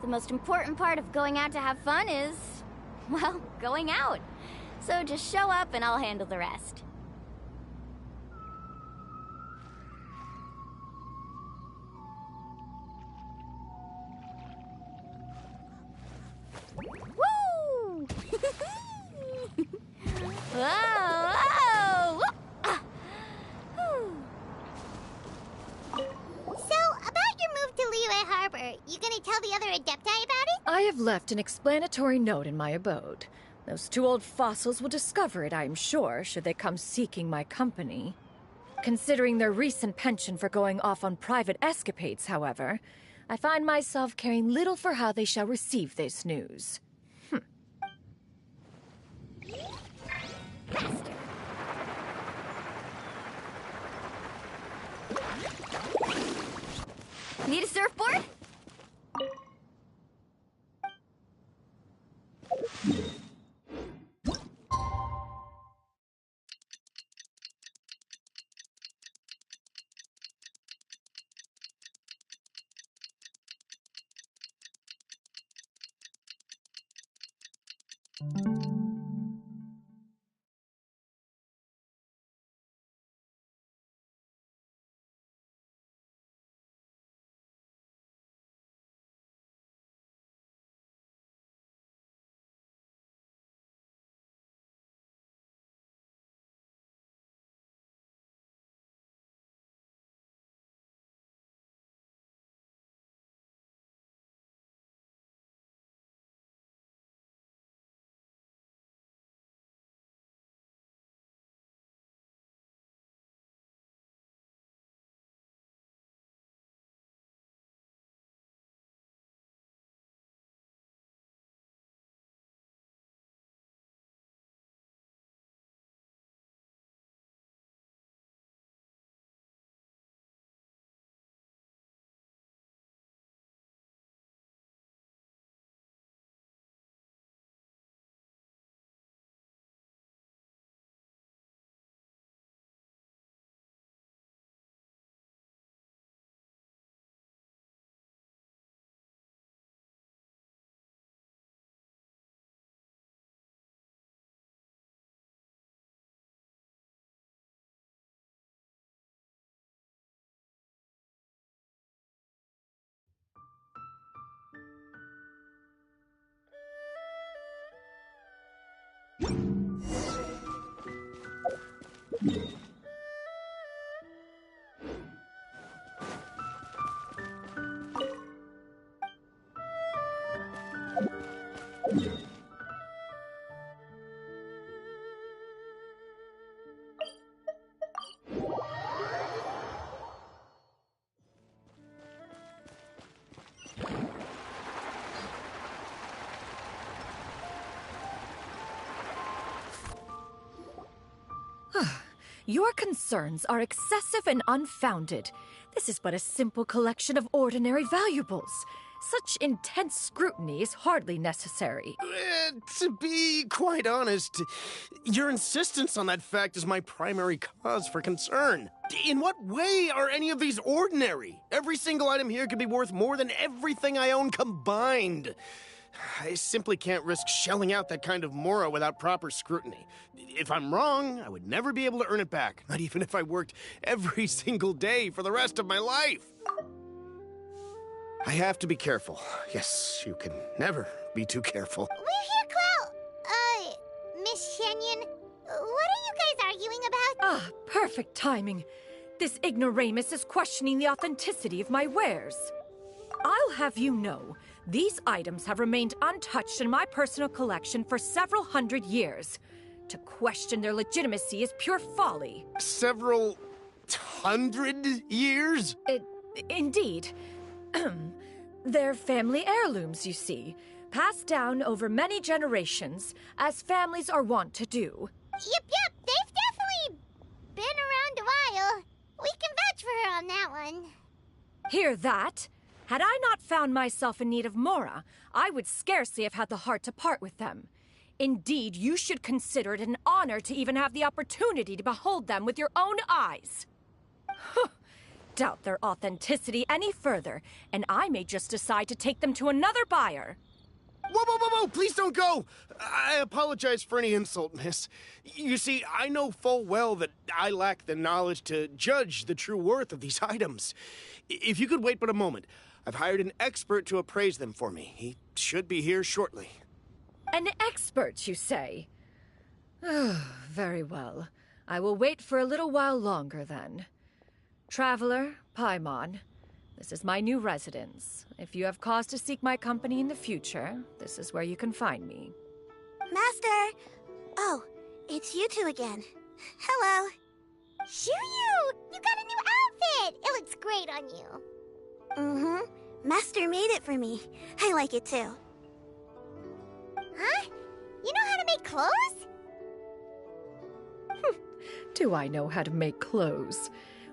S16: most important part of going out to have fun is, well, going out. So just show up and I'll handle the rest. Woo! Whoa! Whoa! Ah. Whew.
S1: So, about your move to Liyue Harbor, you gonna tell the other Adepti about it?
S3: I have left an explanatory note in my abode. Those two old fossils will discover it, I am sure, should they come seeking my company. Considering their recent penchant for going off on private escapades, however, I find myself caring little for how they shall receive this news.
S16: Need a surfboard?
S3: Your concerns are excessive and unfounded. This is but a simple collection of ordinary valuables. Such intense scrutiny is hardly necessary.
S9: To be quite honest, your insistence on that fact is my primary cause for concern. In what way are any of these ordinary? Every single item here could be worth more than everything I own combined. I simply can't risk shelling out that kind of mora without proper scrutiny. If I'm wrong, I would never be able to earn it back, not even if I worked every single day for the rest of my life. I have to be careful. Yes, you can never be too careful.
S1: We're here, Clow. Miss Xianyun, what are you guys arguing about?
S3: Ah, perfect timing. This ignoramus is questioning the authenticity of my wares. I'll have you know, these items have remained untouched in my personal collection for several hundred years. To question their legitimacy is pure folly.
S9: Several hundred years?
S3: Indeed. They're family heirlooms, you see, passed down over many generations, as families are wont to do.
S1: Yep, they've definitely been around a while. We can vouch for her on that one.
S3: Hear that? Had I not found myself in need of mora, I would scarcely have had the heart to part with them. Indeed, you should consider it an honor to even have the opportunity to behold them with your own eyes. doubt their authenticity any further, and I may just decide to take them to another buyer.
S9: Whoa, whoa, whoa, whoa! Please don't go! I apologize for any insult, miss. You see, I know full well that I lack the knowledge to judge the true worth of these items. If you could wait but a moment, I've hired an expert to appraise them for me. He should be here shortly.
S3: An expert, you say? Very well. I will wait for a little while longer, then. Traveler, Paimon, this is my new residence. If you have cause to seek my company in the future, this is where you can find me.
S11: Master! Oh, it's you two again. Hello.
S1: Xianyun! You got a new outfit! It looks great on you.
S11: Mm-hmm. Master made it for me. I like it too.
S1: Huh? You know how to make clothes?
S3: Do I know how to make clothes?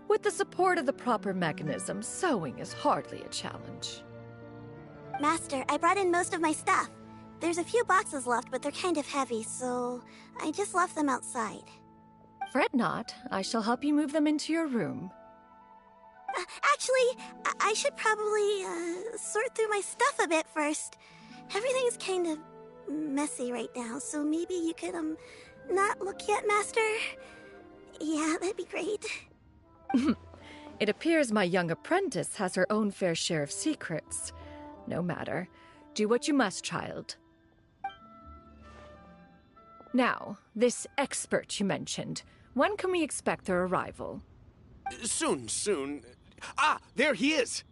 S3: With the support of the proper mechanism, sewing is hardly a challenge.
S11: Master, I brought in most of my stuff. There's a few boxes left, but they're kind of heavy, so I just left them outside.
S3: Fret not. I shall help you move them into your room.
S11: Actually, I should probably sort through my stuff a bit first. Everything's kind of messy right now, so maybe you could, not look yet, Master? Yeah, that'd be great.
S3: It appears my young apprentice has her own fair share of secrets. No matter. Do what you must, child. Now, this expert you mentioned, when can we expect their arrival?
S9: Soon. Ah, there he is!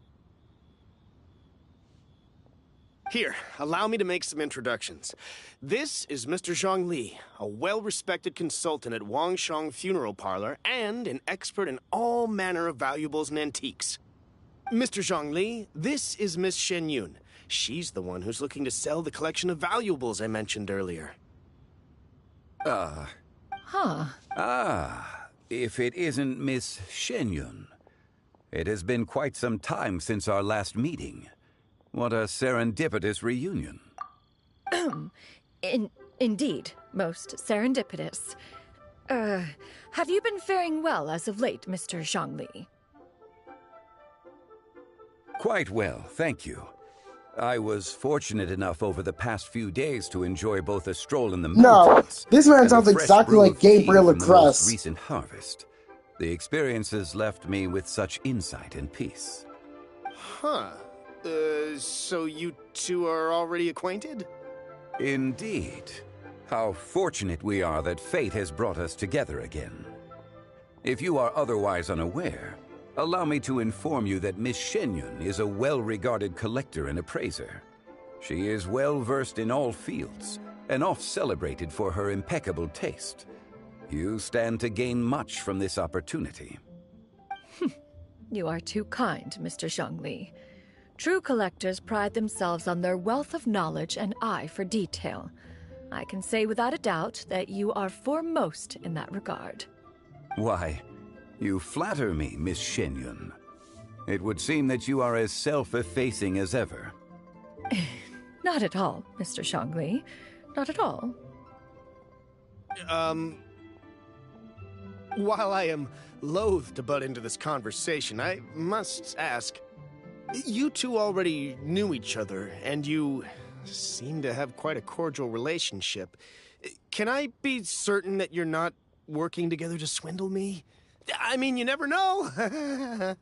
S9: Here, allow me to make some introductions. This is Mr. Zhongli, a well-respected consultant at Wangshang Funeral Parlor and an expert in all manner of valuables and antiques. Mr. Zhongli, this is Miss Xianyun. She's the one who's looking to sell the collection of valuables I mentioned earlier.
S10: If it isn't Miss Xianyun. It has been quite some time since our last meeting. What a serendipitous reunion.
S3: Indeed, most serendipitous. Have you been faring well as of late, Mr. Zhongli?
S10: Quite well, thank you. I was fortunate enough over the past few days to enjoy both a stroll in the mountains.
S2: No, this man
S10: and
S2: sounds
S10: a fresh
S2: exactly
S10: brew
S2: like
S10: of tea
S2: Gabriel
S10: from the most
S2: Lacrosse.
S10: recent harvest. The experiences left me with such insight and peace.
S9: Huh. So you two are already acquainted?
S10: Indeed. How fortunate we are that fate has brought us together again. If you are otherwise unaware, allow me to inform you that Miss Xianyun is a well-regarded collector and appraiser. She is well-versed in all fields, and oft-celebrated for her impeccable taste. You stand to gain much from this opportunity.
S3: You are too kind, Mr. Zhongli. True collectors pride themselves on their wealth of knowledge and eye for detail. I can say without a doubt that you are foremost in that regard.
S10: Why, you flatter me, Miss Xianyun. It would seem that you are as self-effacing as ever.
S3: Not at all, Mr. Zhongli. Not at all.
S9: While I am loath to butt into this conversation, I must ask, you two already knew each other, and you seem to have quite a cordial relationship. Can I be certain that you're not working together to swindle me? I mean, you never know.
S3: Ha!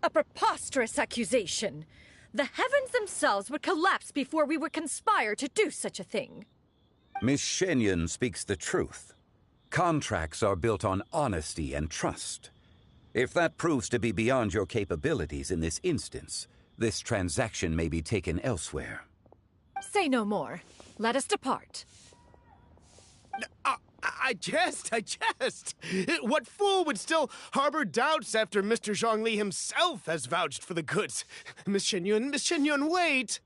S3: A preposterous accusation. The heavens themselves would collapse before we would conspire to do such a thing.
S10: Miss Xianyun speaks the truth. Contracts are built on honesty and trust. If that proves to be beyond your capabilities in this instance, this transaction may be taken elsewhere.
S3: Say no more. Let us depart.
S9: I jest. What fool would still harbor doubts after Mr. Zhongli himself has vouched for the goods? Miss Xianyun, wait!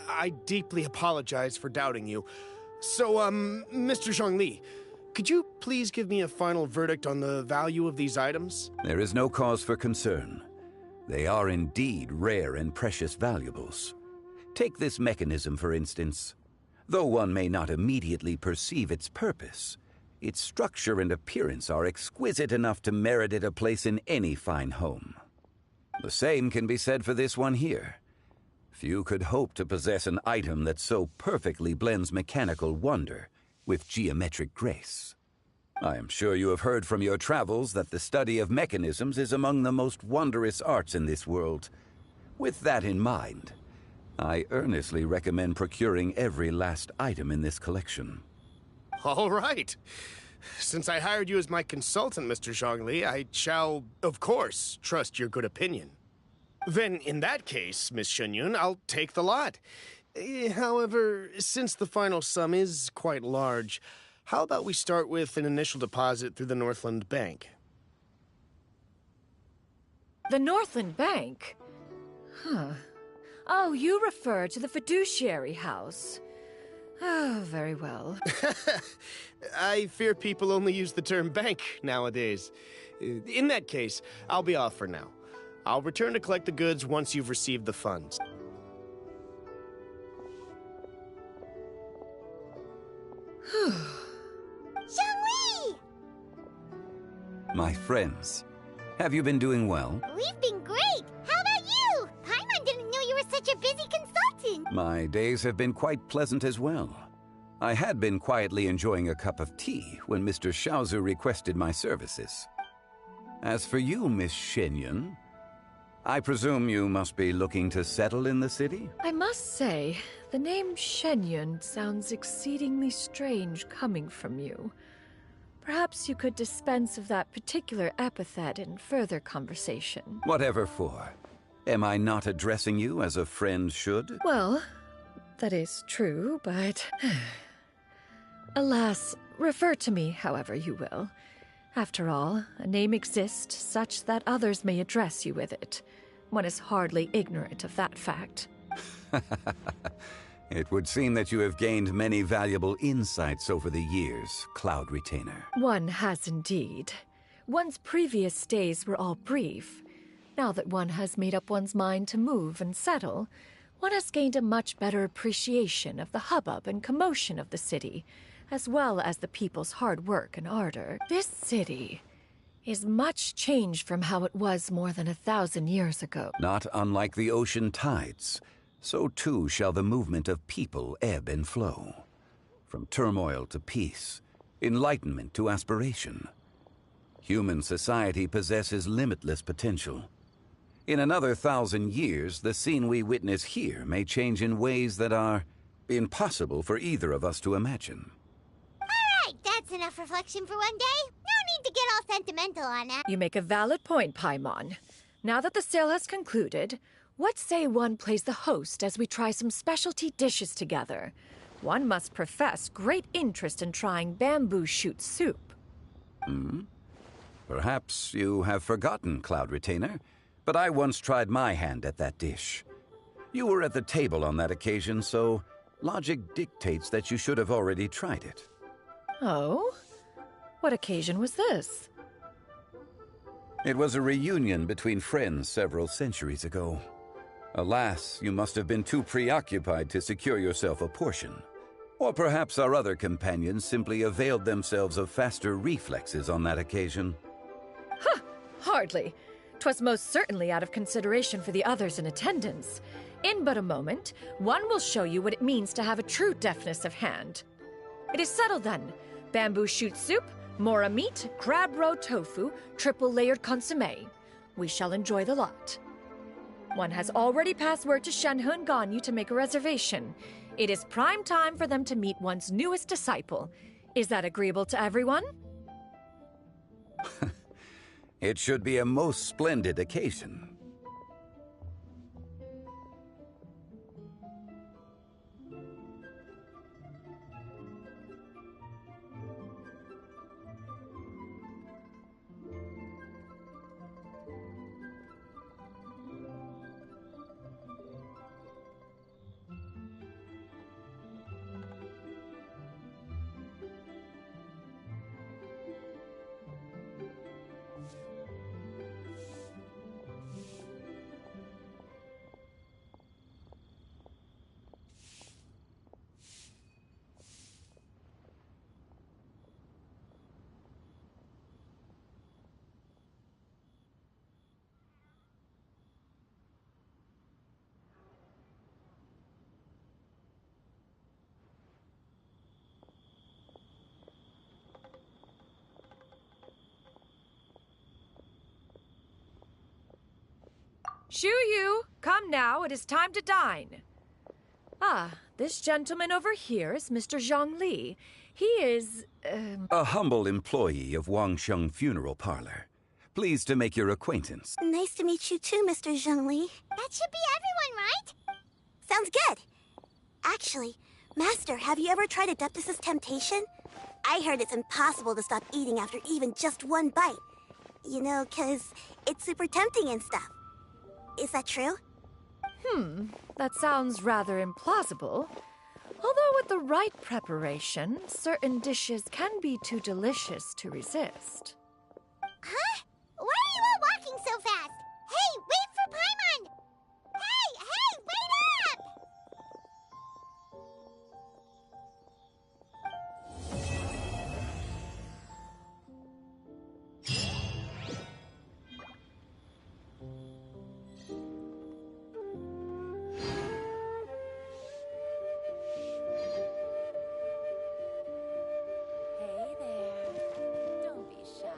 S9: I deeply apologize for doubting you. So, Mr. Zhongli, could you please give me a final verdict on the value of these items?
S10: There is no cause for concern. They are indeed rare and precious valuables. Take this mechanism, for instance. Though one may not immediately perceive its purpose, its structure and appearance are exquisite enough to merit it a place in any fine home. The same can be said for this one here. Few could hope to possess an item that so perfectly blends mechanical wonder with geometric grace. I am sure you have heard from your travels that the study of mechanisms is among the most wondrous arts in this world. With that in mind, I earnestly recommend procuring every last item in this collection.
S9: All right. Since I hired you as my consultant, Mr. Zhongli, I shall, of course, trust your good opinion. Then, in that case, Miss Xianyun, I'll take the lot. However, since the final sum is quite large, how about we start with an initial deposit through the Northland Bank?
S3: The Northland Bank? Huh. Oh, you refer to the fiduciary house. Oh, very well.
S9: I fear people only use the term bank nowadays. In that case, I'll be off for now. I'll return to collect the goods once you've received the funds.
S1: Zhongli!
S10: My friends, have you been doing well?
S1: We've been great! How about you? Paimon didn't know you were such a busy consultant!
S10: My days have been quite pleasant as well. I had been quietly enjoying a cup of tea when Mr. Xiaozu requested my services. As for you, Miss Xianyun, I presume you must be looking to settle in the city?
S3: I must say, the name Xianyun sounds exceedingly strange coming from you. Perhaps you could dispense of that particular epithet in further conversation.
S10: Whatever for. Am I not addressing you as a friend should?
S3: Well, that is true, but... Alas, refer to me however you will. After all, a name exists such that others may address you with it. One is hardly ignorant of that fact.
S10: It would seem that you have gained many valuable insights over the years, Cloud Retainer.
S3: One has indeed. One's previous stays were all brief. Now that one has made up one's mind to move and settle, one has gained a much better appreciation of the hubbub and commotion of the city, as well as the people's hard work and ardor. This city is much changed from how it was more than 1,000 years ago.
S10: Not unlike the ocean tides, so too shall the movement of people ebb and flow. From turmoil to peace, enlightenment to aspiration. Human society possesses limitless potential. In another 1,000 years, the scene we witness here may change in ways that are impossible for either of us to imagine.
S1: Alright, that's enough reflection for one day. No need to get all sentimental on that.
S3: You make a valid point, Paimon. Now that the sale has concluded, what say one plays the host as we try some specialty dishes together? One must profess great interest in trying bamboo shoot soup.
S10: Perhaps you have forgotten, Cloud Retainer, but I once tried my hand at that dish. You were at the table on that occasion, so logic dictates that you should have already tried it.
S3: Oh? What occasion was this?
S10: It was a reunion between friends several centuries ago. Alas, you must have been too preoccupied to secure yourself a portion. Or perhaps our other companions simply availed themselves of faster reflexes on that occasion.
S3: Huh, hardly. 'Twas most certainly out of consideration for the others in attendance. In but a moment, one will show you what it means to have a true deftness of hand. It is settled then. Bamboo shoot soup, mora meat, crab roe tofu, triple-layered consommé. We shall enjoy the lot. One has already passed word to Shenhe Ganyu to make a reservation. It is prime time for them to meet one's newest disciple. Is that agreeable to everyone?
S10: It should be a most splendid occasion.
S3: Xianyun, come now, it is time to dine. Ah, this gentleman over here is Mr. Zhang Li. He is,
S10: A humble employee of Wangsheng Funeral Parlor. Pleased to make your acquaintance.
S11: Nice to meet you too, Mr. Zhengli.
S1: That should be everyone, right?
S11: Sounds good. Actually, Master, have you ever tried Adeptus' temptation? I heard it's impossible to stop eating after even just one bite. You know, 'cause it's super tempting and stuff. Is that true?
S3: That sounds rather implausible. Although with the right preparation, certain dishes can be too delicious to resist.
S1: Huh? Why are you all walking so fast? Hey, wait for Paimon! Hey, wait up!
S13: Hey there. Don't be shy.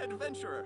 S9: Adventurer,